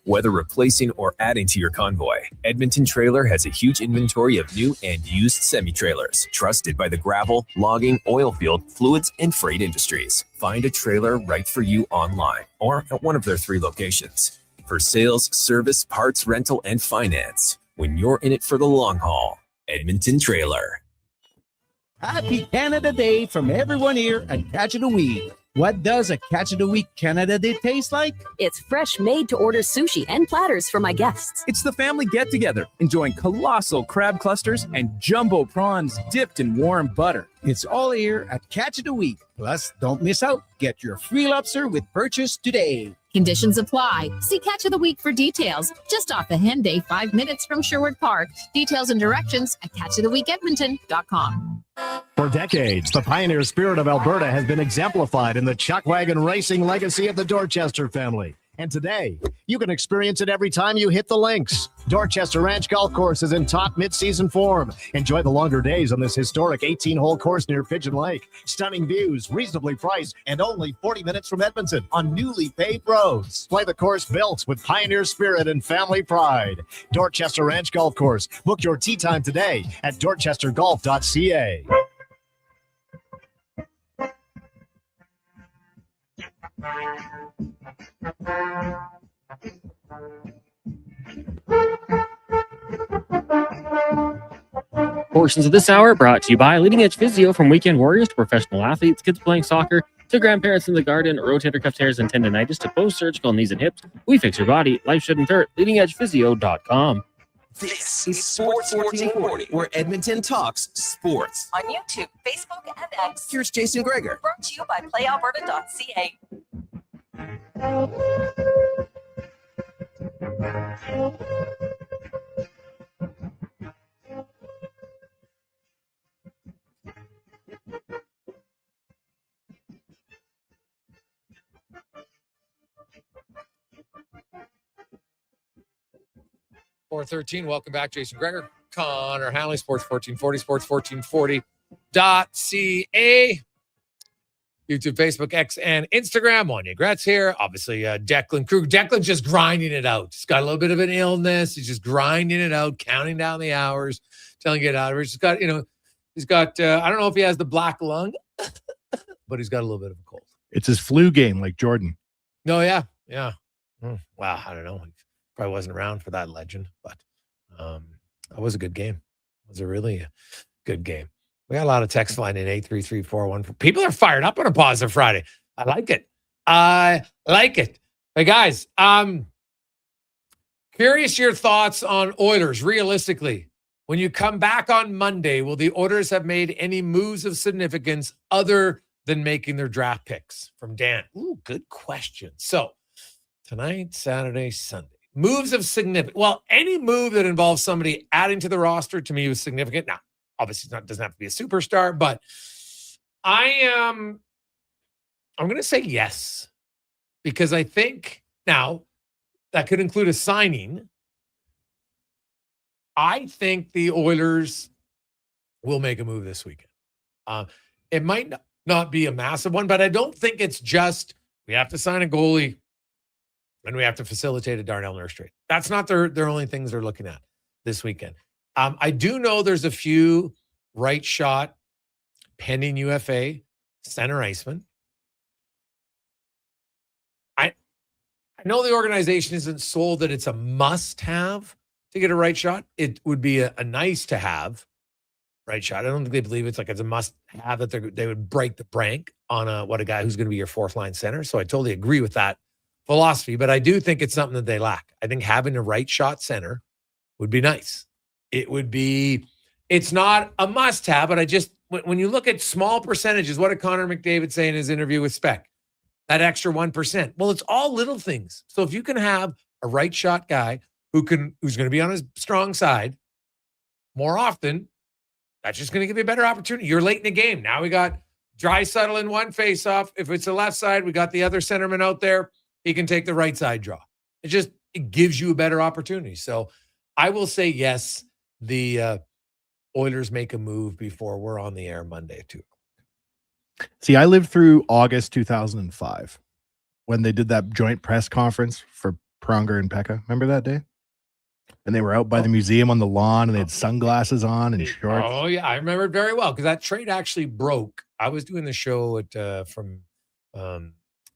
Whether replacing or adding to your convoy, Edmonton Trailer has a huge inventory of new and used semi-trailers, trusted by the gravel, logging, oil field, fluids, and freight industries. Find a trailer right for you online or at one of their 3 locations. For sales, service, parts, rental, and finance, when you're in it for the long haul, Edmonton Trailer. Happy Canada Day from everyone here at Catch of the Week. What does a Catch of the Week Canada Day taste like? It's fresh made-to-order sushi and platters for my guests. It's the family get-together, enjoying colossal crab clusters and jumbo prawns dipped in warm butter. It's all here at Catch of the Week. Plus, don't miss out. Get your free lobster with purchase today. Conditions apply. See Catch of the Week for details. Just off the Henday, 5 minutes from Sherwood Park. Details and directions at catchoftheweekedmonton.com. For decades, the pioneer spirit of Alberta has been exemplified in the chuckwagon racing legacy of the Dorchester family. And today, you can experience it every time you hit the links. Dorchester Ranch Golf Course is in top mid-season form. Enjoy the longer days on this historic 18-hole course near Pigeon Lake. Stunning views, reasonably priced, and only 40 minutes from Edmonton on newly paved roads. Play the course built with pioneer spirit and family pride. Dorchester Ranch Golf Course. Book your tee time today at dorchestergolf.ca. Portions of this hour brought to you by Leading Edge Physio, from weekend warriors to professional athletes, kids playing soccer, to grandparents in the garden, rotator cuff tears and tendonitis to post-surgical knees and hips. We fix your body. Life shouldn't hurt. LeadingEdgePhysio.com. This is Sports 1440, where Edmonton talks sports. On YouTube, Facebook, and X. Here's Jason Gregor. Brought to you by PlayAlberta.ca. Welcome back, Jason Gregor, Connor Halley, Sports 1440, sports1440.ca. YouTube, Facebook, X, and Instagram. Wanye Gretz here. Obviously, Declan Krug. Declan's just grinding it out. He's got a little bit of an illness. He's just grinding it out, counting down the hours, telling get out of it. He's got, I don't know if he has the black lung, but he's got a little bit of a cold. It's his flu game, like Jordan. No, yeah. Wow, I don't know. He probably wasn't around for that legend, but that was a good game. It was a really good game. We got a lot of text line in 833-414. People are fired up on a positive Friday. I like it. Hey, guys, curious your thoughts on Oilers, realistically. When you come back on Monday, will the Oilers have made any moves of significance other than making their draft picks? From Dan. Ooh, good question. So, tonight, Saturday, Sunday. Moves of significance. Well, any move that involves somebody adding to the roster, to me, was significant. Now, obviously, doesn't have to be a superstar, but I'm going to say yes, because I think now that could include a signing. I think the Oilers will make a move this weekend. It might not be a massive one, but I don't think it's just we have to sign a goalie and we have to facilitate a Darnell Nurse trade. That's not their only things they're looking at this weekend. I do know there's a few right shot, pending UFA, center iceman. I know the organization isn't sold that it's a must-have to get a right shot. It would be a nice to have right shot. I don't think they believe it's a must-have that they would break the bank on a guy who's going to be your fourth-line center. So I totally agree with that philosophy, but I do think it's something that they lack. I think having a right shot center would be nice. It's not a must-have, but when you look at small percentages, what did Connor McDavid say in his interview with Speck? That extra 1%. Well, it's all little things. So if you can have a right shot guy who's going to be on his strong side more often, that's just going to give you a better opportunity. You're late in the game. Now we got Draisaitl in one face-off. If it's the left side, we got the other centerman out there. He can take the right side draw. It gives you a better opportunity. So I will say yes, the Oilers make a move before we're on the air Monday at 2:00. See, I lived through August 2005 when they did that joint press conference for Pronger and Pekka. Remember that day? And they were out by the museum on the lawn and they had sunglasses on and shorts. Oh, yeah. I remember it very well because that trade actually broke. I was doing the show from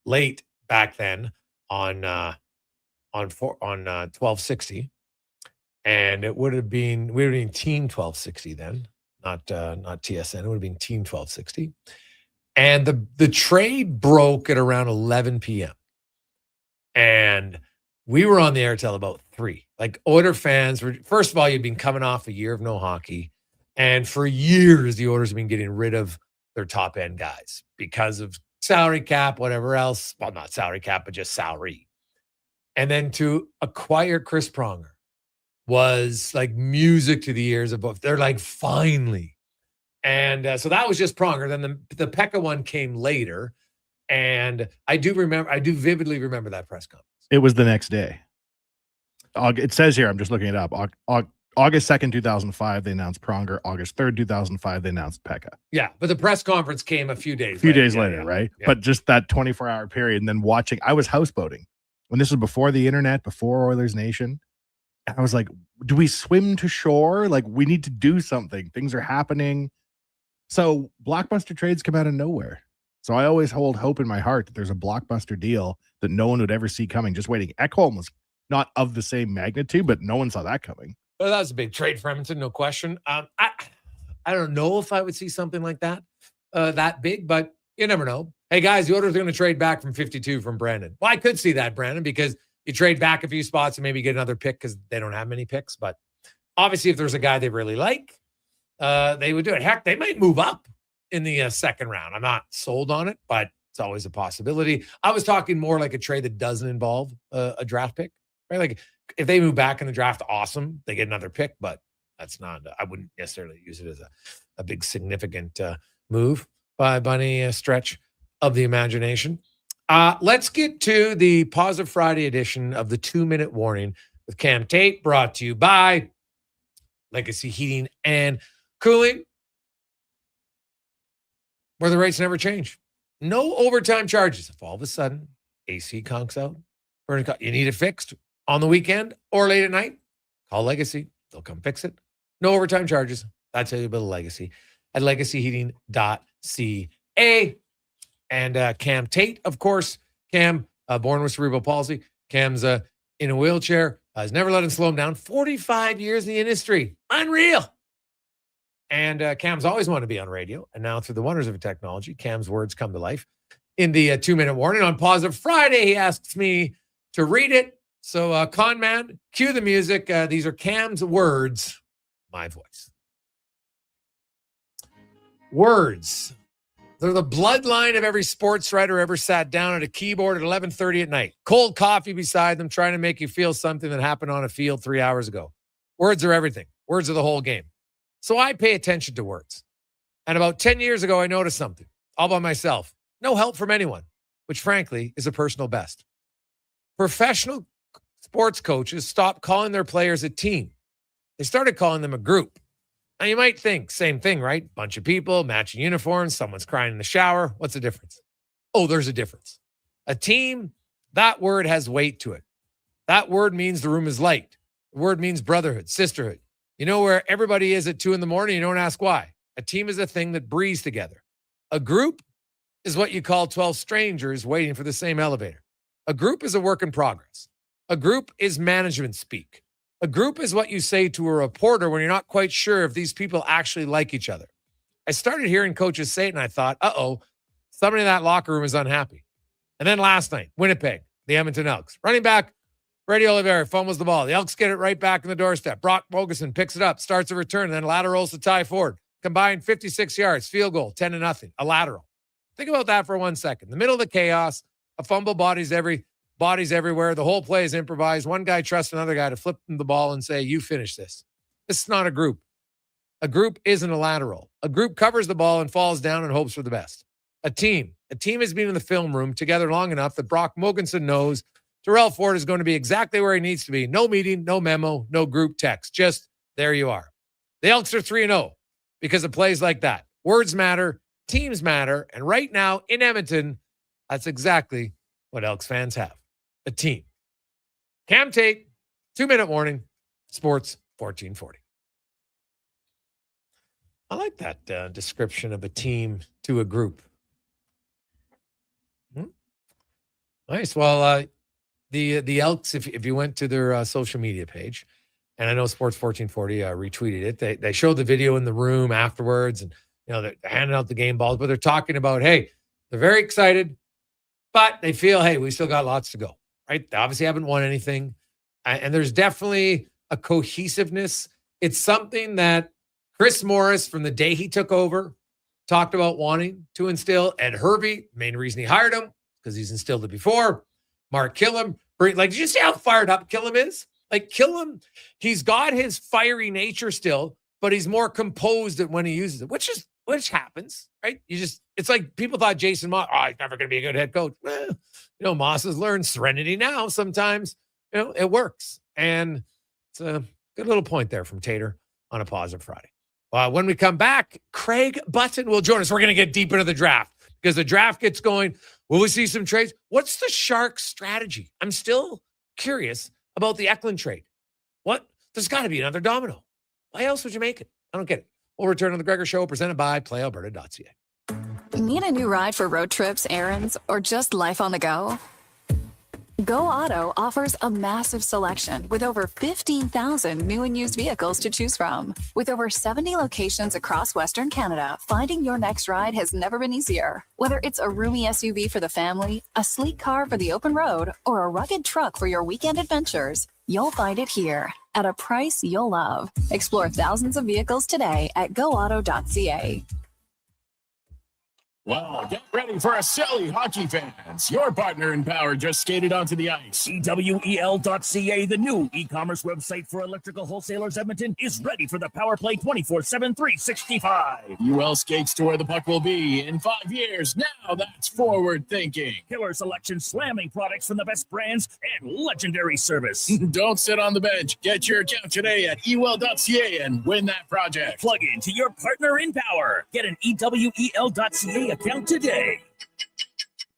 late back then on 1260. And we would have been Team 1260 then, not TSN. It would have been Team 1260. And the trade broke at around 11 p.m. And we were on the air till about 3. Like, Oiler fans were, first of all, you'd been coming off a year of no hockey. And for years, the Oilers have been getting rid of their top end guys because of salary cap, whatever else. Well, not salary cap, but just salary. And then to acquire Chris Pronger was like music to the ears of both. They're like, finally. And so that was just Pronger. Then the Pekka one came later. And I do vividly remember that press conference. It was the next day. It says here, I'm just looking it up. August 2nd, 2005, they announced Pronger. August 3rd, 2005, they announced Pekka. Yeah, but the press conference came a few days later, right? Yeah. But just that 24-hour period, and then watching, I was houseboating when this was before the internet, before Oilers Nation. And I was like, do we swim to shore? Like, we need to do something. Things are happening. So blockbuster trades come out of nowhere. So I always hold hope in my heart that there's a blockbuster deal that no one would ever see coming. Just waiting. Ekholm was not of the same magnitude, but no one saw that coming. Well, that was a big trade for Edmonton, no question. I don't know if I would see something like that, that big, but you never know. Hey, guys, the Oilers are going to trade back from 52 from Brandon. Well, I could see that, Brandon, because you trade back a few spots and maybe get another pick because they don't have many picks. But obviously, if there's a guy they really like, they would do it. Heck, they might move up in the second round. I'm not sold on it, but it's always a possibility. I was talking more like a trade that doesn't involve a draft pick, right? Like if they move back in the draft, awesome. They get another pick, but that's not, I wouldn't necessarily use it as a big significant move by any stretch of the imagination. Let's get to the Positive Friday edition of the 2-Minute Warning with Cam Tate, brought to you by Legacy Heating and Cooling, where the rates never change. No overtime charges. If all of a sudden AC conks out, you need it fixed on the weekend or late at night, call Legacy. They'll come fix it. No overtime charges. That's how you build a legacy at legacyheating.ca. And Cam Tate, of course. Cam, born with cerebral palsy. Cam's in a wheelchair. Has never let him slow him down. 45 years in the industry. Unreal. And Cam's always wanted to be on radio. And now through the wonders of technology, Cam's words come to life. In the 2-Minute Warning on Positive Friday, he asks me to read it. So, con man, cue the music. These are Cam's words, my voice. Words. They're the bloodline of every sports writer ever sat down at a keyboard at 11:30 at night. Cold coffee beside them, trying to make you feel something that happened on a field 3 hours ago. Words are everything. Words are the whole game. So I pay attention to words. And about 10 years ago, I noticed something all by myself. No help from anyone, which frankly is a personal best. Professional sports coaches stopped calling their players a team. They started calling them a group. Now, you might think, same thing, right? Bunch of people, matching uniforms, someone's crying in the shower. What's the difference? Oh, there's a difference. A team, that word has weight to it. That word means the room is light. The word means brotherhood, sisterhood. You know where everybody is at 2 a.m, you don't ask why. A team is a thing that breathes together. A group is what you call 12 strangers waiting for the same elevator. A group is a work in progress. A group is management speak. A group is what you say to a reporter when you're not quite sure if these people actually like each other. I started hearing coaches say it, and I thought, somebody in that locker room is unhappy. And then last night, Winnipeg, the Edmonton Elks. Running back, Brady Oliveira fumbles the ball. The Elks get it right back in the doorstep. Brock Boguson picks it up, starts a return, and then laterals to Ty Ford. Combined 56 yards, field goal, 10-0, a lateral. Think about that for 1 second. In the middle of the chaos, a fumble, bodies everywhere. The whole play is improvised. One guy trusts another guy to flip them the ball and say, you finish this. This is not a group. A group isn't a lateral. A group covers the ball and falls down and hopes for the best. A team has been in the film room together long enough that Brock Mogensen knows Terrell Ford is going to be exactly where he needs to be. No meeting, no memo, no group text. Just there you are. The Elks are 3-0 because of plays like that. Words matter, teams matter, and right now in Edmonton, that's exactly what Elks fans have. A team. Cam Tate, 2-Minute Warning, Sports 1440. I like that description of a team to a group. Nice. Well, the Elks, if you went to their social media page, and I know Sports 1440 retweeted it, they showed the video in the room afterwards, and they're handing out the game balls, but they're talking about, hey, they're very excited, but they feel, hey, we still got lots to go. Right? They obviously haven't won anything. And there's definitely a cohesiveness. It's something that Chris Morris, from the day he took over, talked about wanting to instill. Ed Hervey, main reason he hired him, because he's instilled it before. Mark Killam. Did you see how fired up Killam is? Like Killam, he's got his fiery nature still, but he's more composed when he uses it, which happens, right? It's like people thought Jason Moss, he's never going to be a good head coach. Moss has learned serenity now. Sometimes, it works. And it's a good little point there from Tater on a Positive Friday. When we come back, Craig Button will join us. We're going to get deep into the draft because the draft gets going. Will we see some trades? What's the Sharks' strategy? I'm still curious about the Eklund trade. There's got to be another domino. Why else would you make it? I don't get it. We'll return on the Gregor Show, presented by PlayAlberta.ca. Need a new ride for road trips, errands, or just life on the go? Go Auto offers a massive selection with over 15,000 new and used vehicles to choose from. With over 70 locations across Western Canada, finding your next ride has never been easier. Whether it's a roomy SUV for the family, a sleek car for the open road, or a rugged truck for your weekend adventures, you'll find it here at a price you'll love. Explore thousands of vehicles today at goauto.ca. Well, get ready for a silly hockey fans. Your partner in power just skated onto the ice. EWEL.ca, the new e-commerce website for electrical wholesalers Edmonton, is ready for the Power Play 24/7 365. UL skates to where the puck will be in 5 years. Now that's forward thinking. Killer selection, slamming products from the best brands, and legendary service. Don't sit on the bench. Get your account today at EWEL.ca and win that project. Plug into your partner in power. Get an EWEL.ca account today.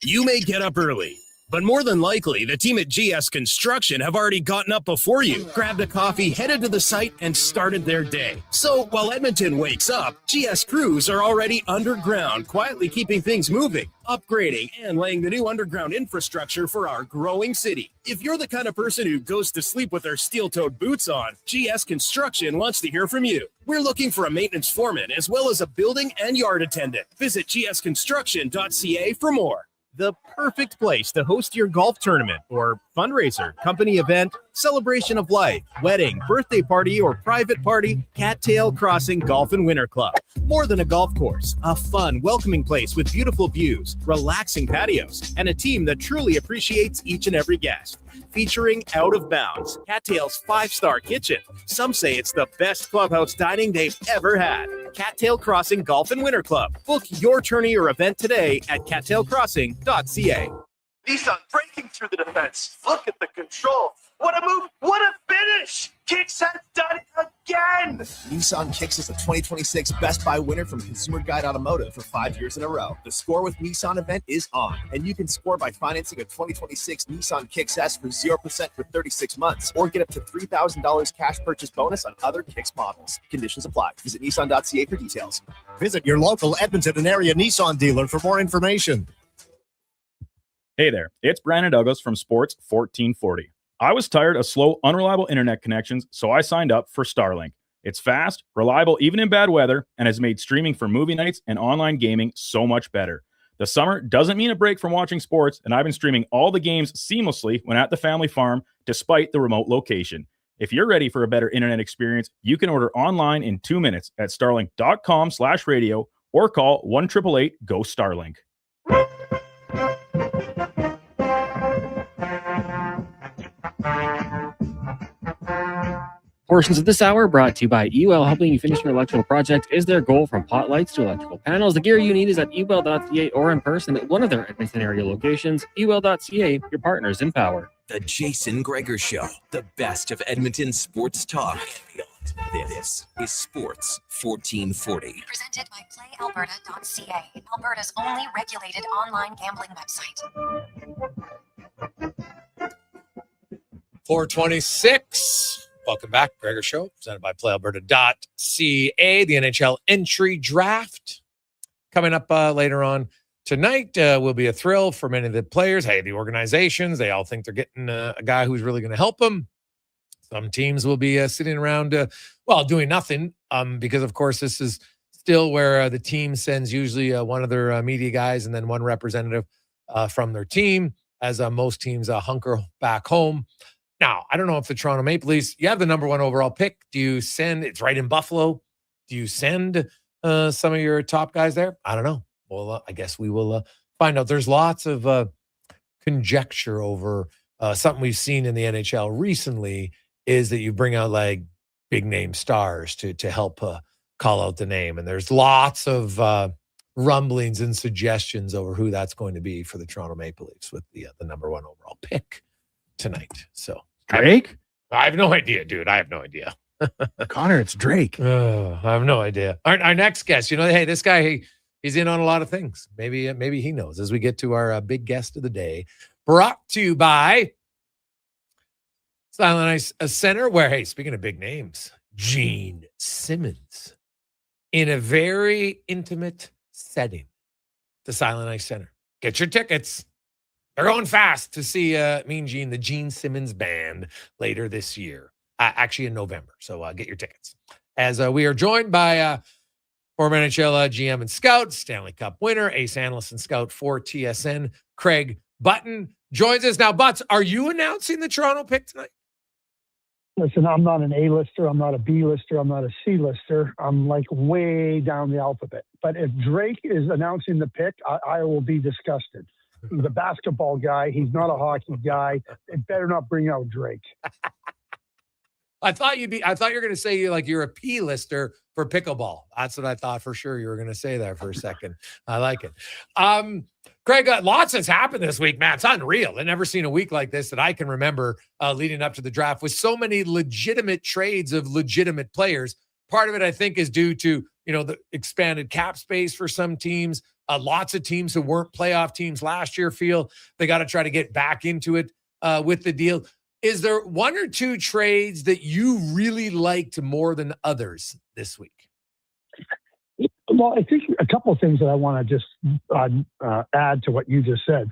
You may get up early, but more than likely, the team at GS Construction have already gotten up before you, grabbed a coffee, headed to the site, and started their day. So while Edmonton wakes up, GS crews are already underground, quietly keeping things moving, upgrading, and laying the new underground infrastructure for our growing city. If you're the kind of person who goes to sleep with their steel-toed boots on, GS Construction wants to hear from you. We're looking for a maintenance foreman as well as a building and yard attendant. Visit gsconstruction.ca for more. The perfect place to host your golf tournament or fundraiser, company event, celebration of life, wedding, birthday party, or private party. Cattail Crossing Golf and Winter Club. More than a golf course, a fun, welcoming place with beautiful views, relaxing patios, and a team that truly appreciates each and every guest. Featuring Out of Bounds, Cattail's 5-star kitchen. Some say it's the best clubhouse dining they've ever had. Cattail Crossing Golf and Winter Club. Book your tourney or event today at cattailcrossing.ca. Nissan breaking through the defense. Look at the control. What a move. What a finish. Kicks has done it again. Nissan Kicks is the 2026 Best Buy winner from Consumer Guide Automotive for 5 years in a row. The Score with Nissan event is on, and you can score by financing a 2026 Nissan Kicks S for 0% for 36 months, or get up to $3,000 cash purchase bonus on other Kicks models. Conditions apply. Visit Nissan.ca for details. Visit your local Edmonton and area Nissan dealer for more information. Hey there, it's Brandon Douglas from Sports 1440. I was tired of slow, unreliable internet connections, so I signed up for Starlink. It's fast, reliable even in bad weather, and has made streaming for movie nights and online gaming so much better. The summer doesn't mean a break from watching sports, and I've been streaming all the games seamlessly when at the family farm, despite the remote location. If you're ready for a better internet experience, you can order online in 2 minutes at starlink.com/radio or call 1-888-GO-STARLINK. Portions of this hour brought to you by UL, helping you finish your electrical project is their goal, from pot lights to electrical panels. The gear you need is at UL.ca or in person at one of their Edmonton area locations. UL.ca, your partners in power. The Jason Gregor Show, the best of Edmonton sports talk. This is Sports 1440. Presented by PlayAlberta.ca, Alberta's only regulated online gambling website. 426. Welcome back, Gregor Show, presented by PlayAlberta.ca. The NHL entry draft coming up later on tonight will be a thrill for many of the players. Hey, the organizations, they all think they're getting a guy who's really going to help them. Some teams will be sitting around, doing nothing because, of course, this is still where the team sends usually one of their media guys and then one representative from their team, as most teams hunker back home. Now, I don't know if the Toronto Maple Leafs, you have the number 1 overall pick. Do you send, it's right in Buffalo, do you send some of your top guys there? I don't know. Well, I guess we will find out. There's lots of conjecture over something we've seen in the NHL recently is that you bring out like big name stars to help call out the name. And there's lots of rumblings and suggestions over who that's going to be for the Toronto Maple Leafs with the number 1 overall pick tonight. So Drake? I have no idea, dude. I have no idea. Connor, it's Drake. I have no idea. Our next guest, hey, this guy, he's in on a lot of things. Maybe he knows as we get to our big guest of the day, brought to you by Silent Ice Center, where, hey, speaking of big names, Gene Simmons in a very intimate setting, the Silent Ice Center. Get your tickets. They're going fast to see Mean Gene, the Gene Simmons Band, later this year. Actually in November. So get your tickets. As we are joined by former NHL GM and scout, Stanley Cup winner, ace analyst and scout for TSN, Craig Button, joins us. Now, Butts, are you announcing the Toronto pick tonight? Listen, I'm not an A-lister. I'm not a B-lister. I'm not a C-lister. I'm like way down the alphabet. But if Drake is announcing the pick, I will be disgusted. He's a basketball guy. He's not a hockey guy. It better not bring out Drake. I thought you were going to say you're a P-lister for pickleball. That's what I thought for sure you were going to say there for a second. I like it. Craig, lots has happened this week, man. It's unreal. I've never seen a week like this that I can remember leading up to the draft with so many legitimate trades of legitimate players. Part of it, I think, is due to, the expanded cap space for some teams. Lots of teams who weren't playoff teams last year feel they got to try to get back into it with the deal. Is there one or two trades that you really liked more than others this week? Well, I think a couple of things that I want to just add to what you just said.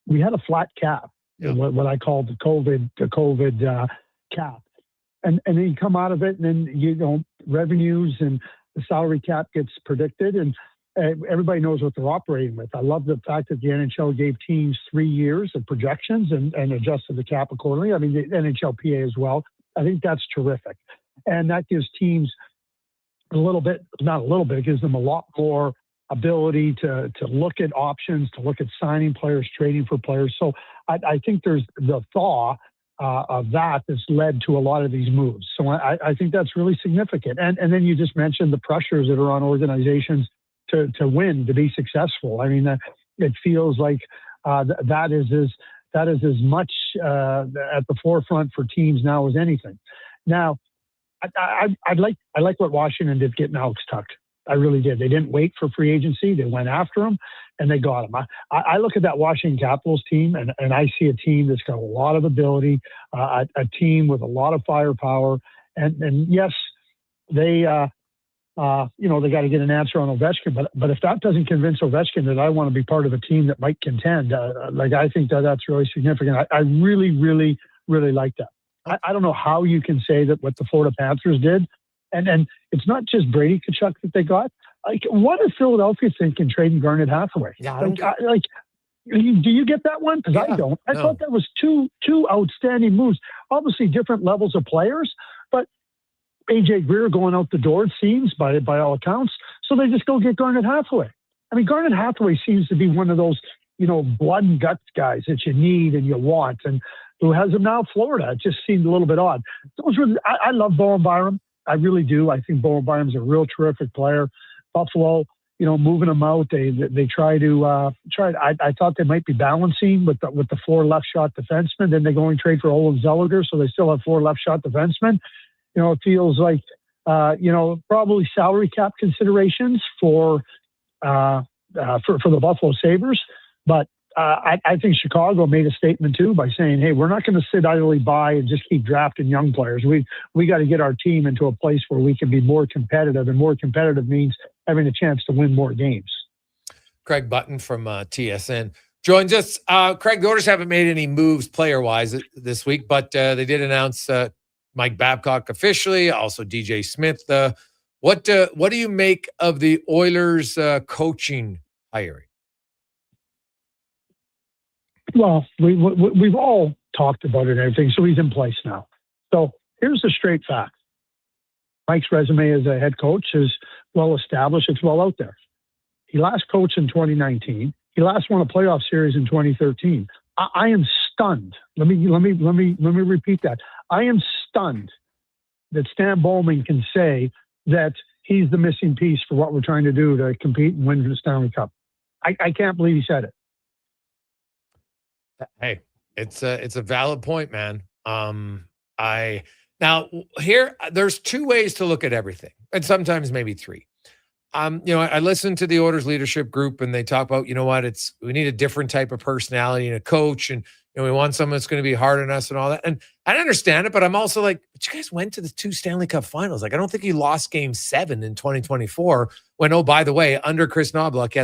We had a flat cap, what I call the COVID cap. And then you come out of it, and then, revenues and the salary cap gets predicted, and everybody knows what they're operating with. I love the fact that the NHL gave teams 3 years of projections and adjusted the cap accordingly. I mean, the NHLPA as well. I think that's terrific. And that gives teams it gives them a lot more ability to look at options, to look at signing players, trading for players. So I think there's the thaw of that that's led to a lot of these moves. So I think that's really significant. And then you just mentioned the pressures that are on organizations to win, to be successful. I mean, it feels like that is as much at the forefront for teams now as anything. Now, I like what Washington did getting Alex Tuch. I really did. They didn't wait for free agency. They went after him, and they got him. I look at that Washington Capitals team, and I see a team that's got a lot of ability, a team with a lot of firepower. And yes, they got to get an answer on Ovechkin. But if that doesn't convince Ovechkin that I want to be part of a team that might contend, I think that's really significant. I really, really, really like that. I don't know how you can say that what the Florida Panthers did, and it's not just Brady Tkachuk that they got. Like, what does Philadelphia think in trading Garnet Hathaway? Yeah, do you get that one? Because I don't. I thought that was two outstanding moves. Obviously, different levels of players, but AJ Greer going out the door, it seems, by all accounts. So they just go get Garnet Hathaway. I mean, Garnet Hathaway seems to be one of those, blood and guts guys that you need and you want, and who has him now, Florida. It just seemed a little bit odd. I love Bowen Byram. I really do. I think Bowen Byram's a real terrific player. Buffalo, moving him out, they try to I thought they might be balancing with the 4 left shot defensemen. Then they go and trade for Olin Zellweger, so they still have 4 left shot defensemen. It feels like probably salary cap considerations for the Buffalo Sabres, but I think Chicago made a statement too by saying, "Hey, we're not going to sit idly by and just keep drafting young players. We got to get our team into a place where we can be more competitive, and more competitive means having a chance to win more games." Craig Button from TSN joins us. Craig, the Oilers haven't made any moves player-wise this week, but they did announce Mike Babcock officially, also DJ Smith. What do you make of the Oilers coaching hiring? Well, we've all talked about it and everything, so he's in place now. So here's the straight fact. Mike's resume as a head coach is well established. It's well out there. He last coached in 2019. He last won a playoff series in 2013. I am stunned. Let me repeat that. I am stunned that Stan Bowman can say that he's the missing piece for what we're trying to do to compete and win the Stanley Cup. I can't believe he said it. Hey, it's a valid point, man. Now here, there's 2 ways to look at everything, and sometimes maybe 3. I listened to the Oilers leadership group, and they talk about, we need a different type of personality in a coach, and we want someone that's going to be hard on us and all that. And I understand it, but I'm also like, but you guys went to the 2 Stanley Cup finals. Like, I don't think you lost game 7 in 2024 when, oh, by the way, under Chris Knoblauch,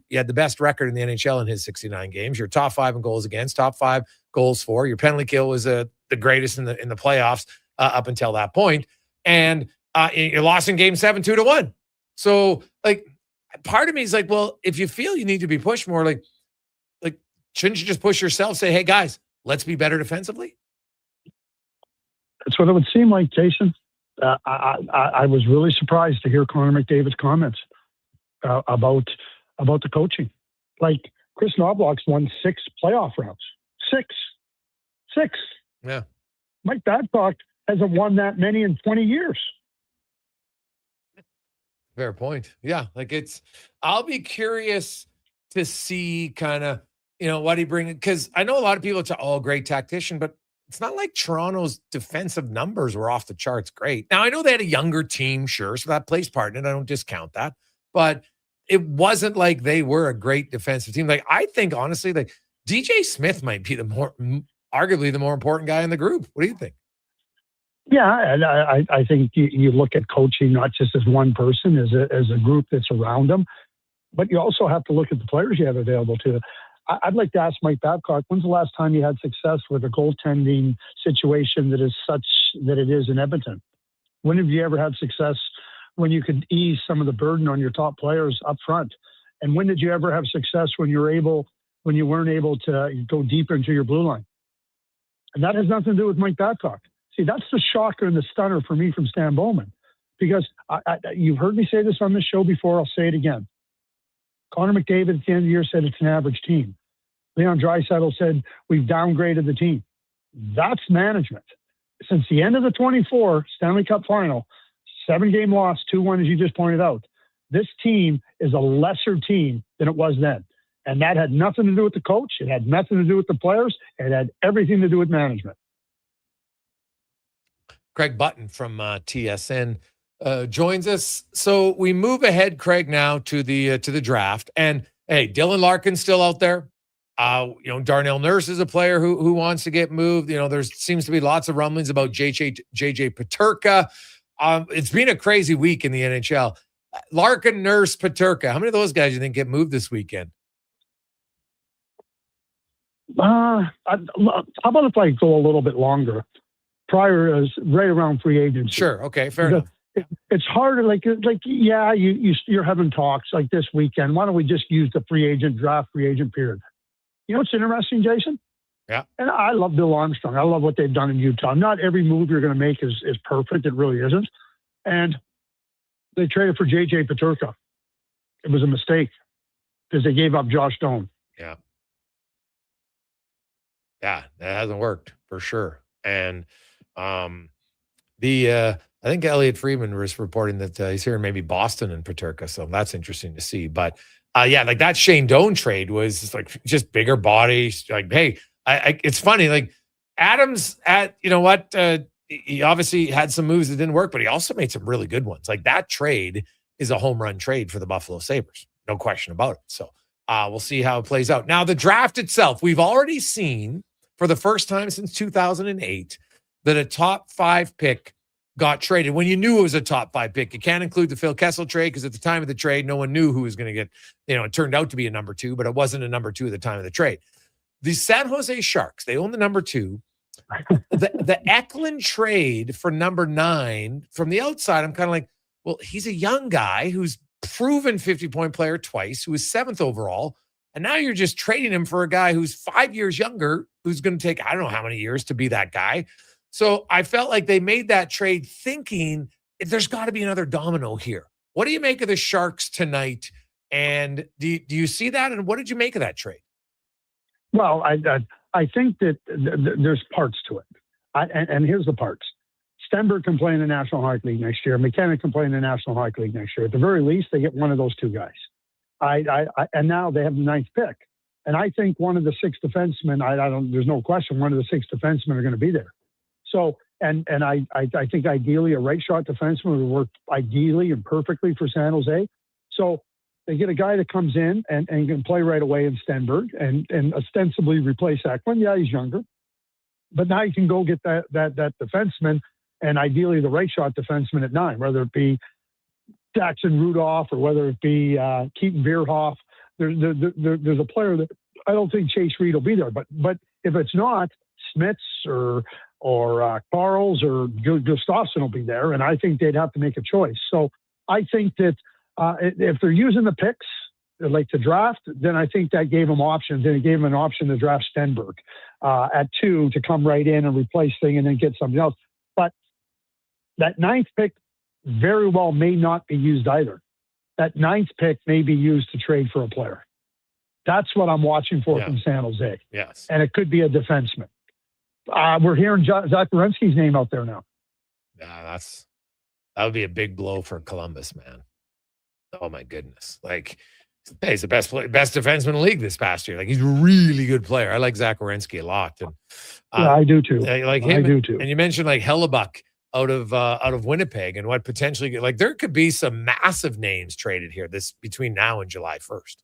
you had the best record in the NHL in his 69 games. You're top 5 in goals against, top 5 goals for. Your penalty kill was the greatest in the playoffs up until that point. And you lost in game 7, 2-1. So, like, part of me is like, well, if you feel you need to be pushed more, like, shouldn't you just push yourself? Say, hey, guys, let's be better defensively? That's what it would seem like, Jason. I was really surprised to hear Connor McDavid's comments about the coaching. Like, Chris Knoblauch's won 6 playoff rounds. 6. Yeah. Mike Babcock hasn't won that many in 20 years. Fair point. Yeah. Like, I'll be curious to see kind of, what he brings, because I know a lot of people say, oh, great tactician, but it's not like Toronto's defensive numbers were off the charts great. Now, I know they had a younger team, sure, so that plays part in it. I don't discount that, but it wasn't like they were a great defensive team. Like, I think, honestly, like, DJ Smith might be arguably the more important guy in the group. What do you think? Yeah, and I think you look at coaching not just as one person, as a group that's around them, but you also have to look at the players you have available to. I'd like to ask Mike Babcock, when's the last time you had success with a goaltending situation that is such that it is in Edmonton? When have you ever had success when you could ease some of the burden on your top players up front? And when did you ever have success when you weren't able to go deeper into your blue line? And that has nothing to do with Mike Babcock. See, that's the shocker and the stunner for me from Stan Bowman, because you've heard me say this on this show before. I'll say it again. Connor McDavid at the end of the year said it's an average team. Leon Draisaitl said we've downgraded the team. That's management. Since the end of the 24 Stanley Cup final, 7-game loss, 2-1, as you just pointed out, this team is a lesser team than it was then. And that had nothing to do with the coach. It had nothing to do with the players. It had everything to do with management. Craig Button from TSN joins us. So we move ahead, Craig, now to the draft. And hey, Dylan Larkin's still out there. Darnell Nurse is a player who wants to get moved. There seems to be lots of rumblings about JJ Peterka. It's been a crazy week in the NHL. Larkin, Nurse, Peterka. How many of those guys do you think get moved this weekend? How about if I go a little bit longer? Right around free agency. Sure. Okay. Fair enough. It's harder. You're having talks like this weekend. Why don't we just use the free agent period? You know what's interesting, Jason? Yeah. And I love Bill Armstrong. I love what they've done in Utah. Not every move you're going to make is perfect. It really isn't. And they traded for JJ Peterka. It was a mistake because they gave up Josh Doan. Yeah. Yeah, that hasn't worked for sure. And I think Elliot Friedman was reporting that he's here in maybe Boston and Peterka, so that's interesting to see. But like that Shane Doan trade was just bigger body. Like, hey, it's funny. Like Adams he obviously had some moves that didn't work, but he also made some really good ones. Like that trade is a home run trade for the Buffalo Sabres, no question about it. So we'll see how it plays out. Now the draft itself, we've already seen for the first time since 2008 that a top 5 pick got traded when you knew it was a top 5 pick. You can't include the Phil Kessel trade because at the time of the trade, no one knew who was going to get, it turned out to be a number 2, but it wasn't a number 2 at the time of the trade. The San Jose Sharks, they own the number 2. The Eklund trade for number 9, from the outside, I'm kind of like, well, he's a young guy who's proven 50-point player twice, who was 7th overall. And now you're just trading him for a guy who's 5 years younger, who's going to take, I don't know how many years to be that guy. So I felt like they made that trade thinking there's got to be another domino here. What do you make of the Sharks tonight? And do you see that? And what did you make of that trade? Well, I think that there's parts to it. And here's the parts. Stenberg can play in the National Hockey League next year. McKenna can play in the National Hockey League next year. At the very least, they get one of those 2 guys. And now they have the 9th pick. And I think one of the 6 defensemen, there's no question, one of the 6 defensemen are going to be there. So, and I think ideally a right shot defenseman would work ideally and perfectly for San Jose. So They get a guy that comes in and can play right away in Stenberg and ostensibly replace Ekman. Yeah, he's younger. But now you can go get that defenseman and ideally the right shot defenseman at 9, whether it be Jackson Rudolph or whether it be Keaton Bierhoff. There's a player that I don't think Chase Reed will be there. But if it's not, Smits or Carls or Gustafsson will be there, and I think they'd have to make a choice. So I think that if they're using the picks like to draft, then I think that gave them options, and it gave them an option to draft Stenberg at 2 to come right in and replace thing and then get something else. But that 9th pick very well may not be used either. That 9th pick may be used to trade for a player. That's what I'm watching for from San Jose. Yes. And it could be a defenseman. We're hearing Zach Werenski's name out there now. Yeah, that would be a big blow for Columbus, man. Oh my goodness! Like, hey, he's the best defenseman in the league this past year. Like, he's a really good player. I like Zach Werenski a lot. And yeah, I do too. Like him, I do too. And you mentioned like Hellebuck out of Winnipeg, and what potentially like there could be some massive names traded here between now and July 1st.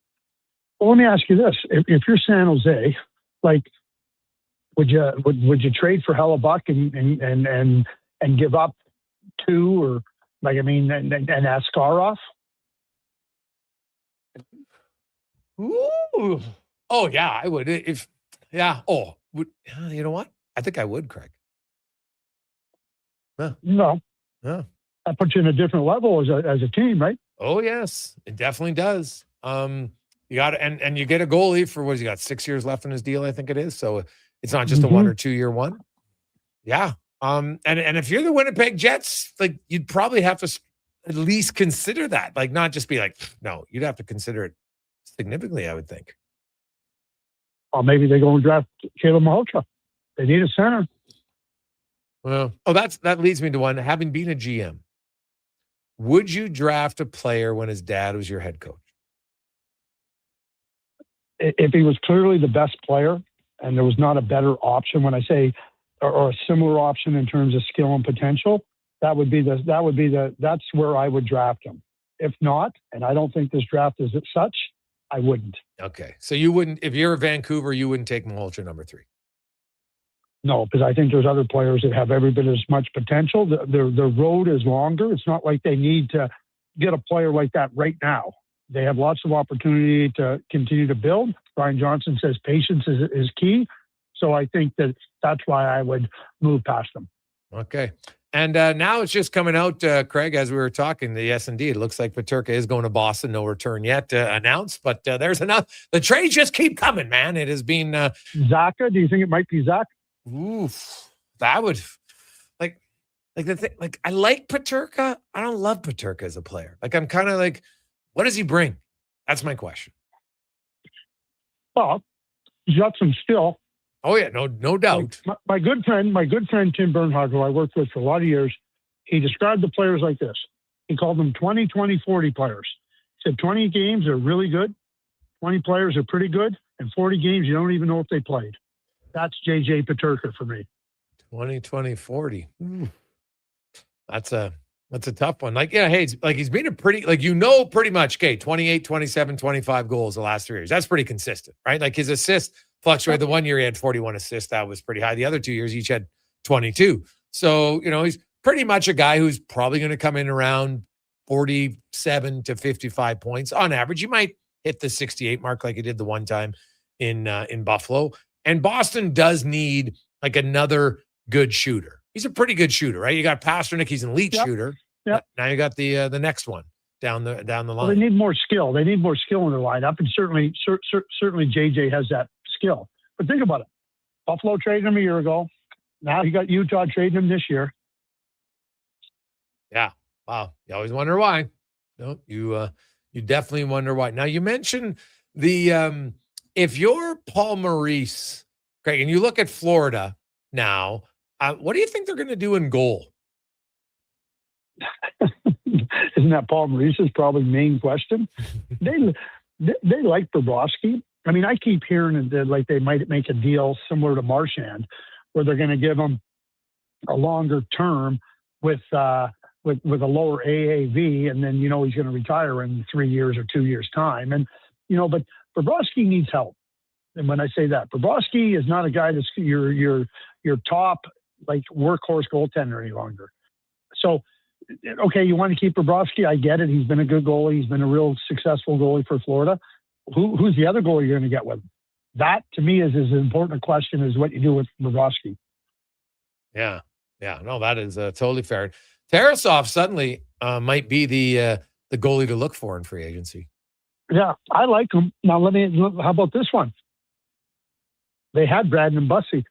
Well, let me ask you this: if you're San Jose, like, would you trade for Hellebuck and give up 2 or like and Askarov? Ooh. Oh yeah, I would. You know what? I think I would, Craig. Yeah. No. Yeah. That puts you in a different level as a team, right? Oh yes, it definitely does. You got and you get a goalie for what he got 6 years left in his deal, I think it is. So it's not just a 1 or 2 year one. Yeah. And if you're the Winnipeg Jets, like you'd probably have to at least consider that. Like not just be like, no, you'd have to consider it significantly, I would think. Or maybe they go and draft Caleb Malhotra. They need a center. Well, that leads me to one. Having been a GM, would you draft a player when his dad was your head coach? If he was clearly the best player and there was not a better option, when I say or a similar option in terms of skill and potential, that's where I would draft him. If not, and I don't think this draft is as such, I wouldn't. Okay. So you wouldn't, if you're Vancouver, you wouldn't take Malhotra number 3. No, because I think there's other players that have every bit as much potential. Their road is longer. It's not like they need to get a player like that right now. They have lots of opportunity to continue to build. Brian Johnson says patience is key. So I think that's why I would move past them. Okay. And now it's just coming out, Craig, as we were talking, yes, indeed. It looks like Peterka is going to Boston. No return yet announced, but there's enough. The trades just keep coming, man. It has been... Zaka? Do you think it might be Zach? Oof. That would... Like the thing, like, I like Peterka. I don't love Peterka as a player. Like, I'm kind of like, what does he bring? That's my question. Well, he's got some skill. Oh yeah, no doubt. My good friend Tim Bernhard, who I worked with for a lot of years, he described the players like this. He called them 20-20-40 players. He said 20 games are really good, 20 players are pretty good, and 40 games you don't even know if they played. That's JJ Peterka for me. 20-20-40. That's a tough one. Like, yeah, hey, he's been a pretty, pretty much, okay, 28, 27, 25 goals the last 3 years. That's pretty consistent, right? Like his assists fluctuated. The 1 year he had 41 assists. That was pretty high. The other 2 years, each had 22. So, he's pretty much a guy who's probably going to come in around 47 to 55 points on average. You might hit the 68 mark like he did the one time in Buffalo. And Boston does need like another good shooter. He's a pretty good shooter, right? You got Pasternak, he's an elite shooter. Yep. Now you got the next one down the line. Well, they need more skill. They need more skill in their lineup, and certainly JJ has that skill. But think about it. Buffalo traded him a year ago. Now you got Utah trading him this year. Yeah. Wow. You always wonder why. No, you definitely wonder why. Now you mentioned the if you're Paul Maurice, Craig, and you look at Florida now, what do you think they're going to do in goal? Isn't that Paul Maurice's probably main question? They like Bobrovsky. I mean, I keep hearing that like they might make a deal similar to Marchand, where they're going to give him a longer term with with a lower AAV, and then he's going to retire in 3 years or 2 years time. And but Bobrovsky needs help. And when I say that, Bobrovsky is not a guy that's your top like workhorse goaltender any longer. So, okay, you want to keep Bobrovsky? I get it. He's been a good goalie. He's been a real successful goalie for Florida. Who's the other goalie you're going to get with him? That, to me, is as important a question as what you do with Bobrovsky. Yeah. No, that is totally fair. Tarasov suddenly might be the goalie to look for in free agency. Yeah, I like him. Now, how about this one? They had Brandon Bussey.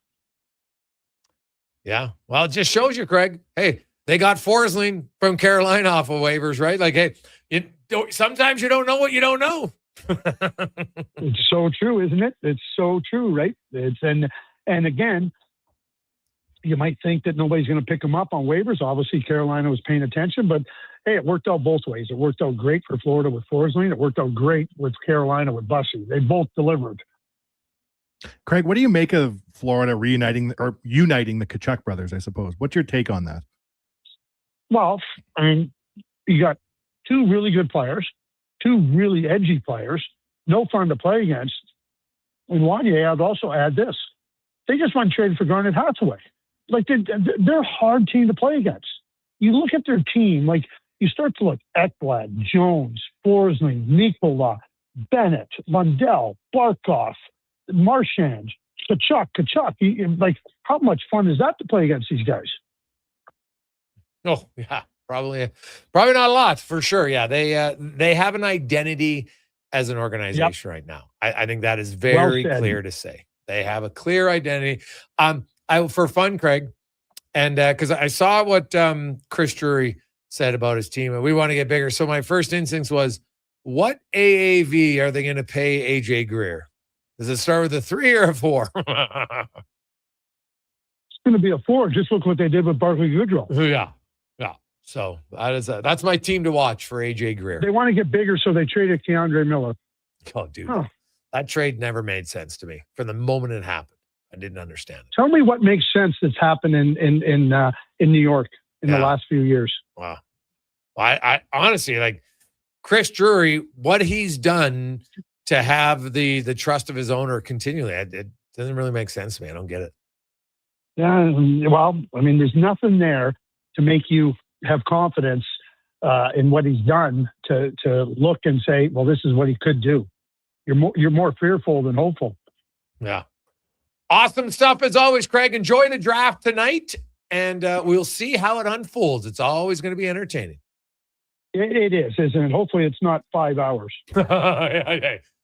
Yeah. Well, it just shows you, Craig. Hey, they got Forsling from Carolina off of waivers, right? Like, hey, sometimes you don't know what you don't know. It's so true, isn't it? It's so true, right? And again, you might think that nobody's going to pick him up on waivers. Obviously, Carolina was paying attention, but hey, it worked out both ways. It worked out great for Florida with Forsling. It worked out great with Carolina with Bussey. They both delivered. Craig, what do you make of Florida uniting the Tkachuk brothers, I suppose? What's your take on that? Well, I mean, you got two really good players, two really edgy players, no fun to play against. And Wanye, I'd also add this. They just won traded for Garnet Hathaway. Like, they're a hard team to play against. You look at their team, like, you start to look at Ekblad, Jones, Forsling, Nikola, Bennett, Lundell, Barkov, Marchand, Tkachuk. Like, how much fun is that to play against these guys? Oh, yeah, probably not a lot, for sure. Yeah, they have an identity as an organization right now. I think that is very clear to say. They have a clear identity. For fun, Craig, and because I saw what Chris Drury said about his team, and we want to get bigger. So my first instinct was, what AAV are they going to pay AJ Greer? Does it start with a 3 or a 4? It's going to be a 4. Just look what they did with Barclay Goodrow. Yeah. So that's my team to watch for AJ Greer. They want to get bigger, so they traded Keandre Miller. Oh, dude. That trade never made sense to me from the moment it happened. I didn't understand it. Tell me what makes sense that's happened in New York in the last few years. Wow. I honestly, like, Chris Drury, what he's done to have the trust of his owner continually, it doesn't really make sense to me. I don't get it. Yeah, well, I mean, there's nothing there to make you have confidence in what he's done to look and say, well, this is what he could do. You're more fearful than hopeful. Yeah. Awesome stuff as always, Craig. Enjoy the draft tonight, and we'll see how it unfolds. It's always going to be entertaining. It is, isn't it? Hopefully it's not 5 hours.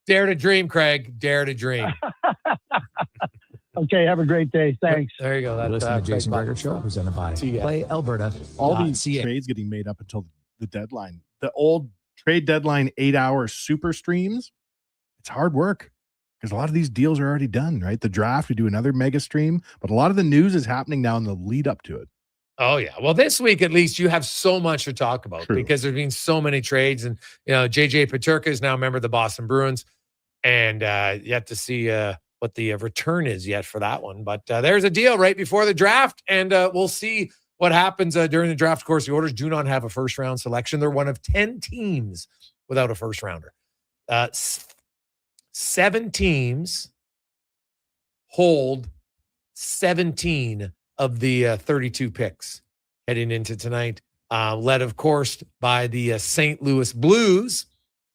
Dare to dream, Craig. Dare to dream. Okay, have a great day. Thanks. There you go. That's Listen to Jason Gregor Show, presented by Play Alberta. All these trades getting made up until the deadline. The old trade deadline 8-hour super streams, it's hard work because a lot of these deals are already done, right? The draft, we do another mega stream, but a lot of the news is happening now in the lead up to it. Oh, yeah. Well, this week, at least, you have so much to talk about because there's been so many trades. And, JJ Peterka is now a member of the Boston Bruins. And yet to see what the return is yet for that one. But there's a deal right before the draft. And we'll see what happens during the draft. Of course, the Oilers do not have a first-round selection. They're one of 10 teams without a first-rounder. 7 teams hold 17 of the 32 picks heading into tonight, led, of course, by the St. Louis Blues,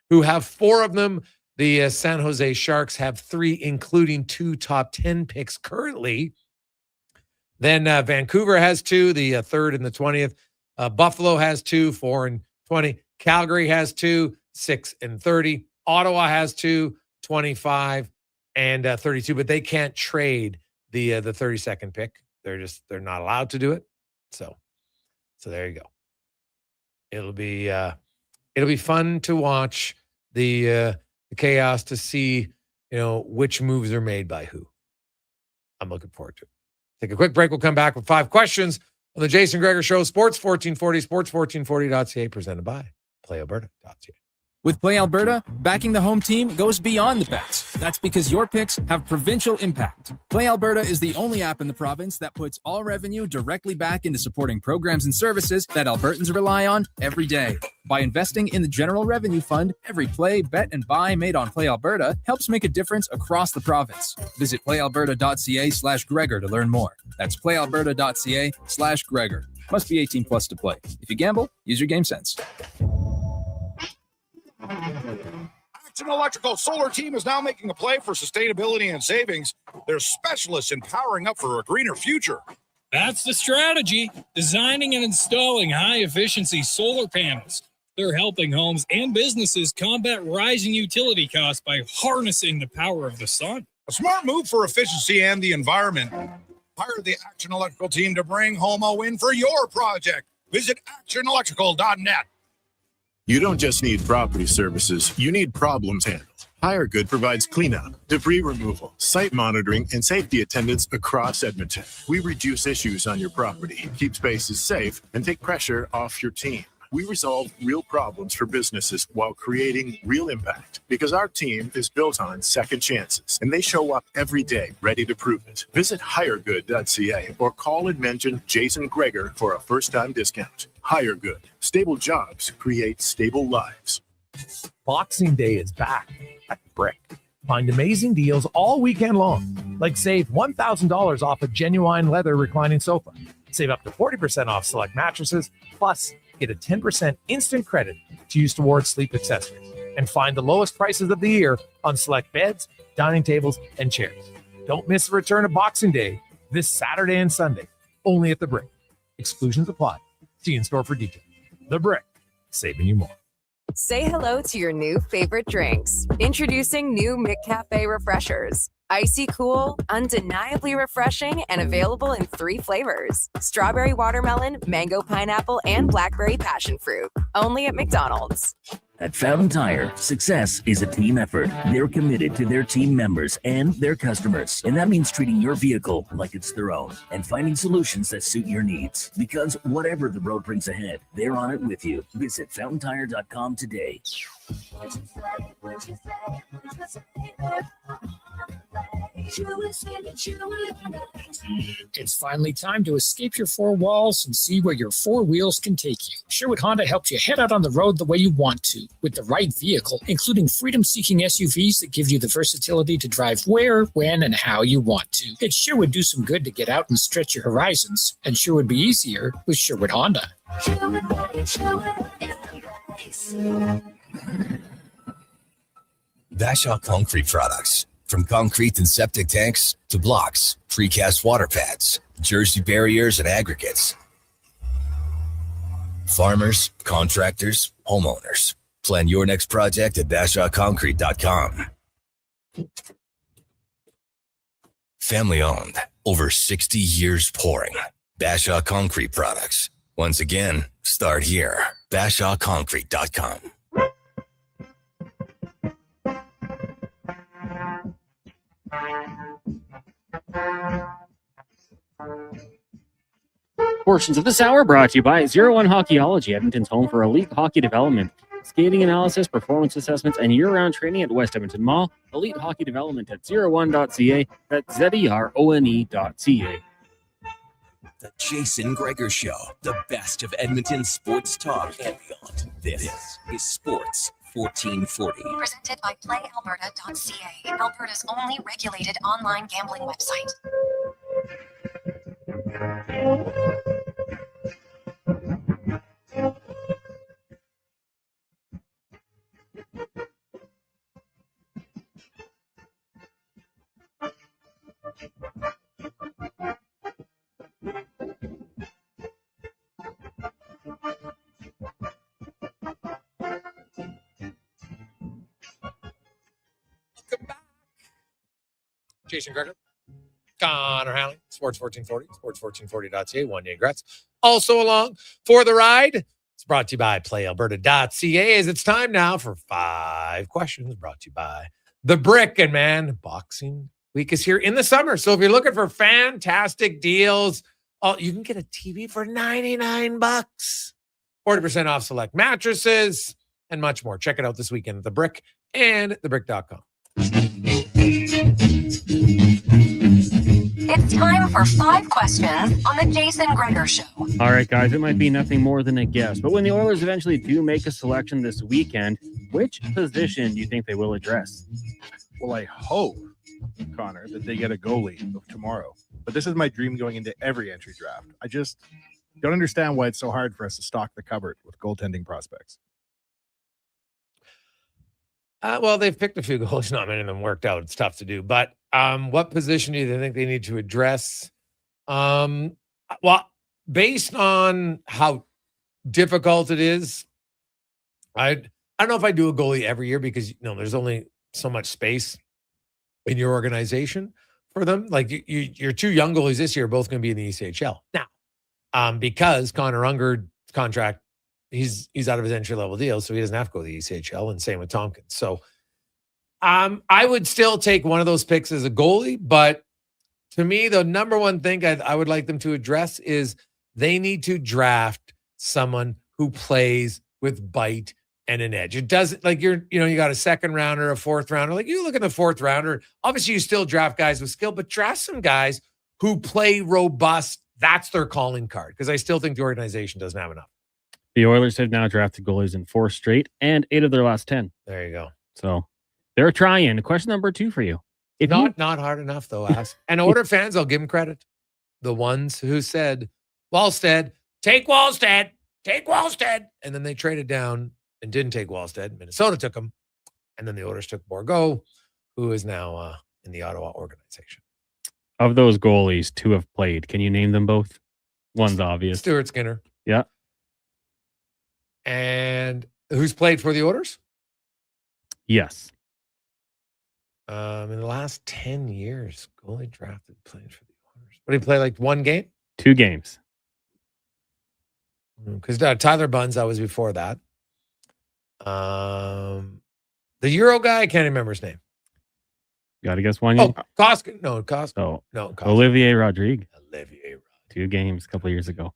who have 4 of them. The San Jose Sharks have 3, including 2 top 10 picks currently. Then Vancouver has 2, the 3rd and the 20th. Buffalo has 2, 4 and 20. Calgary has 2, 6 and 30. Ottawa has 2, 25 and 32, but they can't trade the 32nd pick. They're not allowed to do it. So there you go. It'll be fun to watch the chaos, to see which moves are made by who. I'm looking forward to it. Take a quick break. We'll come back with 5 questions on the Jason Gregor Show, Sports 1440, sports1440.ca, presented by PlayAlberta.ca. With Play Alberta, backing the home team goes beyond the bets. That's because your picks have provincial impact. Play Alberta is the only app in the province that puts all revenue directly back into supporting programs and services that Albertans rely on every day. By investing in the General Revenue Fund, every play, bet, and buy made on Play Alberta helps make a difference across the province. Visit playalberta.ca/Gregor to learn more. That's playalberta.ca/Gregor. Must be 18 plus to play. If you gamble, use your game sense. Action Electrical Solar Team is now making a play for sustainability and savings. They're specialists in powering up for a greener future. That's the strategy, designing and installing high-efficiency solar panels. They're helping homes and businesses combat rising utility costs by harnessing the power of the sun. A smart move for efficiency and the environment. Hire the Action Electrical team to bring home a win for your project. Visit actionelectrical.net. You don't just need property services, you need problems handled. HireGood provides cleanup, debris removal, site monitoring, and safety attendance across Edmonton. We reduce issues on your property, keep spaces safe, and take pressure off your team. We resolve real problems for businesses while creating real impact because our team is built on second chances and they show up every day ready to prove it. Visit hiregood.ca or call and mention Jason Gregor for a first-time discount. HireGood. Stable jobs create stable lives. Boxing Day is back at Brick. Find amazing deals all weekend long, like save $1,000 off a genuine leather reclining sofa. Save up to 40% off select mattresses, plus get a 10% instant credit to use towards sleep accessories. And find the lowest prices of the year on select beds, dining tables, and chairs. Don't miss the return of Boxing Day this Saturday and Sunday, only at The Brick. Exclusions apply. See you in store for details. The Brick, saving you more. Say hello to your new favorite drinks. Introducing new McCafe Refreshers. Icy cool, undeniably refreshing, and available in 3 flavors. Strawberry watermelon, mango pineapple, and blackberry passion fruit. Only at McDonald's. At Fountain Tire, success is a team effort. They're committed to their team members and their customers. And that means treating your vehicle like it's their own and finding solutions that suit your needs. Because whatever the road brings ahead, they're on it with you. Visit fountaintire.com today. It's finally time to escape your 4 walls and see where your 4 wheels can take you. Sherwood Honda helps you head out on the road the way you want to, with the right vehicle, including freedom-seeking SUVs that give you the versatility to drive where, when, and how you want to. It sure would do some good to get out and stretch your horizons, and sure would be easier with Sherwood Honda. Bashaw Concrete Products. From concrete and septic tanks to blocks, precast water pads, Jersey barriers, and aggregates. Farmers, contractors, homeowners. Plan your next project at BashawConcrete.com. Family owned, over 60 years pouring. Bashaw Concrete Products. Once again, start here. BashawConcrete.com. Portions of this hour brought to you by 01 Hockeyology, Edmonton's home for elite hockey development, skating analysis, performance assessments, and year-round training at West Edmonton Mall. Elite hockey development at 01.ca. That's ZERONE.ca. The Jason Gregor Show, the best of Edmonton sports talk and beyond. This is Sports 1440. Presented by PlayAlberta.ca, Alberta's only regulated online gambling website. Jason Gregor, Connor Halley, Sports 1440, sports1440.ca, Wanye Gretz. Also along for the ride. It's brought to you by playalberta.ca as it's time now for 5 questions brought to you by The Brick. And man, Boxing Week is here in the summer. So if you're looking for fantastic deals, you can get a TV for $99. 40% off select mattresses. and much more. Check it out this weekend at The Brick and thebrick.com. It's time for 5 questions on the Jason Gregor Show. All right, guys, it might be nothing more than a guess, but when the Oilers eventually do make a selection this weekend, which position do you think they will address? Well, I hope, Connor, that they get a goalie tomorrow. But this is my dream going into every entry draft. I just don't understand why it's so hard for us to stock the cupboard with goaltending prospects. Well, they've picked a few goalies. Not many of them worked out. It's tough to do. But what position do you think they need to address? Well, based on how difficult it is, I don't know if I do a goalie every year because there's only so much space in your organization for them. Like your 2 young goalies this year are both going to be in the ECHL now, because Connor Unger's contract, he's out of his entry level deal, so he doesn't have to go to the ECHL, and same with Tompkins. So I would still take one of those picks as a goalie, but to me, the number one thing I would like them to address is they need to draft someone who plays with bite and an edge. It doesn't like you got a 2nd rounder, a 4th rounder. Like you look at the 4th rounder, obviously you still draft guys with skill, but draft some guys who play robust. That's their calling card, because I still think the organization doesn't have enough. The Oilers have now drafted goalies in 4 straight and 8 of their last 10. There you go. So they're trying. Question number 2 for you. Not hard enough, though, Ask. And Oiler fans, I'll give them credit. The ones who said, Wallstead, take Wallstead. And then they traded down and didn't take Wallstead. Minnesota took him. And then the Oilers took Bourgault, who is now in the Ottawa organization. Of those goalies, 2 have played. Can you name them both? One's obvious. Stuart Skinner. Yeah. And who's played for the Oilers? Yes. In the last 10 years, goalie drafted played for the Oilers. What did he play, like 1 game? 2 games. Because Tyler Bunz, that was before that. The Euro guy, I can't remember his name. Got to guess one. Koskinen. No, Koskinen. No, Olivier Rodrigue. 2 games a couple of years ago.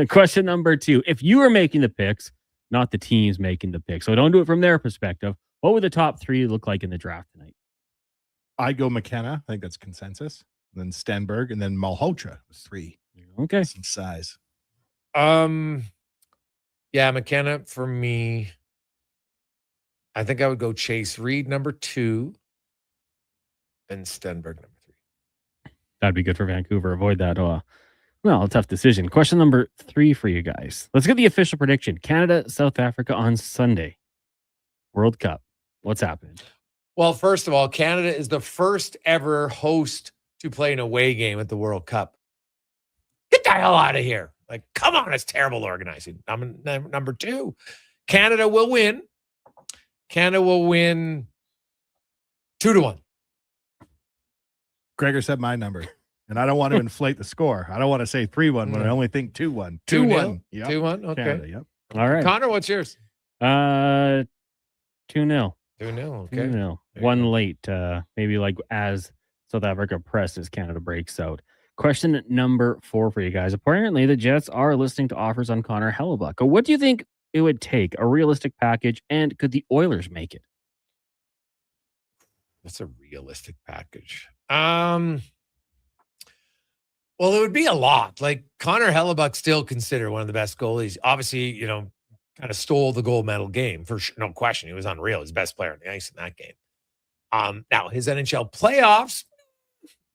Question number 2. If you were making the picks, not the teams making the picks, so don't do it from their perspective, what would the top 3 look like in the draft tonight? I'd go McKenna. I think that's consensus. Then Stenberg, and then Malhotra was 3. Okay. Some size. Yeah, McKenna for me. I think I would go Chase Reed number 2 and Stenberg number 3. That'd be good for Vancouver. Avoid that. A tough decision. Question number 3 for you guys. Let's get the official prediction. Canada, South Africa on Sunday. World Cup. What's happening? Well, first of all, Canada is the first ever host to play an away game at the World Cup. Get the hell out of here. Like, come on, it's terrible organizing. Number 2, Canada will win. Canada will win 2-1. Gregor said my number, and I don't want to inflate the score. I don't want to say 3-1 when I only think 2-1. 2-1. Yep. 2-1. Okay. Canada, yep. All right. Connor, what's yours? 2-0. 2-0. Okay. 2-0. One late. Maybe like as South Africa presses, Canada breaks out. Question number 4 for you guys. Apparently, the Jets are listening to offers on Connor Halley. What do you think it would take? A realistic package, and could the Oilers make it? That's a realistic package. Well, it would be a lot. Like Connor Hellebuyck, still considered one of the best goalies. Obviously, kind of stole the gold medal game for sure. No question. He was unreal. He's the best player on the ice in that game. Now his NHL playoffs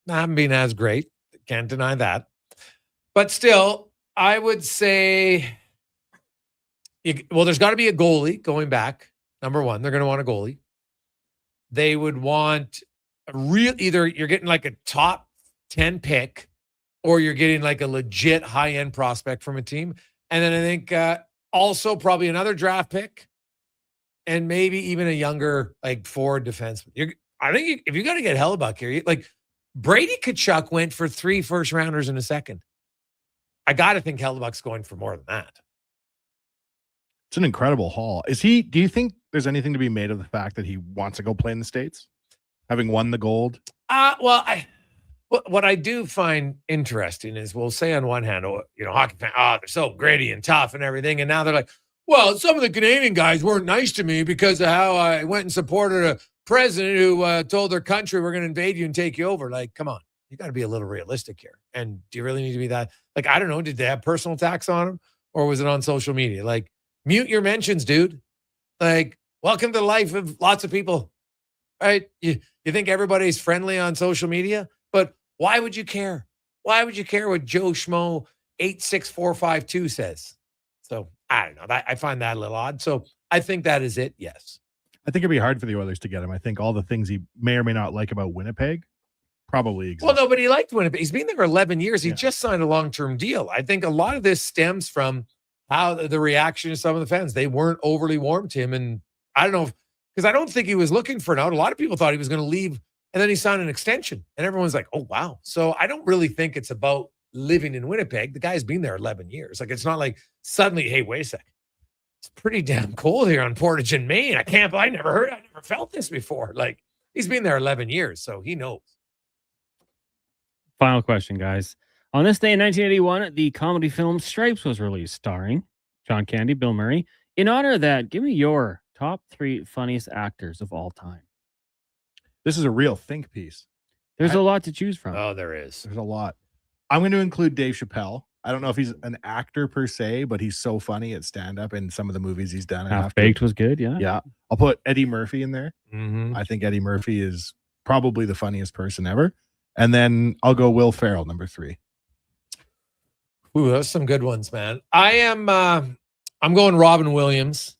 haven't been as great. Can't deny that. But still, I would say, there's got to be a goalie going back. Number 1, they're going to want a goalie. They would want either you're getting like a top 10 pick, or you're getting like a legit high-end prospect from a team. And then I think also probably another draft pick, and maybe even a younger like forward defenseman. I think if you got to get Hellebuyck here, like Brady Tkachuk went for 3 first-rounders in a second. I got to think Hellebuyck's going for more than that. It's an incredible haul. Do you think there's anything to be made of the fact that he wants to go play in the States, having won the gold? What I do find interesting is, we'll say on one hand, hockey fans, they're so gritty and tough and everything. And now they're like, well, some of the Canadian guys weren't nice to me because of how I went and supported a president who told their country we're going to invade you and take you over. Like, come on, you got to be a little realistic here. And do you really need to be that? Like, I don't know. Did they have personal attacks on him, or was it on social media? Like, mute your mentions, dude. Like, welcome to the life of lots of people, right? You think everybody's friendly on social media, but why would you care? Why would you care what Joe Schmo 86452 says? So I don't know. I find that a little odd. So I think that is it. Yes. I think it'd be hard for the Oilers to get him. I think all the things he may or may not like about Winnipeg probably exist. Well, nobody liked Winnipeg. He's been there 11 years. He just signed a long-term deal. I think a lot of this stems from how the reaction of some of the fans. They weren't overly warm to him. And I don't know, because I don't think he was looking for an out. A lot of people thought he was going to leave, and then he signed an extension. And everyone's like, oh, wow. So I don't really think it's about living in Winnipeg. The guy's been there 11 years. Like, it's not like suddenly, hey, wait a sec. It's pretty damn cold here on Portage in Maine. I never felt this before. Like, he's been there 11 years, so he knows. Final question, guys. On this day in 1981, the comedy film Stripes was released, starring John Candy, Bill Murray. In honor of that, give me your top 3 funniest actors of all time. This is a real think piece. There's a lot to choose from. Oh, there is. There's a lot. I'm going to include Dave Chappelle. I don't know if he's an actor per se, but he's so funny at stand-up in some of the movies he's done. Half-Baked was good, yeah. Yeah. I'll put Eddie Murphy in there. Mm-hmm. I think Eddie Murphy is probably the funniest person ever. And then I'll go Will Ferrell, number 3. Ooh, those are some good ones, man. I'm going Robin Williams.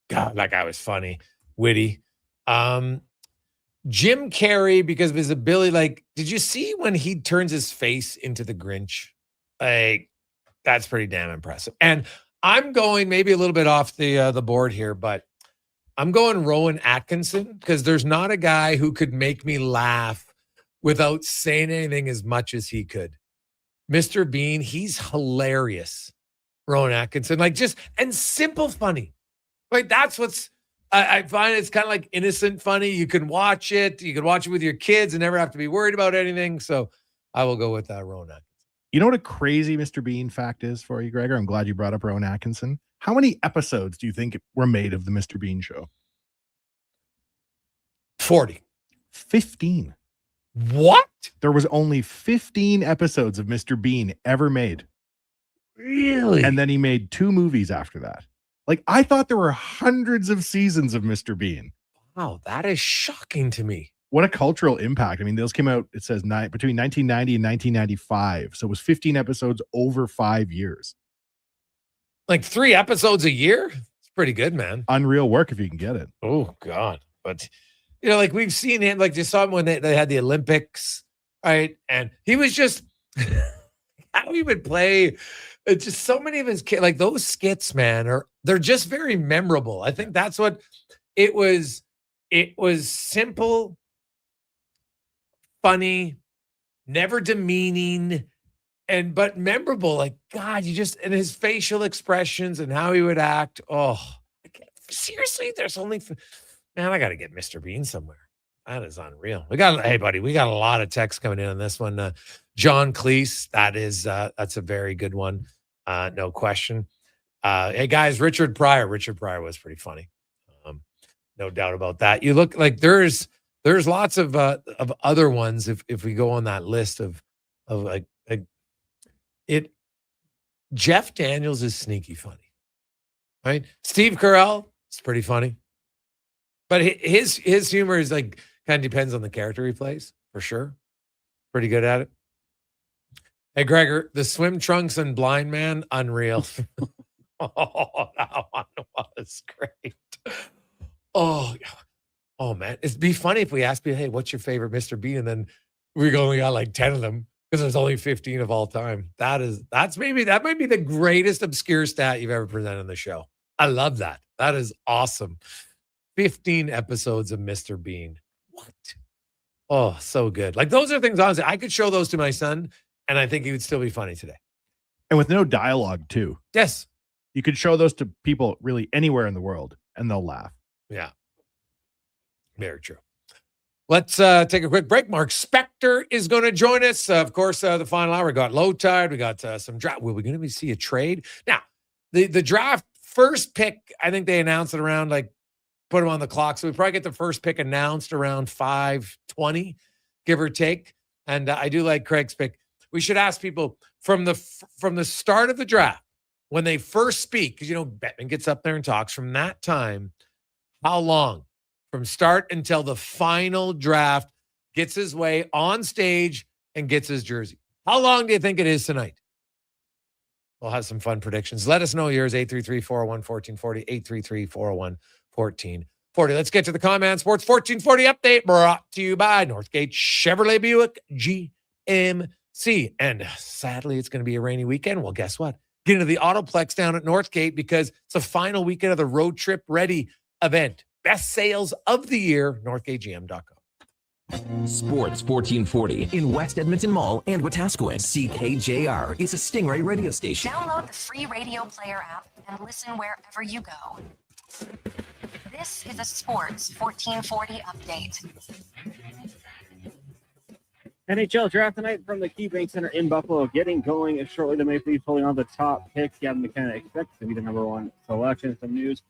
God, that guy was funny, witty. Jim Carrey, because of his ability. Like, did you see when he turns his face into the Grinch? Like, that's pretty damn impressive. And I'm going maybe a little bit off the board here, but I'm going Rowan Atkinson, because there's not a guy who could make me laugh without saying anything as much as he could. Mr. Bean, he's hilarious. Rowan Atkinson, like, just, and simple funny. Like, that's what's, I find it's kind of like innocent funny. You can watch it. You can watch it with your kids and never have to be worried about anything. So I will go with Rowan Atkinson. You know what a crazy Mr. Bean fact is for you, Gregor? I'm glad you brought up Rowan Atkinson. How many episodes do you think were made of the Mr. Bean show? 40. 15. What? There was only 15 episodes of Mr. Bean ever made. Really? And then he made 2 movies after that. Like, I thought there were hundreds of seasons of Mr. Bean. Wow, that is shocking to me. What a cultural impact. I mean, those came out, it says between 1990 and 1995. So it was 15 episodes over 5 years. Like 3 episodes a year? It's pretty good, man. Unreal work if you can get it. Oh, God. But, you know, like, we've seen him, like, just saw him when they had the Olympics, right? And he was just, how he would play. It's just so many of his kids, like, those skits, man, they're just very memorable. I think that's what it was. It was simple, funny, never demeaning, but memorable. Like, God, and his facial expressions and how he would act. Oh, seriously, there's only, man, I got to get Mr. Bean somewhere. That is unreal. Hey, buddy, we got a lot of texts coming in on this one. John Cleese, that's a very good one. No question. Hey, guys, Richard Pryor was pretty funny. No doubt about that. You look like there's lots of other ones if we go on that list of like it. Jeff Daniels is sneaky funny, right? Steve Carell is pretty funny, but his humor is like kind of depends on the character he plays for sure. Pretty good at it. Hey, Gregor, the swim trunks and blind man, unreal. Oh, that one was great. Oh, man. It'd be funny if we asked people, hey, what's your favorite Mr. Bean? And then we only got like 10 of them because there's only 15 of all time. That might be the greatest obscure stat you've ever presented on the show. I love that. That is awesome. 15 episodes of Mr. Bean. What? Oh, so good. Like, those are things, honestly, I could show those to my son and I think he would still be funny today. And with no dialogue, too. Yes. You could show those to people really anywhere in the world and they'll laugh. Yeah. Very true. Let's take a quick break. Mark Spector is going to join us. Of course, the final hour, we got low tide. We got some draft. Will we going to see a trade? Now, the draft first pick, I think they announced it around put him on the clock. So we probably get the first pick announced around 5:20, give or take. And I do like Craig's pick. We should ask people from the start of the draft, when they first speak, because, Bettman gets up there and talks from that time, how long from start until the final draft gets his way on stage and gets his jersey? How long do you think it is tonight? We'll have some fun predictions. Let us know yours, 833-401-1440, 833-401-1440. Let's get to the Command Sports 1440 update brought to you by Northgate Chevrolet Buick GMC. And sadly, it's going to be a rainy weekend. Well, guess what? Get into the Autoplex down at Northgate because it's the final weekend of the Road Trip Ready event. Best sales of the year, northgategm.com. Sports 1440 in West Edmonton Mall and Wetaskiwin. CKJR is a Stingray radio station. Download the free radio player app and listen wherever you go. This is a Sports 1440 update. NHL Draft tonight from the KeyBank Center in Buffalo. Getting going shortly. The Maple Leafs holding on the top pick. Gavin McKenna expects to be the number one selection. Some news.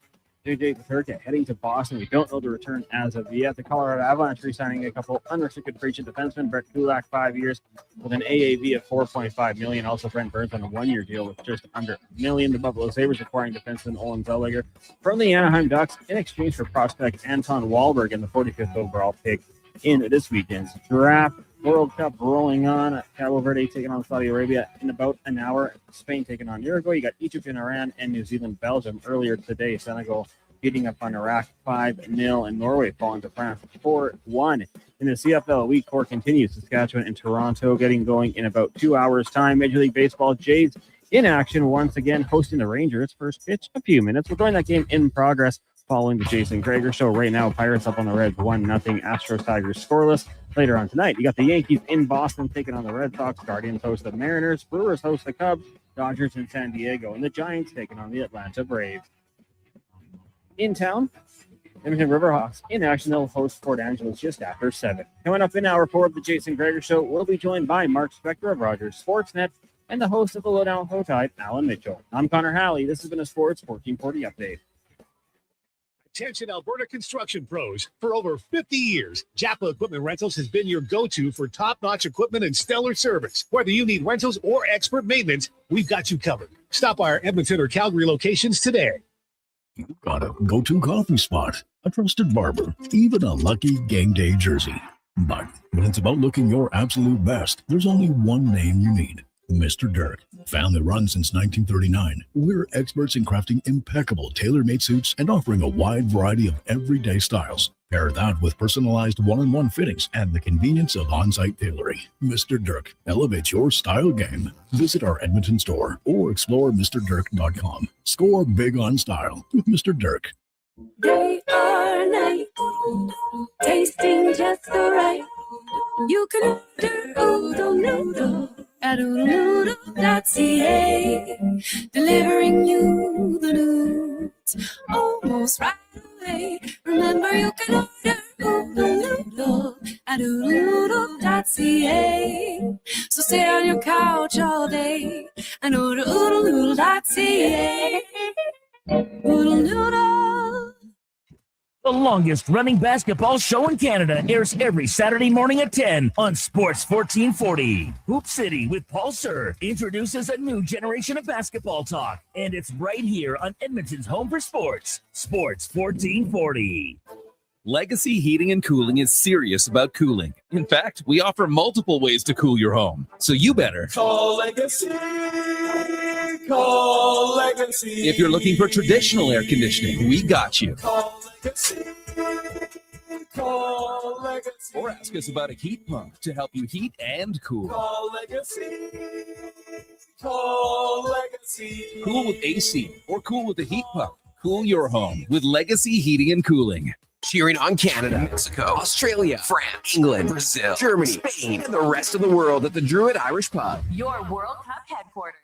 JJ Peterka heading to Boston. We don't know the return as of yet. The Colorado Avalanche re-signing a couple unrestricted free agent defensemen. Brett Kulak, 5 years with an AAV of $4.5 million. Also, Brent Burns on a one-year deal with just under $1 million. The Buffalo Sabres acquiring defenseman Olin Zellweger from the Anaheim Ducks in exchange for prospect Anton Wahlberg and the 45th overall pick in this weekend's draft. World Cup rolling on. Cabo Verde taking on Saudi Arabia in about an hour. Spain taking on Uruguay. You got Egypt and Iran and New Zealand, Belgium. Earlier today, Senegal beating up on Iraq 5-0 and Norway falling to France 4-1. In the CFL Elite Four continues. Saskatchewan and Toronto getting going in about 2 hours' time. Major League Baseball, Jays in action once again, hosting the Rangers. First pitch, a few minutes. We'll join that game in progress following the Jason Gregor Show. Right now, Pirates up on the Reds 1-0. Astros Tigers scoreless. Later on tonight, you got the Yankees in Boston taking on the Red Sox. Guardians host the Mariners. Brewers host the Cubs. Dodgers in San Diego. And the Giants taking on the Atlanta Braves. In town, Edmonton Riverhawks in action. They'll host Port Angeles just after 7. Coming up in hour 4 of the Jason Gregor Show, we'll be joined by Mark Spector of Rogers Sportsnet and the host of the Lowdown with Hotide, Alan Mitchell. I'm Connor Halley. This has been a Sports 1440 update. Attention Alberta construction pros. For over 50 years, Japa Equipment Rentals has been your go-to for top-notch equipment and stellar service. Whether you need rentals or expert maintenance, we've got you covered. Stop by our Edmonton or Calgary locations today. You've got a go-to coffee spot, a trusted barber, even a lucky game day jersey. But when it's about looking your absolute best, there's only one name you need. Mr. Dirk. Family run since 1939. We're experts in crafting impeccable tailor-made suits and offering a wide variety of everyday styles. Pair that with personalized one-on-one fittings and the convenience of on-site tailoring. Mr. Dirk elevates your style game. Visit our Edmonton store or explore MrDirk.com. Score big on style with Mr. Dirk. Day or night, tasting just so right. You can order Oodle Noodle at oodlenoodle.ca, delivering you the news almost right away. Remember, you can order Oodle Noodle at oodlenoodle.ca. So stay on your couch all day and order oodlenoodle.ca. Oodle Noodle. The longest running basketball show in Canada airs every Saturday morning at 10 on Sports 1440. Hoop City with Paul Sir introduces a new generation of basketball talk, and it's right here on Edmonton's home for sports, Sports 1440. Legacy Heating and Cooling is serious about cooling. In fact, we offer multiple ways to cool your home. So you better call Legacy. Call Legacy. If you're looking for traditional air conditioning, we got you. Call Legacy. Call Legacy. Or ask us about a heat pump to help you heat and cool. Call Legacy. Call Legacy. Cool with AC or cool with a heat pump. Cool your home with Legacy Heating and Cooling. Cheering on Canada, Mexico, Australia, France, England, Brazil, Germany, Spain, and the rest of the world at the Druid Irish Pub. Your World Cup headquarters.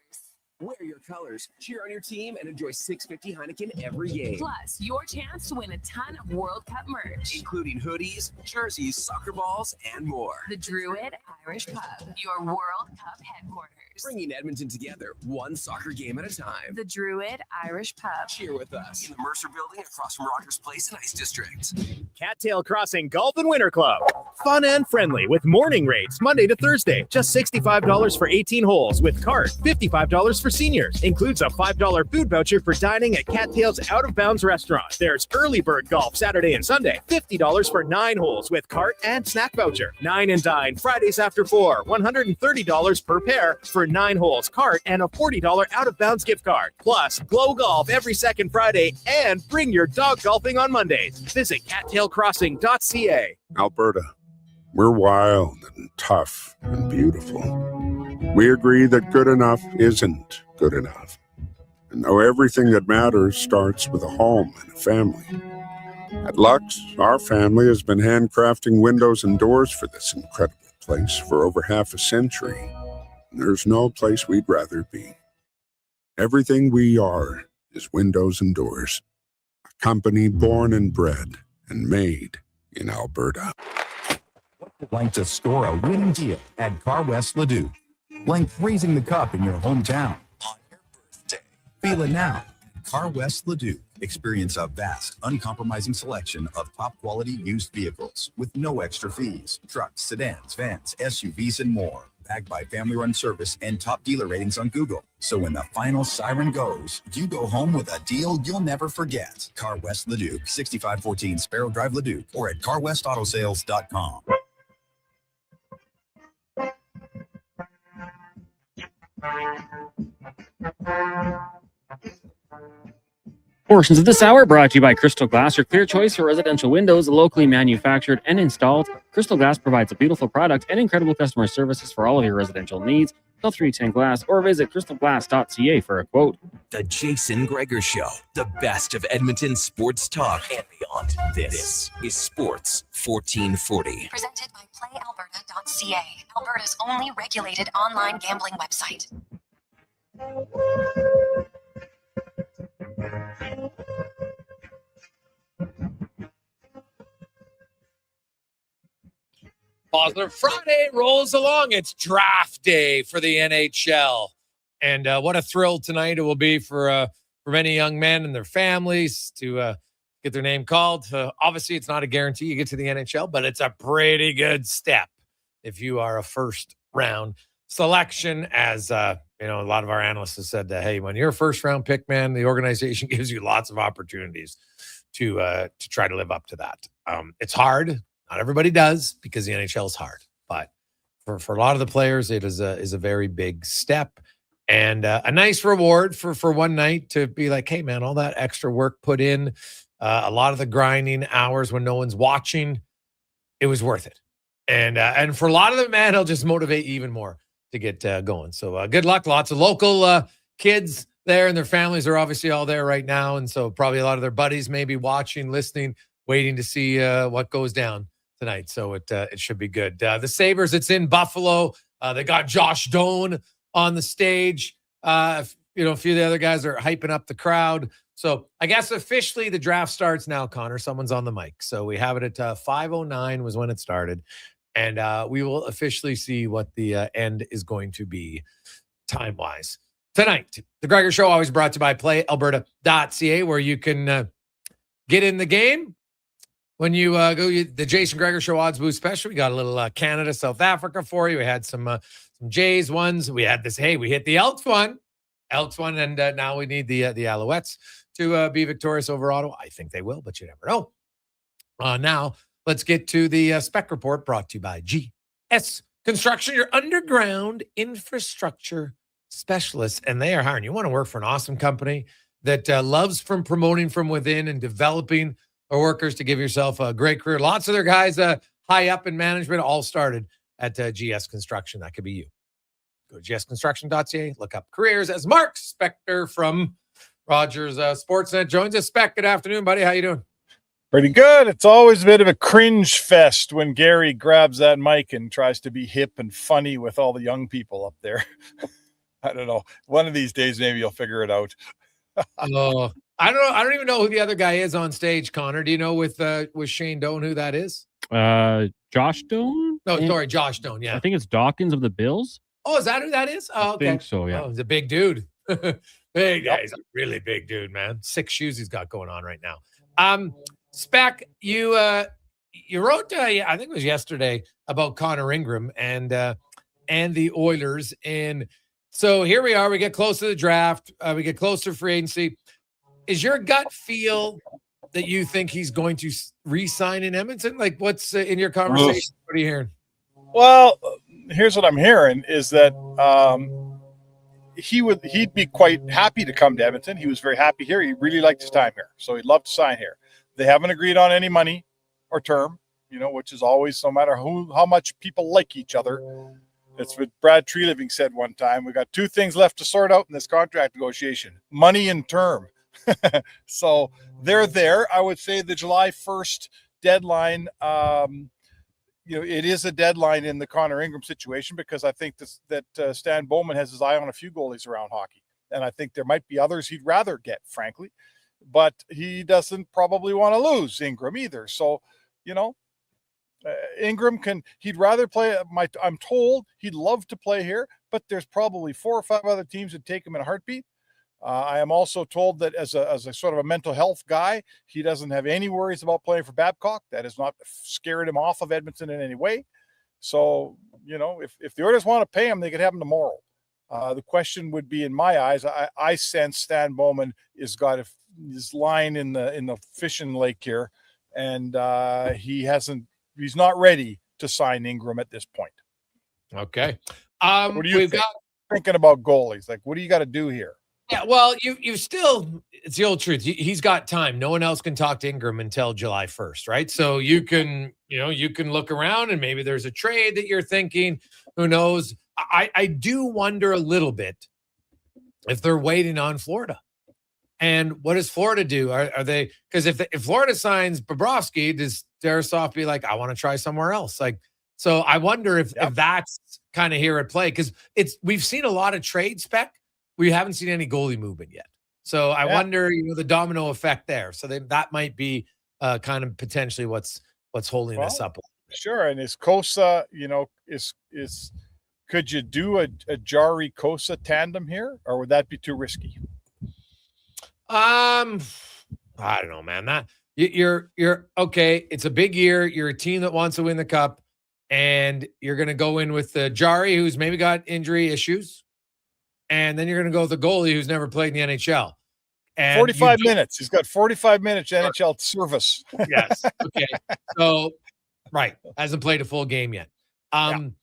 Wear your colors, cheer on your team, and enjoy $6.50 Heineken every game. Plus, your chance to win a ton of World Cup merch, including hoodies, jerseys, soccer balls, and more. The Druid Irish Pub, your World Cup headquarters. Bringing Edmonton together, one soccer game at a time. The Druid Irish Pub. Cheer with us in the Mercer Building across from Rogers Place and Ice District. Cattail Crossing Golf and Winter Club. Fun and friendly with morning rates Monday to Thursday. Just $65 for 18 holes with cart. $55 for seniors. Includes a $5 food voucher for dining at Cattail's Out of Bounds restaurant. There's early bird golf Saturday and Sunday. $50 for 9 holes with cart and snack voucher. 9 and dine Fridays after 4. $130 per pair for 9 holes, cart, and a $40 Out of Bounds gift card. Plus, Glow Golf every second Friday and bring your dog golfing on Mondays. Visit cattailcrossing.ca. Alberta, we're wild and tough and beautiful. We agree that good enough isn't good enough. And know everything that matters starts with a home and a family. At Lux, our family has been handcrafting windows and doors for this incredible place for over half a century. There's no place we'd rather be. Everything we are is windows and doors. A company born and bred and made in Alberta. Like to score a winning deal at Car West Leduc. Like raising the cup in your hometown on your birthday. Feel it now. Car West Leduc. Experience a vast, uncompromising selection of top-quality used vehicles with no extra fees. Trucks, sedans, vans, SUVs, and more. Backed by family-run service and top dealer ratings on Google. So when the final siren goes, you go home with a deal you'll never forget. Car West Leduc, 6514 Sparrow Drive, Leduc, or at carwestautosales.com. Portions of this hour brought to you by Crystal Glass, your clear choice for residential windows, locally manufactured and installed. Crystal Glass provides a beautiful product and incredible customer services for all of your residential needs. Call 310 Glass or visit crystalglass.ca for a quote. The Jason Gregor Show, the best of Edmonton sports talk and beyond. This is Sports 1440. Presented by PlayAlberta.ca, Alberta's only regulated online gambling website. Positive Friday rolls along. It's draft day for the NHL. And what a thrill tonight it will be for many young men and their families to get their name called. Obviously, it's not a guarantee you get to the NHL, but it's a pretty good step if you are a first-round selection. As a lot of our analysts have said that, hey, when you're a first-round pick, man, the organization gives you lots of opportunities to try to live up to that. It's hard. Not everybody does because the NHL is hard, but for a lot of the players, it is a very big step and a nice reward for one night to be like, hey man, all that extra work put in, a lot of the grinding hours when no one's watching, it was worth it. And for a lot of them, man, it'll just motivate you even more to get going. So good luck. Lots of local kids there and their families are obviously all there right now, and so probably a lot of their buddies may be watching, listening, waiting to see what goes down tonight. So it should be good. The Sabres, it's in Buffalo. They got Josh Doan on the stage. A few of the other guys are hyping up the crowd. So I guess officially the draft starts now, Connor. Someone's on the mic. So we have it at 5:09 was when it started. And we will officially see what the end is going to be time-wise. Tonight, the Gregor Show always brought to you by PlayAlberta.ca, where you can get in the game. When you go the Jason Gregor Show odds boost special, we got a little Canada, South Africa for you. We had some Jays ones. We had this. Hey, we hit the Elks one, and now we need the Alouettes to be victorious over Ottawa. I think they will, but you never know. Now let's get to the spec report brought to you by GS Construction, your underground infrastructure specialists, and they are hiring. You want to work for an awesome company that loves from promoting from within and developing our workers to give yourself a great career. Lots of their guys high up in management all started at GS Construction. That could be you. Go to gsconstruction.ca, look up careers as Mark Spector from Rogers Sportsnet joins us. Spec, good afternoon, buddy. How you doing? Pretty good. It's always a bit of a cringe fest when Gary grabs that mic and tries to be hip and funny with all the young people up there. I don't know. One of these days, maybe you'll figure it out. Oh, I don't know. I don't even know who the other guy is on stage, Connor. Do you know with Shane Doan who that is? Josh Doan? No, sorry, Josh Doan. Yeah. I think it's Dawkins of the Bills. Oh, is that who that is? Oh, okay. I think so, yeah. Oh, he's a big dude. Big guy. He's a really big dude, man. 6 shoes he's got going on right now. Spec, you wrote, I think it was yesterday, about Connor Ingram and the Oilers. And so here we are. We get close to the draft. We get close to free agency. Is your gut feel that you think he's going to re-sign in Edmonton? Like, what's in your conversation? What are you hearing? Well, here's what I'm hearing is that he'd be quite happy to come to Edmonton. He was very happy here. He really liked his time here, so he'd love to sign here. They haven't agreed on any money or term, which is always, no matter how much people like each other. That's what Brad Treliving said one time. We got 2 things left to sort out in this contract negotiation: money and term. So they're there. I would say the July 1st deadline, it is a deadline in the Connor Ingram situation, because I think that Stan Bowman has his eye on a few goalies around hockey. And I think there might be others he'd rather get, frankly. But he doesn't probably want to lose Ingram either. So, Ingram he'd rather play. I'm told he'd love to play here, but there's probably 4 or 5 other teams that take him in a heartbeat. I am also told that as a sort of a mental health guy, he doesn't have any worries about playing for Babcock. That has not scared him off of Edmonton in any way. So, if the Oilers want to pay him, they could have him tomorrow. The question would be, in my eyes, I sense Stan Bowman has got his line in the fishing lake here, and he's not ready to sign Ingram at this point. Okay. What do you think? Thinking about goalies? Like, what do you got to do here? Yeah, well, you still, it's the old truth. He's got time. No one else can talk to Ingram until July 1st, right? So you can look around and maybe there's a trade that you're thinking. Who knows? I do wonder a little bit if they're waiting on Florida. And what does Florida do? Are they, because if Florida signs Bobrovsky, does Darisoff be like, I want to try somewhere else? Like, so I wonder if that's kind of here at play, because we've seen a lot of trade spec. We haven't seen any goalie movement yet. So I wonder, the domino effect there. So that might be kind of potentially what's holding this up. Sure. And is Kosa, could you do a Jari Kosa tandem here, or would that be too risky? I don't know, man. That you're okay. It's a big year. You're a team that wants to win the cup, and you're going to go in with Jari, who's maybe got injury issues. And then you're going to go with a goalie who's never played in the NHL. And 45 minutes. He's got 45 minutes NHL service. Yes. Okay. So, right. Hasn't played a full game yet. And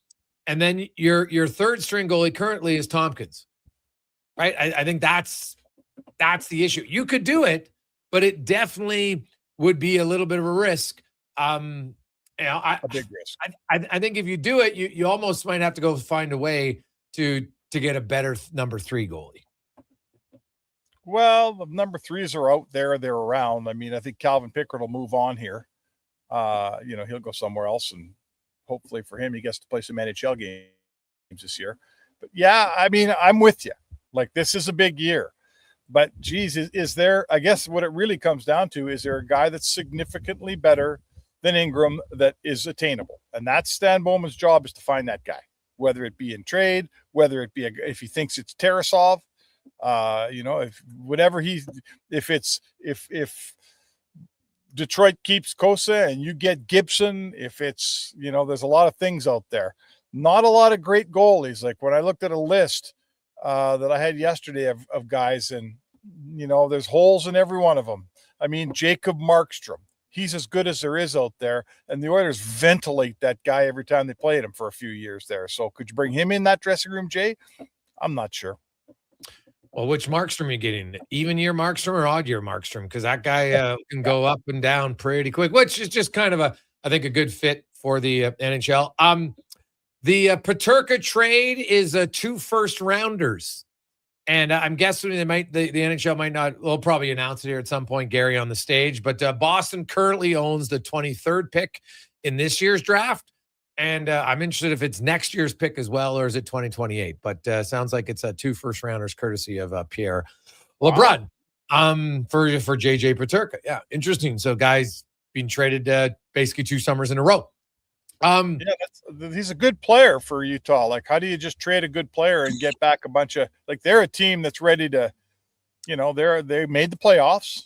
then your third string goalie currently is Tompkins. Right? I think that's the issue. You could do it, but it definitely would be a little bit of a risk. A big risk. I think if you do it, you almost might have to go find a way to get a better number 3 goalie. Well, the number 3s are out there. They're around. I mean, I think Calvin Pickard will move on here. He'll go somewhere else, and hopefully for him, he gets to play some NHL games this year. But yeah, I mean, I'm with you. Like, this is a big year. But geez, is there, I guess what it really comes down to, is there a guy that's significantly better than Ingram that is attainable? And that's Stan Bowman's job, is to find that guy. Whether it be in trade, whether it be if he thinks it's Tarasov, if Detroit keeps Kosa and you get Gibson, if it's, there's a lot of things out there. Not a lot of great goalies. Like when I looked at a list that I had yesterday of guys, and, there's holes in every one of them. I mean, Jacob Markstrom. He's as good as there is out there, and the Oilers ventilate that guy every time they played him for a few years there. So could you bring him in that dressing room, Jay? I'm not sure. Well, which Markstrom are you getting? Even year Markstrom or odd year Markstrom? Because that guy can go up and down pretty quick, which is just kind of I think a good fit for the NHL. The Peterka trade is 2 first-rounders. And I'm guessing the NHL might not, they'll probably announce it here at some point, Gary, on the stage. But Boston currently owns the 23rd pick in this year's draft. And I'm interested if it's next year's pick as well, or is it 2028? But sounds like it's 2 first-rounders courtesy of Pierre LeBrun for JJ Peterka. Yeah, interesting. So guys being traded basically 2 summers in a row. He's a good player for Utah. Like, how do you just trade a good player and get back a bunch of, like, they're a team that's ready to, they made the playoffs,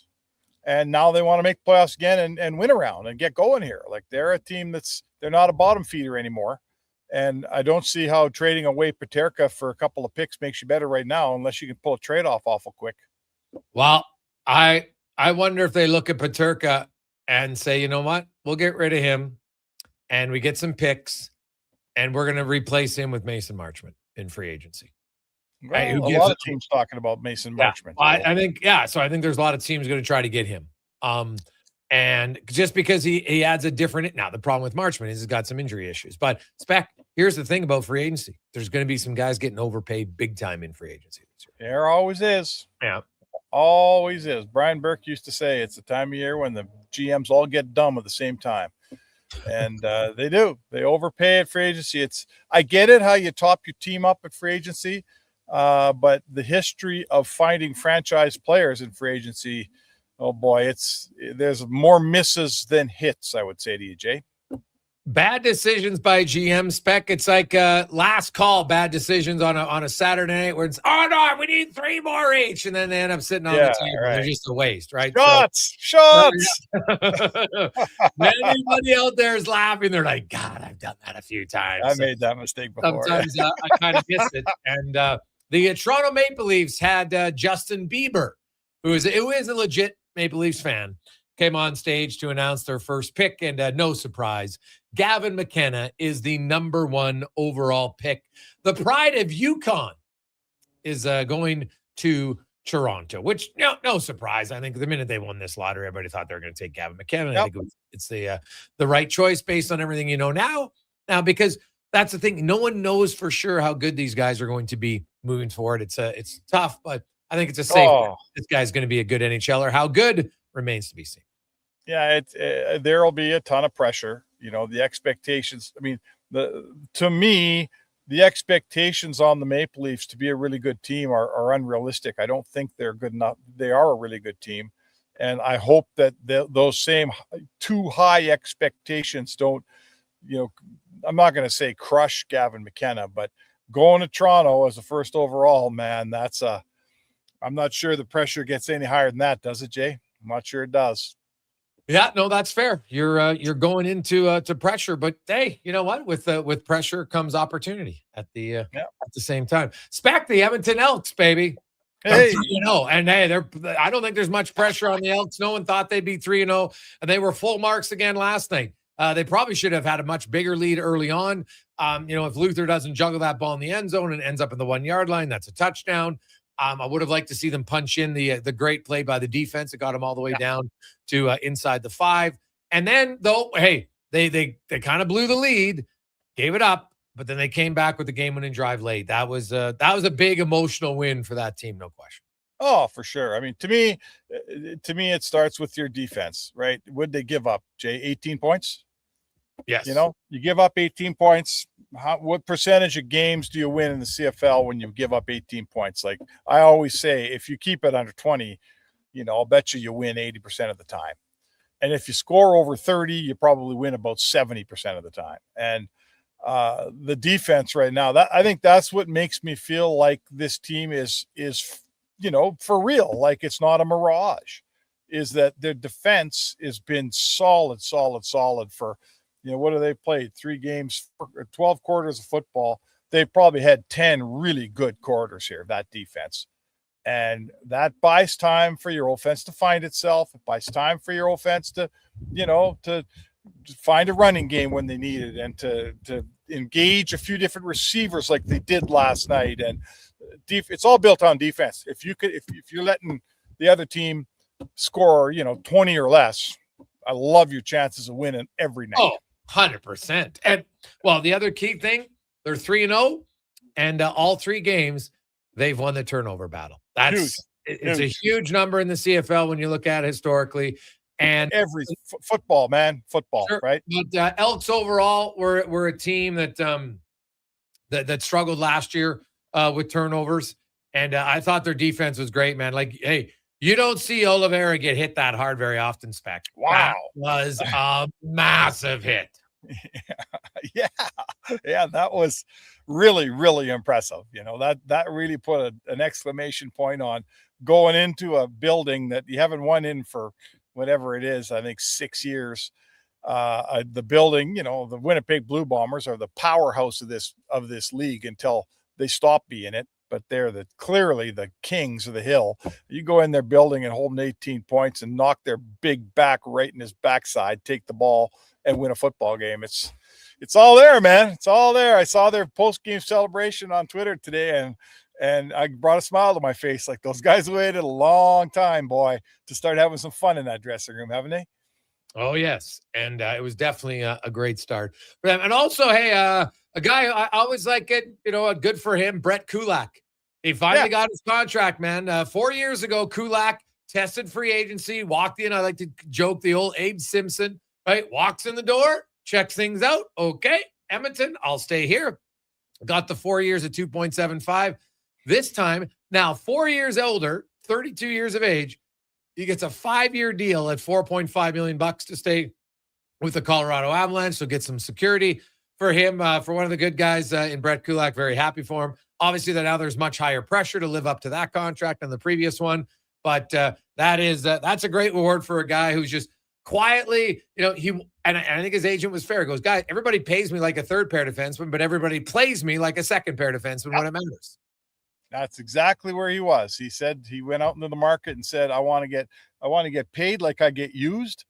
and now they want to make playoffs again and win around and get going here. Like, they're a team they're not a bottom feeder anymore. And I don't see how trading away Peterka for a couple of picks makes you better right now, unless you can pull a trade off awful quick. Well, I wonder if they look at Peterka and say, you know what, we'll get rid of him and we get some picks and we're going to replace him with Mason Marchment in free agency. Well, a lot of teams talking about Mason Marchment. I think, so I think there's a lot of teams going to try to get him. And just because he adds a different, now the problem with Marchment is he's got some injury issues, but Spec, here's the thing about free agency. There's going to be some guys getting overpaid big time in free agency this year. There always is. Yeah. Always is. Brian Burke used to say it's the time of year when the GMs all get dumb at the same time. And they do. They overpay at free agency. I get it how you top your team up at free agency, but the history of finding franchise players in free agency, oh boy, there's more misses than hits, I would say to you, Jay. Bad decisions by GM. Spec, it's like last call bad decisions on a Saturday night where it's, oh no, we need 3 more each, and then they end up sitting on the table. Right. They're just a waste, right? Shots. Anybody out there is laughing. They're like, God, I've done that a few times. I made that mistake before. Sometimes I kind of miss it. And the Toronto Maple Leafs had Justin Bieber, who is a legit Maple Leafs fan, came on stage to announce their first pick, and no surprise, Gavin McKenna is the number 1 overall pick. The pride of Yukon is going to Toronto, which no surprise. I think the minute they won this lottery, everybody thought they were going to take Gavin McKenna. Yep. I think it's the right choice based on everything you know now. Now, because that's the thing, no one knows for sure how good these guys are going to be moving forward. It's tough, but I think it's a safe bet. This guy's going to be a good NHLer. How good remains to be seen. Yeah, there'll be a ton of pressure. The expectations. I mean, to me, the expectations on the Maple Leafs to be a really good team are unrealistic. I don't think they're good enough. They are a really good team, and I hope that those same too high expectations don't. I'm not going to say crush Gavin McKenna, but going to Toronto as a first overall, man, I'm not sure the pressure gets any higher than that, does it, Jay? I'm not sure it does. Yeah, no, that's fair. You're going into to pressure, but hey, you know what? With pressure comes opportunity at the same time. Spec the Edmonton Elks, baby. Hey, and hey, I don't think there's much pressure on the Elks. No one thought they'd be 3-0, and they were full marks again last night. They probably should have had a much bigger lead early on. If Luther doesn't juggle that ball in the end zone and ends up in the 1 yard line, that's a touchdown. I would have liked to see them punch in the great play by the defense that got them all the way down to inside the 5. And then, though, hey, they kind of blew the lead, gave it up, but then they came back with the game-winning drive late. That was a big emotional win for that team, no question. Oh, for sure. I mean, to me, it starts with your defense, right? Would they give up, Jay? 18 points? Yes. You give up 18 points. What percentage of games do you win in the CFL when you give up 18 points? Like I always say, if you keep it under 20, I'll bet you win 80% of the time. And if you score over 30, you probably win about 70% of the time. And the defense right now, I think that's what makes me feel like this team is for real. Like it's not a mirage, is that their defense has been solid for, what have they played? 3 games, 12 quarters of football. They've probably had 10 really good quarters here, that defense. And that buys time for your offense to find itself. It buys time for your offense to find a running game when they need it and to engage a few different receivers like they did last night. And it's all built on defense. If you're letting the other team score, 20 or less, I love your chances of winning every night. Oh, 100%. And well, the other key thing, they're 3-0, and all 3 games they've won the turnover battle. It's a huge number in the CFL when you look at it historically. And every football, man, football, sure, right? But Elks overall were a team that struggled last year with turnovers, and I thought their defense was great, man. Like, hey, you don't see Oliveira get hit that hard very often, Spec. Wow, that was a massive hit. Yeah, that was really, really impressive. You know, that really put an exclamation point on going into a building that you haven't won in for whatever it is, I think 6 years. The building, you know, the Winnipeg Blue Bombers are the powerhouse of this league until they stop being it. But they're clearly the kings of the hill. You go in their building and hold them 18 points and knock their big back right in his backside, take the ball and win a football game. It's all there, man. It's all there. I saw their post-game celebration on Twitter today, and I brought a smile to my face. Like, those guys waited a long time, boy, to start having some fun in that dressing room, haven't they? Oh, yes. And it was definitely a great start for them. And also, hey, a guy I always like it, you know, good for him, Brett Kulak. He finally got his contract, man. 4 years ago, Kulak tested free agency, walked in. I like to joke the old Abe Simpson, right? Walks in the door, checks things out. Okay, Edmonton, I'll stay here. Got the 4 years at 2.75. This time, now 4 years older, 32 years of age, he gets a 5-year deal at $4.5 million to stay with the Colorado Avalanche. So get some security for him, for one of the good guys in Brett Kulak. Very happy for him. Obviously, now there's much higher pressure to live up to that contract than the previous one. But that's a great reward for a guy who's just quietly, you know, and I think his agent was fair. He goes, guys, everybody pays me like a third pair defenseman, but everybody plays me like a second pair defenseman when it matters. That's exactly where he was. He said he went out into the market and said, I want to get paid like I get used.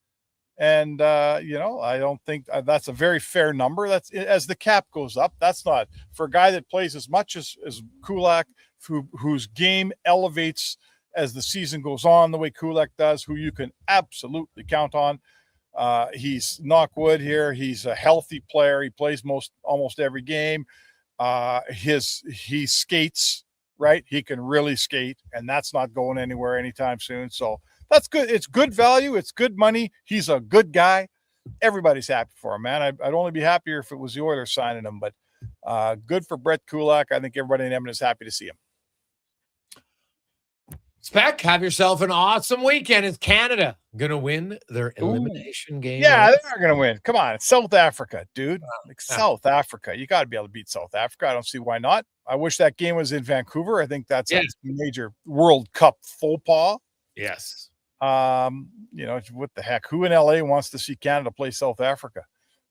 And, you know, I don't think that's a very fair number. That's as the cap goes up. That's not for a guy that plays as much as Kulak, whose game elevates as the season goes on, the way Kulak does, who you can absolutely count on. He's knock wood here. He's a healthy player. He plays almost every game. He skates, right? He can really skate, and that's not going anywhere anytime soon. So that's good. It's good value. It's good money. He's a good guy. Everybody's happy for him, man. I'd only be happier if it was the Oilers signing him, but good for Brett Kulak. I think everybody in Edmonton is happy to see him. Spec, have yourself an awesome weekend. Is Canada going to win their elimination game? Yeah, they are going to win. Come on. It's South Africa, dude. South Africa. You got to be able to beat South Africa. I don't see why not. I wish that game was in Vancouver. I think that's a major World Cup faux pas. Yes. You know, what the heck? Who in LA wants to see Canada play South Africa?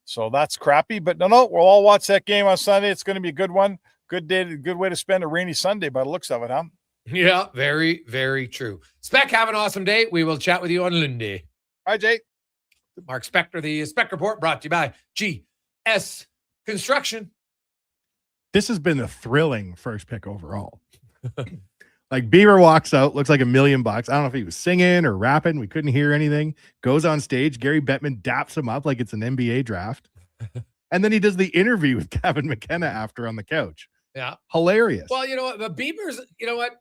So that's crappy. But no, we'll all watch that game on Sunday. It's going to be a good one. Good day, good way to spend a rainy Sunday by the looks of it, huh? Yeah, very, very true. Spec, have an awesome day. We will chat with you on Monday. Hi, Jake. Mark Spector, the Spec Report, brought to you by GS Construction. This has been a thrilling first pick overall. Like, Bieber walks out, looks like $1 million. I don't know if he was singing or rapping. We couldn't hear anything. Goes on stage. Gary Bettman daps him up like it's an NBA draft. And then he does the interview with Kevin McKenna after on the couch. Yeah. Hilarious. Well, you know what? But Bieber's, you know what?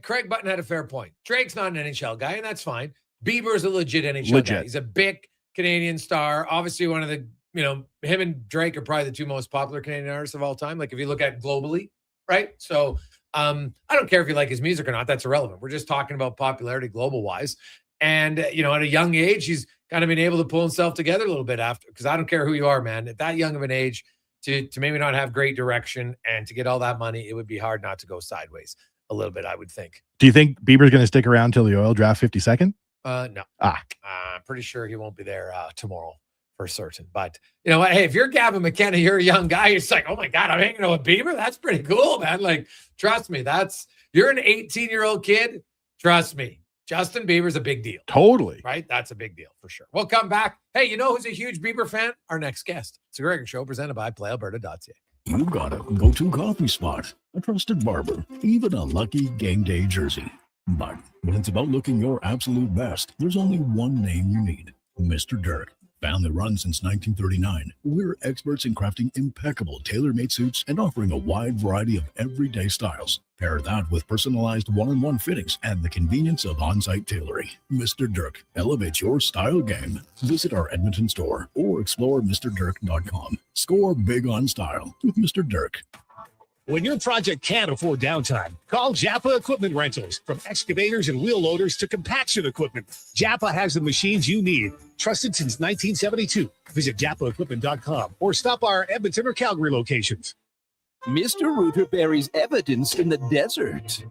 Craig Button had a fair point. Drake's not an NHL guy, and that's fine. Bieber's a legit NHL guy. He's a big Canadian star. Obviously, one of the, you know, him and Drake are probably the two most popular Canadian artists of all time. Like, if you look at globally, right? So, I don't care if you like his music or not. That's irrelevant. We're just talking about popularity global-wise. And, you know, at a young age, he's kind of been able to pull himself together a little bit after, because I don't care who you are, man. At that young of an age, to maybe not have great direction and to get all that money, it would be hard not to go sideways a little bit, I would think. Do you think Bieber's going to stick around till the Oil Draft 52nd? No. I'm pretty sure he won't be there tomorrow for certain. But you know what? Hey, if you're Gavin McKenna, you're a young guy. It's like, oh my God, I'm hanging out with Bieber. That's pretty cool, man. Like, trust me, you're an 18-year-old kid. Trust me, Justin Bieber's a big deal. Totally. Right? That's a big deal for sure. We'll come back. Hey, you know who's a huge Bieber fan? Our next guest. It's the Gregor Show, presented by PlayAlberta.ca. You've got a go-to coffee spot, a trusted barber, even a lucky game day jersey. But when it's about looking your absolute best, there's only one name you need, Mr. Dirk. Family run since 1939, we're experts in crafting impeccable tailor-made suits and offering a wide variety of everyday styles. Pair that with personalized one-on-one fittings and the convenience of on-site tailoring. Mr. Dirk, elevate your style game. Visit our Edmonton store or explore MrDirk.com. Score big on style with Mr. Dirk. When your project can't afford downtime, call Japa Equipment Rentals. From excavators and wheel loaders to compaction equipment, Japa has the machines you need. Trusted since 1972. Visit JapaEquipment.com or stop our Edmonton or Calgary locations. Mr. Rooter buries evidence in the desert.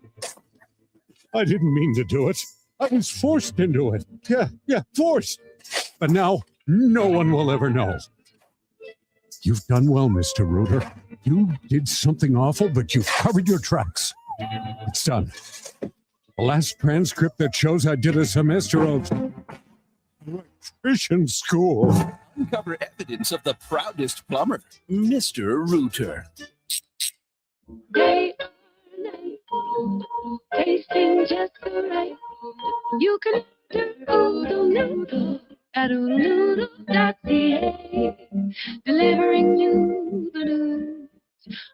I didn't mean to do it. I was forced into it. Yeah, forced. But now, no one will ever know. You've done well, Mr. Rooter. You did something awful, but you've covered your tracks. It's done. The last transcript that shows I did a semester of electrician school. Uncover evidence of the proudest plumber, Mr. Rooter. Day or night, tasting just the right. You can order noodle at oodle-noodle.ca, delivering you the news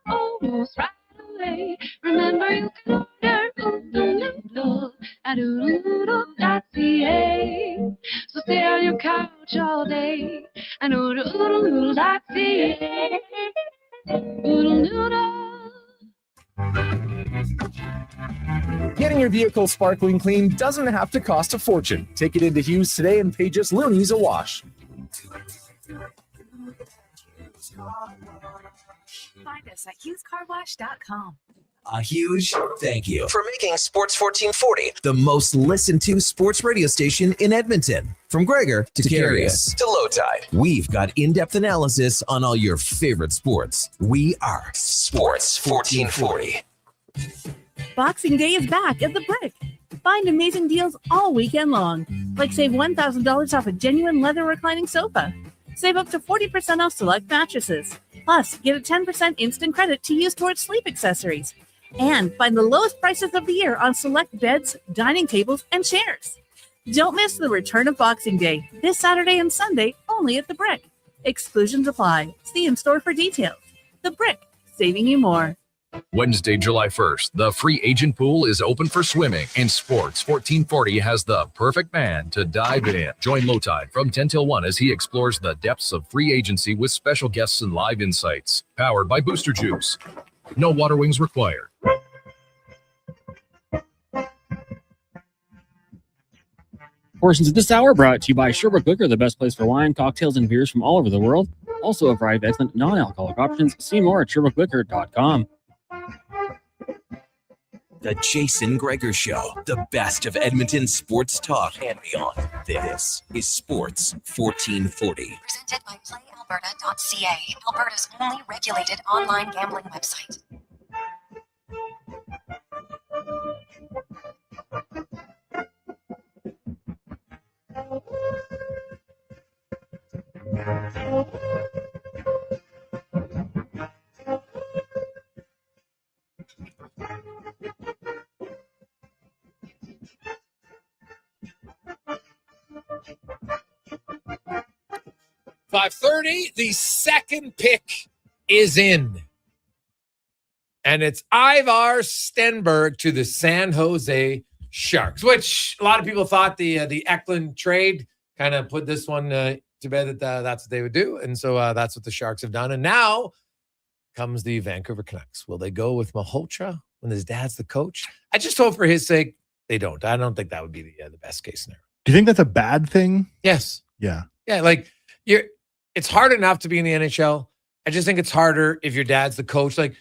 almost right away. Remember, you can order oodle-noodle at oodle-noodle.ca. So stay on your couch all day and order oodle-noodle.ca. Oodle-noodle. Getting your vehicle sparkling clean doesn't have to cost a fortune. Take it into Hughes today and pay just loonies a wash. Find us at HughesCarWash.com. A huge thank you for making Sports 1440 the most listened to sports radio station in Edmonton. From Gregor to Carius to Lowtide, we've got in-depth analysis on all your favorite sports. We are Sports 1440. Boxing Day is back at the Brick. Find amazing deals all weekend long, like save $1,000 off a genuine leather reclining sofa. Save up to 40% off select mattresses. Plus, get a 10% instant credit to use towards sleep accessories. And find the lowest prices of the year on select beds, dining tables, and chairs. Don't miss the return of Boxing Day this Saturday and Sunday only at the Brick. Exclusions apply. See in-store for details. The Brick, saving you more. Wednesday, July 1st, the free agent pool is open for swimming, and Sports 1440 has the perfect man to dive in. Join Lowtide from 10 till 1 as he explores the depths of free agency with special guests and live insights. Powered by Booster Juice. No water wings required. Portions of this hour brought to you by Sherbrooke Liquor, the best place for wine, cocktails, and beers from all over the world. Also a variety of excellent non-alcoholic options. See more at SherbrookeLiquor.com. The Jason Gregor Show, the best of Edmonton sports talk and beyond. This is Sports 1440. Presented by PlayAlberta.ca, Alberta's only regulated online gambling website. .530, the second pick is in. And it's Ivar Stenberg to the San Jose Sharks, which a lot of people thought the Eklund trade kind of put this one to bed that that's what they would do. And so that's what the Sharks have done. And now comes the Vancouver Canucks. Will they go with Malhotra when his dad's the coach? I just hope for his sake they don't. I don't think that would be the best case scenario. Do you think that's a bad thing? Yes. Yeah. Yeah, like it's hard enough to be in the NHL. I just think it's harder if your dad's the coach. Like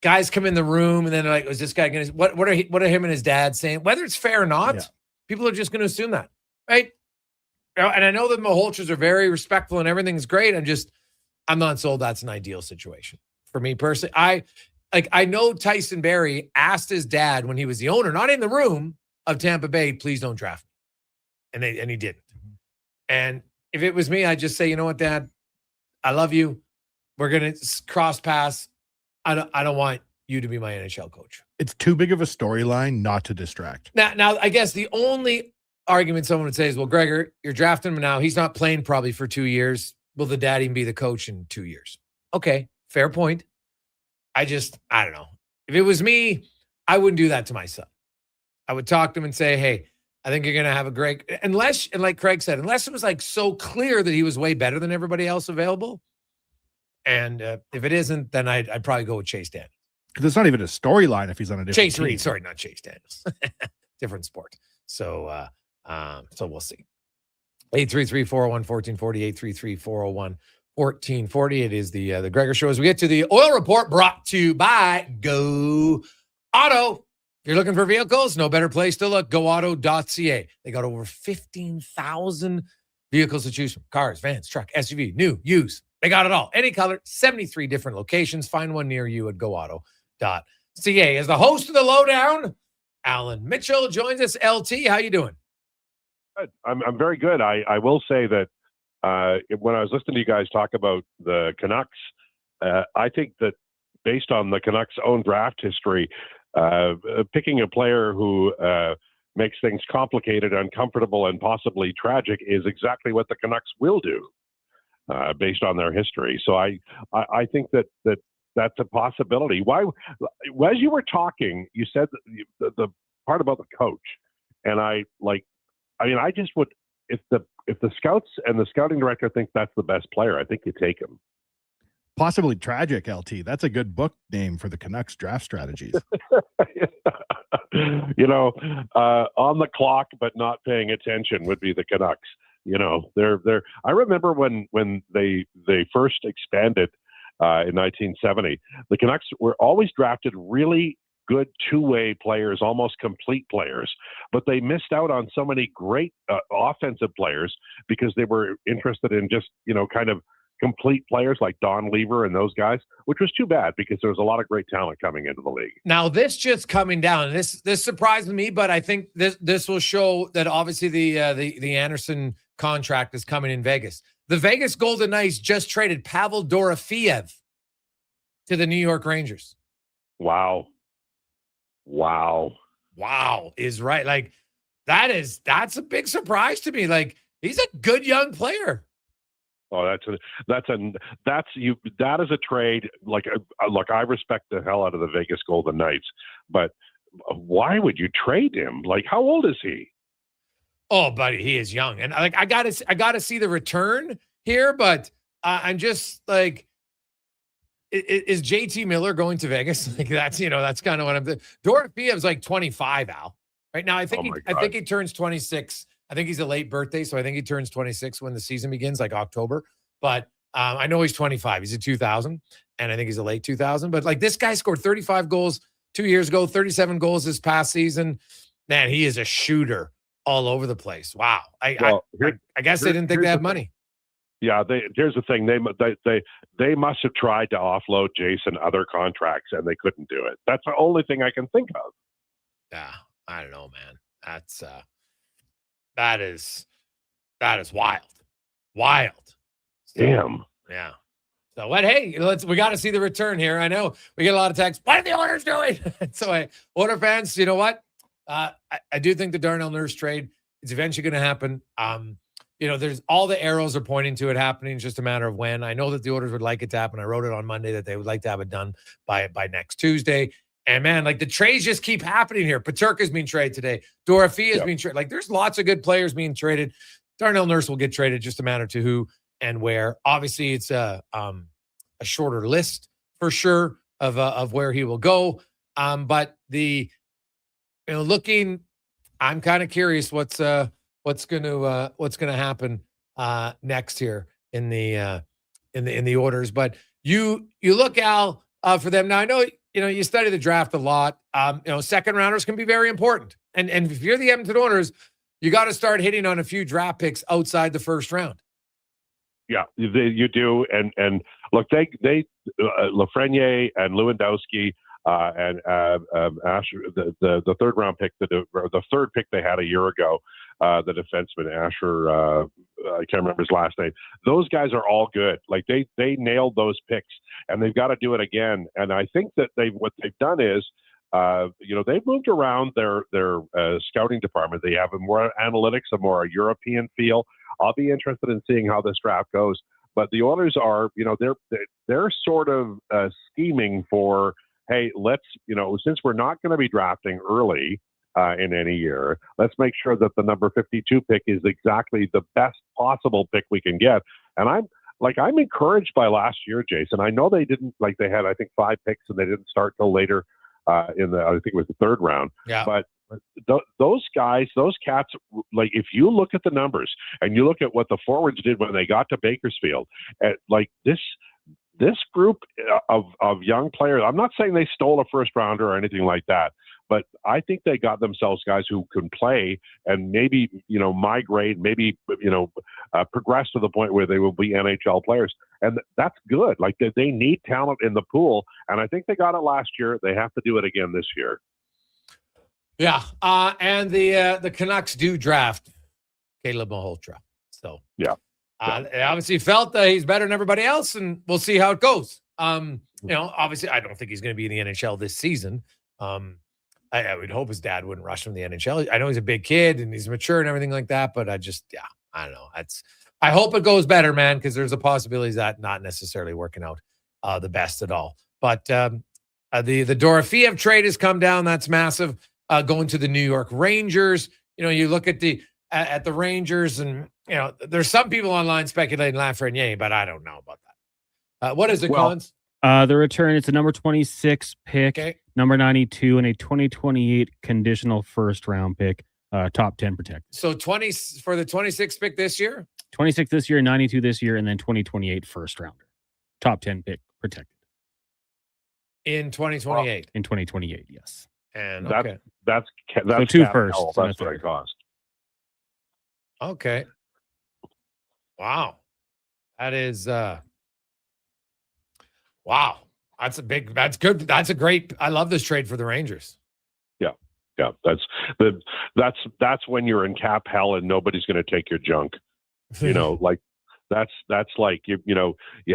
guys come in the room and then they're like, "Was this guy going to?" What are him and his dad saying? Whether it's fair or not, people are just going to assume that, right? And I know that Malhotras are very respectful and everything's great. I'm not sold that's an ideal situation for me personally. I know Tyson Barrie asked his dad when he was the owner, not in the room, of Tampa Bay, "Please don't draft me," and he didn't. And if it was me, I'd just say, "You know what, Dad? I love you. We're going to cross paths. I don't want you to be my NHL coach." It's too big of a storyline not to distract. Now, I guess the only argument someone would say is, well, Gregor, you're drafting him now. He's not playing probably for 2 years. Will the dad even be the coach in 2 years? Okay, fair point. I don't know. If it was me, I wouldn't do that to my son. I would talk to him and say, hey, I think you're going to have a great, unless, and like Craig said, unless it was like so clear that he was way better than everybody else available. And if it isn't, then I'd probably go with Chase Daniels. Because it's not even a storyline if he's on a different Chase team. Reed, sorry, not Chase Daniels. Different sport. So we'll see. 833-401-1440, 833-401-1440. It is the Gregor Show. As we get to the oil report, brought to you by Go Auto. If you're looking for vehicles, no better place to look. GoAuto.ca. They got over 15,000 vehicles to choose from. Cars, vans, truck, SUV, new, used. They got it all. Any color, 73 different locations. Find one near you at GoAuto.ca. As the host of the Lowdown, Alan Mitchell joins us. LT, how you doing? Good. I'm very good. I will say that when I was listening to you guys talk about the Canucks, I think that based on the Canucks' own draft history, picking a player who makes things complicated, uncomfortable, and possibly tragic is exactly what the Canucks will do based on their history. So I think that's a possibility. Why, as you were talking, you said the part about the coach, and I just would, if the scouts and the scouting director think that's the best player, I think you take him. Possibly tragic, LT. That's a good book name for the Canucks draft strategies. On the clock but not paying attention would be the Canucks. They're. I remember when they first expanded in 1970, the Canucks were always drafted really good two-way players, almost complete players, but they missed out on so many great offensive players because they were interested in just kind of complete players like Don Lever and those guys, which was too bad because there was a lot of great talent coming into the league. Now, this just coming down, this surprised me, but I think this will show that obviously the Anderson contract is coming in Vegas. The Vegas Golden Knights just traded Pavel Dorofeyev to the New York Rangers. Wow is right. Like that's a big surprise to me. Like he's a good young player. Oh, that is a trade. Look, I respect the hell out of the Vegas Golden Knights, but why would you trade him? Like, how old is he? Oh, buddy, he is young, and I gotta see the return here. But I'm just like, is JT Miller going to Vegas? Like that's kind of what I'm. Dorofeyev's like 25, Al. Right now, I think he turns 26. I think he's a late birthday, so I think he turns 26 when the season begins, like October. But I know he's 25. He's a 2000, and I think he's a late 2000. But like this guy scored 35 goals 2 years ago, 37 goals this past season. Man, he is a shooter all over the place. Wow. I guess they didn't think they had money. Yeah, here's the thing. They must have tried to offload Jason other contracts, and they couldn't do it. That's the only thing I can think of. Yeah, I don't know, man. That is wild. Damn. Yeah. So what? Hey, we got to see the return here. I know we get a lot of texts. What are the Oilers doing? So, Oilers fans, you know what? I do think the Darnell Nurse trade is eventually going to happen. There's all the arrows are pointing to it happening. It's just a matter of when. I know that the Oilers would like it to happen. I wrote it on Monday that they would like to have it done by next Tuesday. And man, like the trades just keep happening here. Paterka's being traded today. Dorofeyev is being traded. Like there's lots of good players being traded. Darnell Nurse will get traded, just a matter to who and where. Obviously, it's a shorter list for sure of where he will go. But looking, I'm kind of curious what's going to happen next here in the Oilers. But you look, Al, for them now. I know. You study the draft a lot. Second rounders can be very important. And if you're the Edmonton Oilers, you got to start hitting on a few draft picks outside the first round. Yeah, you do. And look, they Lafreniere and Lewandowski and Asher, the third round pick, the third pick they had a year ago, the defenseman Asher, I can't remember his last name. Those guys are all good. Like they nailed those picks, and they've got to do it again. And I think that what they've done is they've moved around their scouting department. They have a more analytics, a more European feel. I'll be interested in seeing how this draft goes. But the Oilers are, they're sort of scheming for, hey, let's, since we're not going to be drafting early in any year, let's make sure that the number 52 pick is exactly the best possible pick we can get. And I'm encouraged by last year, Jason. I know they didn't, they had, I think, 5 picks and they didn't start till later I think it was the 3rd round. Yeah. But those guys, those cats, if you look at the numbers and you look at what the forwards did when they got to Bakersfield, this group of young players, I'm not saying they stole a first rounder or anything like that, but I think they got themselves guys who can play and maybe, migrate, maybe, progress to the point where they will be NHL players. And that's good. They need talent in the pool. And I think they got it last year. They have to do it again this year. Yeah. And the Canucks do draft Caleb Malhotra. So, yeah. They obviously felt that he's better than everybody else, and we'll see how it goes. Obviously, I don't think he's going to be in the NHL this season. I would hope his dad wouldn't rush him to the NHL. I know he's a big kid and he's mature and everything like that, but I don't know. I hope it goes better, man, because there's a possibility of that not necessarily working out the best at all. But the Dorofeev trade has come down. That's massive. Going to the New York Rangers. You look at the Rangers, and there's some people online speculating Lafreniere, but I don't know about that. What is it, Collins? The return, it's a number 26 pick, number 92, and a 2028 conditional first-round pick, top 10 protected. So 20 for the 26th pick this year? 26 this year, 92 this year, and then 2028 first-rounder. Top 10 pick protected. In 2028? In 2028, yes. And that's so 2 firsts. That's what it cost. Okay. Wow. That is wow. That's good. That's a great, I love this trade for the Rangers. Yeah. That's when you're in cap hell and nobody's going to take your junk. That's like you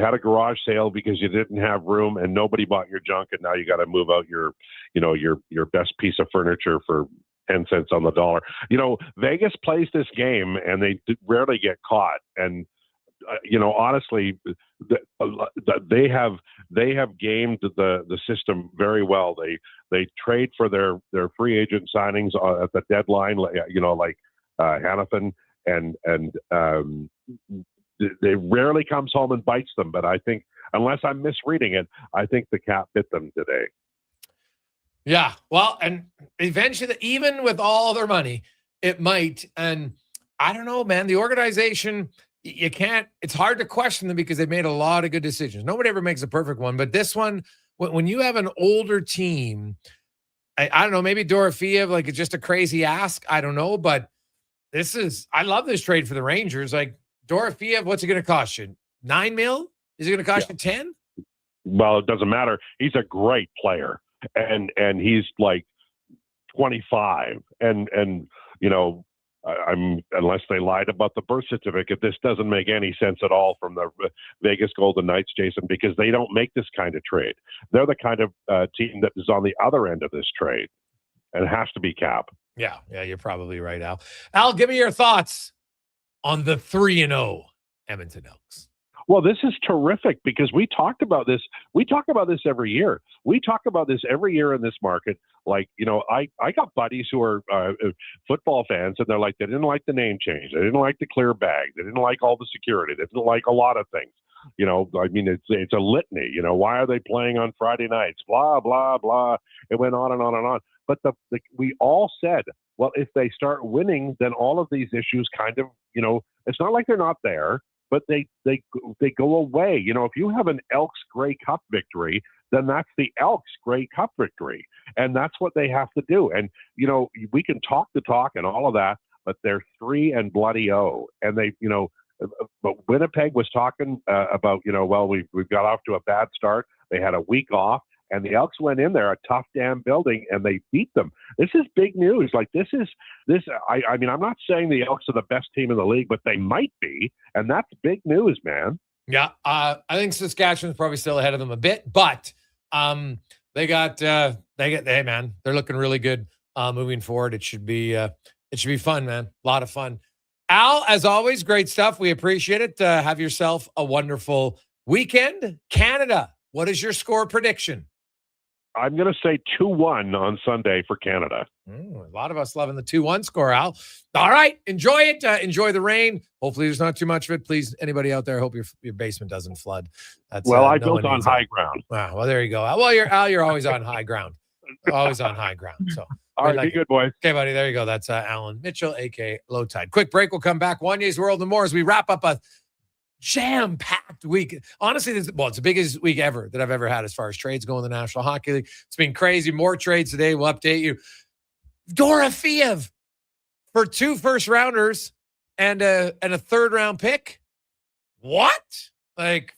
had a garage sale because you didn't have room and nobody bought your junk, and now you got to move out your best piece of furniture for 10 cents on the dollar. Vegas plays this game and they rarely get caught. And honestly, they have gamed the system very well. They trade for their free agent signings at the deadline, like Hanifin, and they rarely comes home and bites them. But I think, unless I'm misreading it, I think the cap bit them today. Yeah, well, and eventually, even with all their money, it might. And I don't know, man, the organization, you can't, it's hard to question them because they've made a lot of good decisions. Nobody ever makes a perfect one, but this one, when you have an older team, I don't know, maybe Dorofeev, it's just a crazy ask. I don't know, but I love this trade for the Rangers. Dorofeev, what's it going to cost you? $9 million? Is it going to cost you 10? Well, it doesn't matter. He's a great player. And he's 25, and unless they lied about the birth certificate, this doesn't make any sense at all from the Vegas Golden Knights, Jason, because they don't make this kind of trade. They're the kind of team that is on the other end of this trade, and it has to be cap. Yeah, you're probably right, Al. Al, give me your thoughts on the 3-0 Edmonton Elks. Well, this is terrific because we talked about this. We talk about this every year. We talk about this every year in this market. I got buddies who are football fans, and they're they didn't like the name change. They didn't like the clear bag. They didn't like all the security. They didn't like a lot of things. It's a litany. Why are they playing on Friday nights? Blah, blah, blah. It went on and on and on. But we all said, well, if they start winning, then all of these issues kind of, it's not like they're not there. But they go away. If you have an Elks Grey Cup victory, then that's the Elks Grey Cup victory. And that's what they have to do. And, we can talk the talk and all of that, but they're 3-0. And they, but Winnipeg was talking about, we've got off to a bad start. They had a week off. And the Elks went in there, a tough damn building, and they beat them. This is big news. I'm not saying the Elks are the best team in the league, but they might be. And that's big news, man. Yeah. I think Saskatchewan's probably still ahead of them a bit, but Hey man, they're looking really good moving forward. It should be fun, man. A lot of fun. Al, as always, great stuff. We appreciate it. Have yourself a wonderful weekend. Canada, what is your score prediction? I'm going to say 2-1 on Sunday for Canada. A lot of us loving the 2-1 score, Al. All right. Enjoy it. Enjoy the rain. Hopefully there's not too much of it. Please, anybody out there, hope your basement doesn't flood. That's, I built on high ground. Wow, well, there you go. Well, you're always on high ground. Always on high ground. So, all right, be good, boys. Okay, buddy. There you go. That's Alan Mitchell, a.k.a. Low Tide. Quick break. We'll come back. Wanye's World and more as we wrap up a jam-packed week. Honestly, it's the biggest week ever that I've ever had as far as trades go in the National Hockey League. It's been crazy. More trades today. We'll update you. Dorofeev for 2 first-rounders and a 3rd-round pick. What? Like,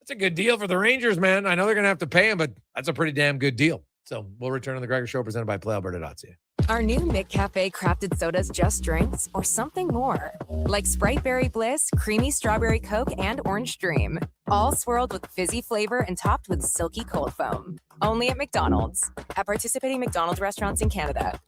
that's a good deal for the Rangers, man. I know they're going to have to pay him, but that's a pretty damn good deal. So we'll return on the Gregor Show presented by PlayAlberta.ca. Are new McCafe crafted sodas just drinks or something more? Like Sprite Berry Bliss, Creamy Strawberry Coke, and Orange Dream. All swirled with fizzy flavor and topped with silky cold foam. Only at McDonald's. At participating McDonald's restaurants in Canada.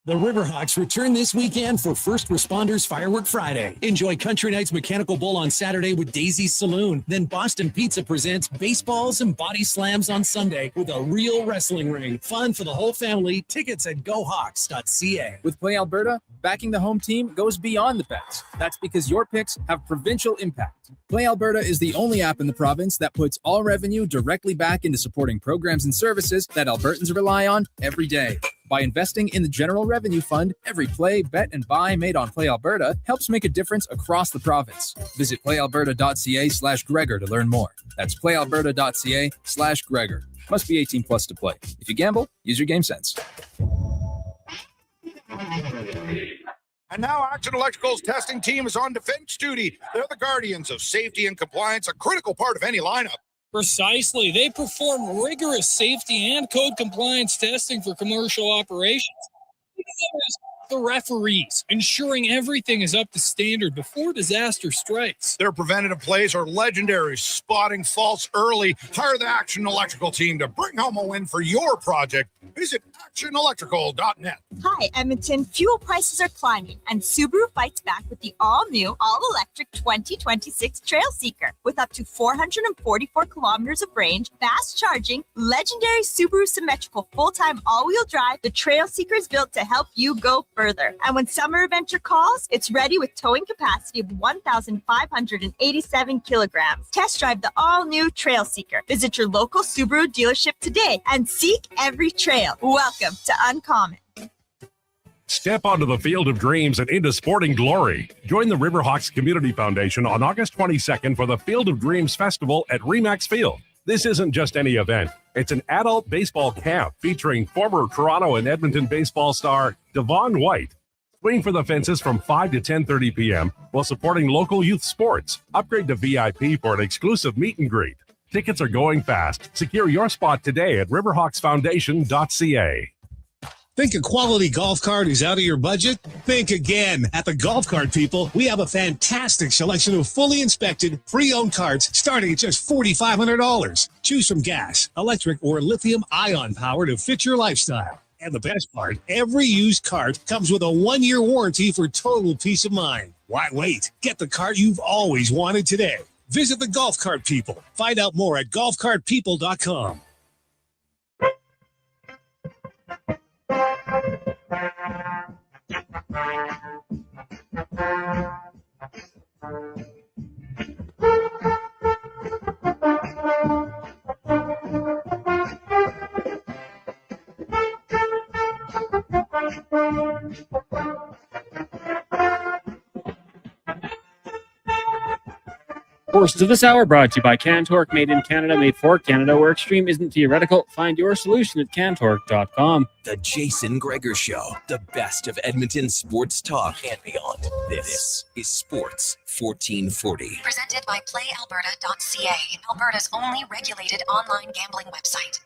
The Riverhawks return this weekend for First Responders Firework Friday. Enjoy Country Nights Mechanical Bull on Saturday with Daisy's Saloon. Then Boston Pizza presents Baseballs and Body Slams on Sunday with a real wrestling ring. Fun for the whole family. Tickets at GoHawks.ca. With Play Alberta, backing the home team goes beyond the bets. That's because your picks have provincial impact. Play Alberta is the only app in the province that puts all revenue directly back into supporting programs and services that Albertans rely on every day. By investing in the General Revenue Fund, every play, bet, and buy made on Play Alberta helps make a difference across the province. Visit playalberta.ca/Gregor to learn more. That's playalberta.ca/Gregor. Must be 18 plus to play. If you gamble, use your game sense. And now Action Electrical's testing team is on defense duty. They're the guardians of safety and compliance, a critical part of any lineup. Precisely. They perform rigorous safety and code compliance testing for commercial operations. The referees, ensuring everything is up to standard before disaster strikes. Their preventative plays are legendary, spotting faults early. Hire the Action Electrical team to bring home a win for your project. Visit actionelectrical.net. Hi, Edmonton. Fuel prices are climbing, and Subaru fights back with the all-new, all-electric 2026 Trail Seeker. With up to 444 kilometers of range, fast charging, legendary Subaru symmetrical full-time all-wheel drive, the Trail Seeker is built to help you go further. And when summer adventure calls, it's ready with towing capacity of 1,587 kilograms. Test drive the all-new Trail Seeker. Visit your local Subaru dealership today and seek every trail. Welcome to Uncommon. Step onto the field of dreams and into sporting glory. Join the Riverhawks Community Foundation on August 22nd for the Field of Dreams Festival at Remax Field. This isn't just any event. It's an adult baseball camp featuring former Toronto and Edmonton baseball star Devon White. Swing for the fences from 5 to 10:30 p.m. while supporting local youth sports. Upgrade to VIP for an exclusive meet and greet. Tickets are going fast. Secure your spot today at riverhawksfoundation.ca. Think a quality golf cart is out of your budget? Think again. At the Golf Cart People, we have a fantastic selection of fully inspected, pre-owned carts starting at just $4,500. Choose from gas, electric, or lithium-ion power to fit your lifestyle. And the best part, every used cart comes with a 1-year warranty for total peace of mind. Why wait? Get the cart you've always wanted today. Visit the Golf Cart People. Find out more at golfcartpeople.com. Courses of this hour brought to you by Cantork, made in Canada, made for Canada, where extreme isn't theoretical. Find your solution at cantork.com. The Jason Gregor Show, the best of Edmonton sports talk and beyond. This is Sports 1440. Presented by PlayAlberta.ca, Alberta's only regulated online gambling website.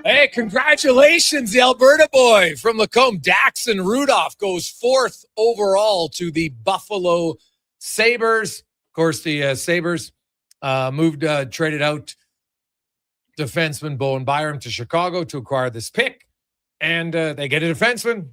Hey, congratulations, the Alberta boy from Lacombe. Daxon Rudolph goes 4th overall to the Buffalo Sabres. Of course, the Sabres traded out defenseman Bowen Byram to Chicago to acquire this pick. And they get a defenseman.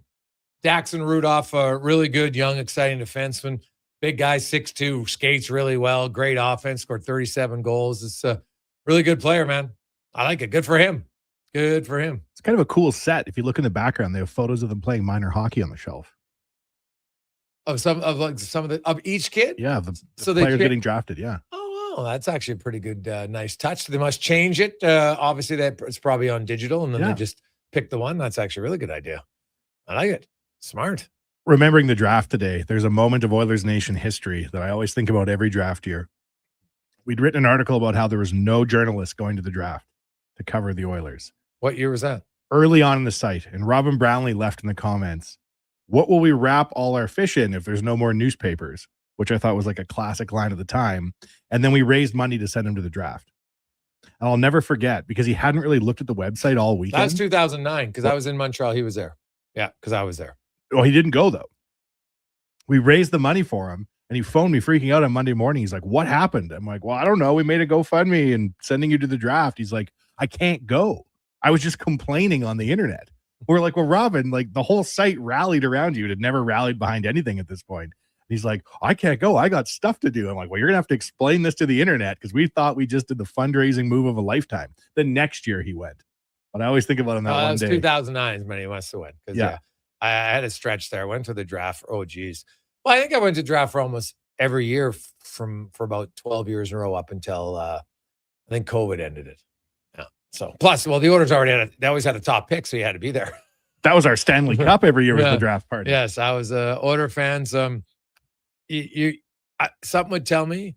Daxon Rudolph, a really good, young, exciting defenseman. Big guy, 6'2", skates really well. Great offense, scored 37 goals. It's a really good player, man. I like it. Good for him. Good for him. It's kind of a cool set. If you look in the background, they have photos of them playing minor hockey on the shelf. Of each kid? Yeah, the players getting drafted, yeah. Oh, that's actually a pretty good, nice touch. They must change it. Obviously, it's probably on digital, and then they just pick the one. That's actually a really good idea. I like it. Smart. Remembering the draft today, there's a moment of Oilers Nation history that I always think about every draft year. We'd written an article about how there was no journalist going to the draft to cover the Oilers. What year was that? Early on in the site, and Robin Brownlee left in the comments, "What will we wrap all our fish in if there's no more newspapers?" Which I thought was like a classic line at the time. And then we raised money to send him to the draft. And I'll never forget, because he hadn't really looked at the website all weekend. That's 2009, because I was in Montreal. He was there. Yeah, because I was there. Well, he didn't go, though. We raised the money for him, and he phoned me freaking out on Monday morning. He's like, "What happened?" I'm like, "Well, I don't know. We made a GoFundMe and sending you to the draft." He's like, "I can't go. I was just complaining on the internet." We're like, "Well, Robin, like the whole site rallied around you. It had never rallied behind anything at this point." He's like, "I can't go. I got stuff to do." I'm like, "Well, you're going to have to explain this to the internet because we thought we just did the fundraising move of a lifetime." The next year he went. But I always think about him that one was day. 2009 is when he must have went. Yeah. I had a stretch there. I went to the draft. Oh, geez. Well, I think I went to draft for almost every year for about 12 years in a row up until I think COVID ended it. Yeah. So plus, well, the Oilers they always had a top pick, so you had to be there. That was our Stanley Cup every year with the draft party. Yes, I was Oilers fans. Something would tell me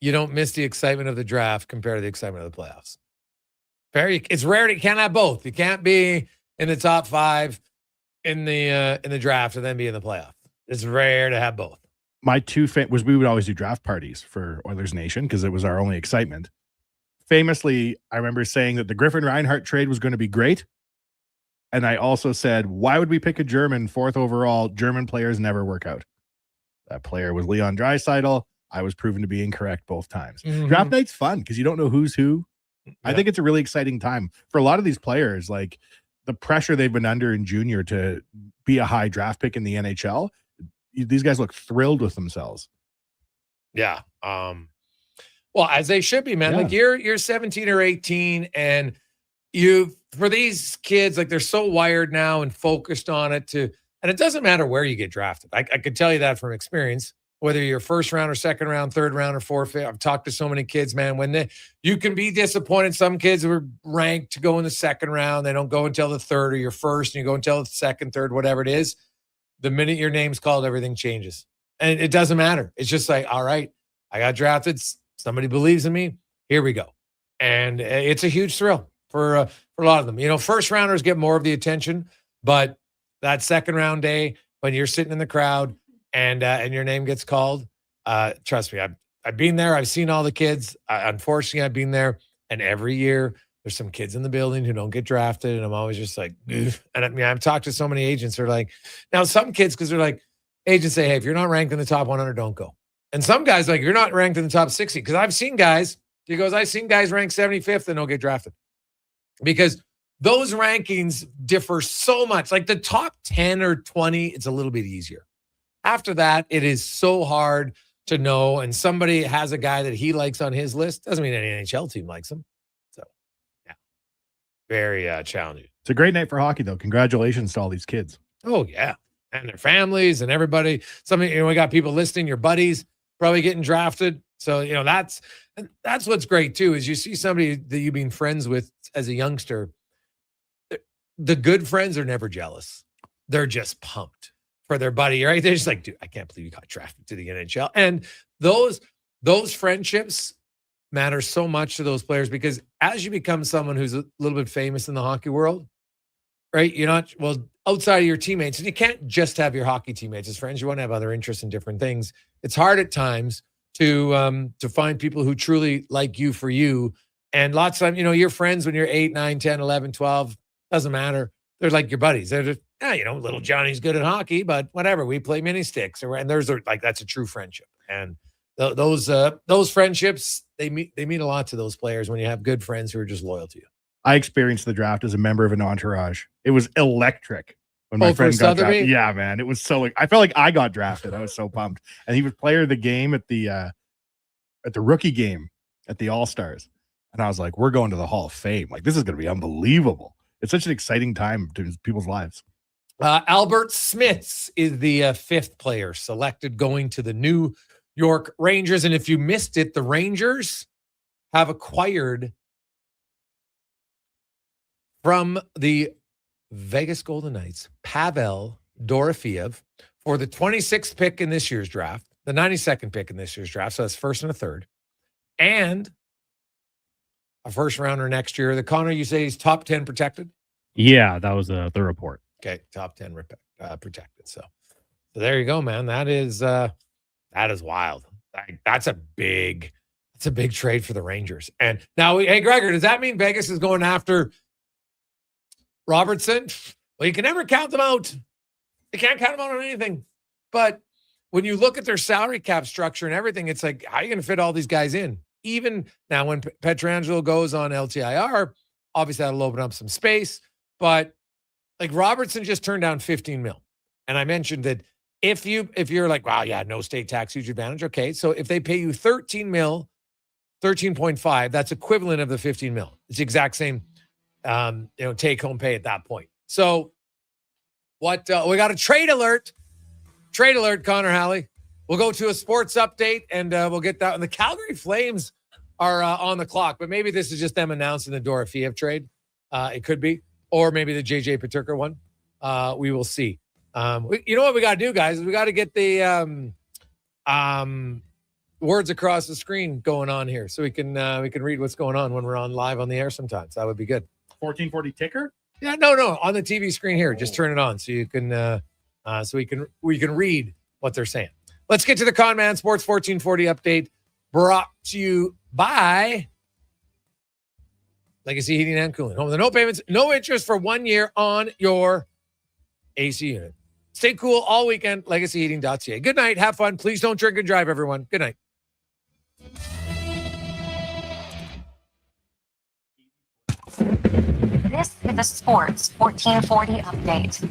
you don't miss the excitement of the draft compared to the excitement of the playoffs. It's rare. You can't have both. You can't be in the top 5 in the draft and then be in the playoff. It's rare to have both. My was we would always do draft parties for Oilers Nation because it was our only excitement. Famously, I remember saying that the Griffin Reinhart trade was going to be great. And I also said, why would we pick a German 4th overall? German players never work out. That player was Leon Draisaitl. I was proven to be incorrect both times. Mm-hmm. Draft night's fun because you don't know who's who. Yeah. I think it's a really exciting time for a lot of these players. Like the pressure they've been under in junior to be a high draft pick in the NHL. These guys look thrilled with themselves. Yeah. Well, as they should be, man. Yeah. Like you're 17 or 18 and for these kids, like they're so wired now and focused on it and it doesn't matter where you get drafted. I could tell you that from experience, whether you're 1st round or 2nd round, 3rd round or 4th. I've talked to so many kids, man, you can be disappointed. Some kids were ranked to go in the 2nd round. They don't go until the 3rd or your 1st and you go until the 2nd, 3rd, whatever it is. The minute your name's called, everything changes. And it doesn't matter. It's just like, all right, I got drafted. Somebody believes in me. Here we go. And it's a huge thrill for a lot of them. 1st rounders get more of the attention, but that 2nd round day when you're sitting in the crowd and your name gets called, trust me, I've been there. I've seen all the kids. Unfortunately, I've been there. And every year there's some kids in the building who don't get drafted. And I'm always just like, ugh. And I mean, I've talked to so many agents who are like, now some kids, because they're like, agents say, hey, if you're not ranked in the top 100, don't go. And some guys like, you're not ranked in the top 60. Because I've seen guys, I've seen guys ranked 75th and don't get drafted. Because those rankings differ so much. Like the top 10 or 20, it's a little bit easier. After that, it is so hard to know. And somebody has a guy that he likes on his list. Doesn't mean any NHL team likes him. So, yeah, very challenging. It's a great night for hockey, though. Congratulations to all these kids. Oh, yeah. And their families and everybody. We got people listening, your buddies probably getting drafted. So, that's what's great, too, is you see somebody that you've been friends with as a youngster. The good friends are never jealous. They're just pumped for their buddy, right? They're just like, dude, I can't believe you got drafted to the NHL. And those friendships matter so much to those players because as you become someone who's a little bit famous in the hockey world, right? You're not, outside of your teammates, and you can't just have your hockey teammates as friends. You want to have other interests in different things. It's hard at times to find people who truly like you for you And lots of time, your friends when you're 8, 9, 10, 11, 12, doesn't matter. They're like your buddies. They're just, little Johnny's good at hockey, but whatever. We play mini sticks. And that's a true friendship. And those friendships, they mean a lot to those players when you have good friends who are just loyal to you. I experienced the draft as a member of an entourage. It was electric when my friend got drafted. Yeah, man. It was so I felt like I got drafted. I was so pumped. And he was player of the game at the rookie game at the All-Stars. And I was like, we're going to the Hall of Fame. Like, this is going to be unbelievable. It's such an exciting time to people's lives. Albert Smiths is the 5th player selected going to the New York Rangers. And if you missed it, the Rangers have acquired from the Vegas Golden Knights Pavel Dorofeyev for the 26th pick in this year's draft, the 92nd pick in this year's draft. So that's first and a third. And a first rounder next year. The Connor, you say he's top 10 protected? Yeah, that was the report. Okay, top 10 protected. So there you go, man. That is wild. That's a big trade for the Rangers. And now, hey, Gregor, does that mean Vegas is going after Robertson? Well, you can never count them out. You can't count them out on anything. But when you look at their salary cap structure and everything, it's like, how are you going to fit all these guys in? Even now, when Pietrangelo goes on LTIR, obviously that'll open up some space. But like Robertson just turned down $15 million. And I mentioned that if you're like, wow, yeah, no state tax, huge advantage. Okay, so if they pay you $13 million, 13.5, that's equivalent of the $15 million. It's the exact same, take home pay at that point. So what we got a trade alert, Connor Halley. We'll go to a sports update and we'll get that. And the Calgary Flames are on the clock, but maybe this is just them announcing the Dorofeyev trade. It could be, or maybe the JJ Peterka one. We will see. You know what we got to do, guys? We got to get the words across the screen going on here, so we can read what's going on when we're on live on the air. Sometimes that would be good. 1440 ticker? Yeah, no, on the TV screen here. Just turn it on so you can we can read what they're saying. Let's get to the Con Man Sports 1440 update, brought to you by Legacy Heating and Cooling. Home with no payments, no interest for 1 year on your AC unit. Stay cool all weekend, legacyheating.ca. Good night. Have fun. Please don't drink and drive, everyone. Good night. This is the Sports 1440 update.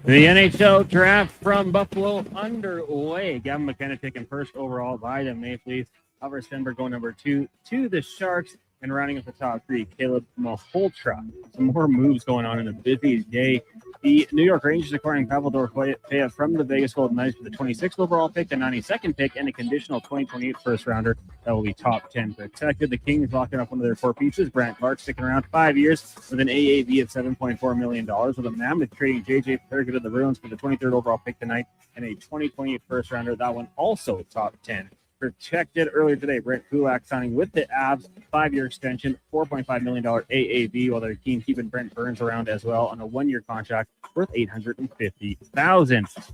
The NHL Draft from Buffalo underway. Gavin McKenna taken first overall by the Maple Leafs. Oliver Stenberg going number 2 to the Sharks. And rounding up the top 3, Caleb Malhotra. Some more moves going on in a busy day. The New York Rangers acquiring Pavel Dorofeyev from the Vegas Golden Knights for the 26th overall pick, the 92nd pick, and a conditional 2028 first rounder that will be top 10 protected. The Kings locking up one of their core pieces. Brant Clark sticking around 5 years with an AAV of $7.4 million. With a Mammoth trading JJ Peterka to the Bruins for the 23rd overall pick tonight and a 2028 first rounder. That one also top 10. Protected earlier today, Brent Kulak signing with the Avs, 5-year extension, $4.5 million AAV, while they're keen keeping Brent Burns around as well on a 1-year contract worth $850,000.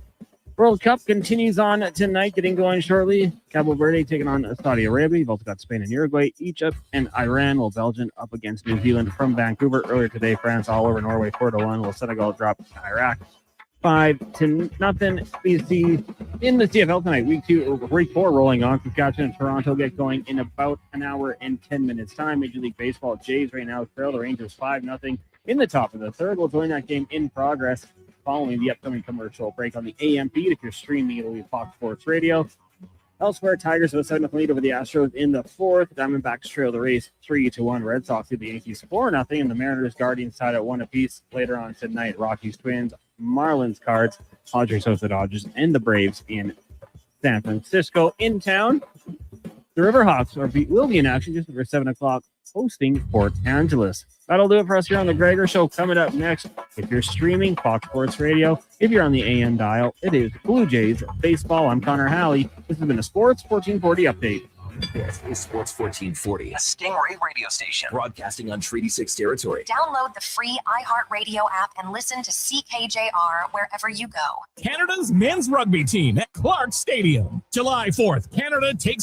World Cup continues on tonight, getting going shortly. Cabo Verde taking on Saudi Arabia. You've also got Spain and Uruguay, Egypt and Iran, while Belgium up against New Zealand from Vancouver. Earlier today, France all over Norway 4-1, while Senegal dropped Iraq 5-0. We see in the CFL tonight, week 4 rolling on. Saskatchewan and Toronto get going in about an hour and 10 minutes time. Major League Baseball, Jays right now trail the Rangers 5-0 in the top of the third. We'll join that game in progress following the upcoming commercial break on the AM feed. If you're streaming, it'll be Fox Sports Radio. Elsewhere, Tigers with a 7-0 lead over the Astros in the 4th. Diamondbacks trail the race 3-1. Red Sox lead the Yankees 4-0, and the Mariners Guardians tied at 1 apiece. Later on tonight, Rockies Twins, Marlins Cards, Padres host the Dodgers, and the Braves in San Francisco. In town, the Riverhawks will be in action just over 7 o'clock, hosting Port Angeles. That'll do it for us here on the Gregor Show. Coming up next, if you're streaming, Fox Sports Radio. If you're on the AM dial, it is Blue Jays Baseball. I'm Connor Halley. This has been a Sports 1440 update. This is Sports 1440, a Stingray radio station broadcasting on Treaty 6 territory. Download the free iHeartRadio app and listen to CKJR wherever you go. Canada's men's rugby team at Clark Stadium. July 4th, Canada takes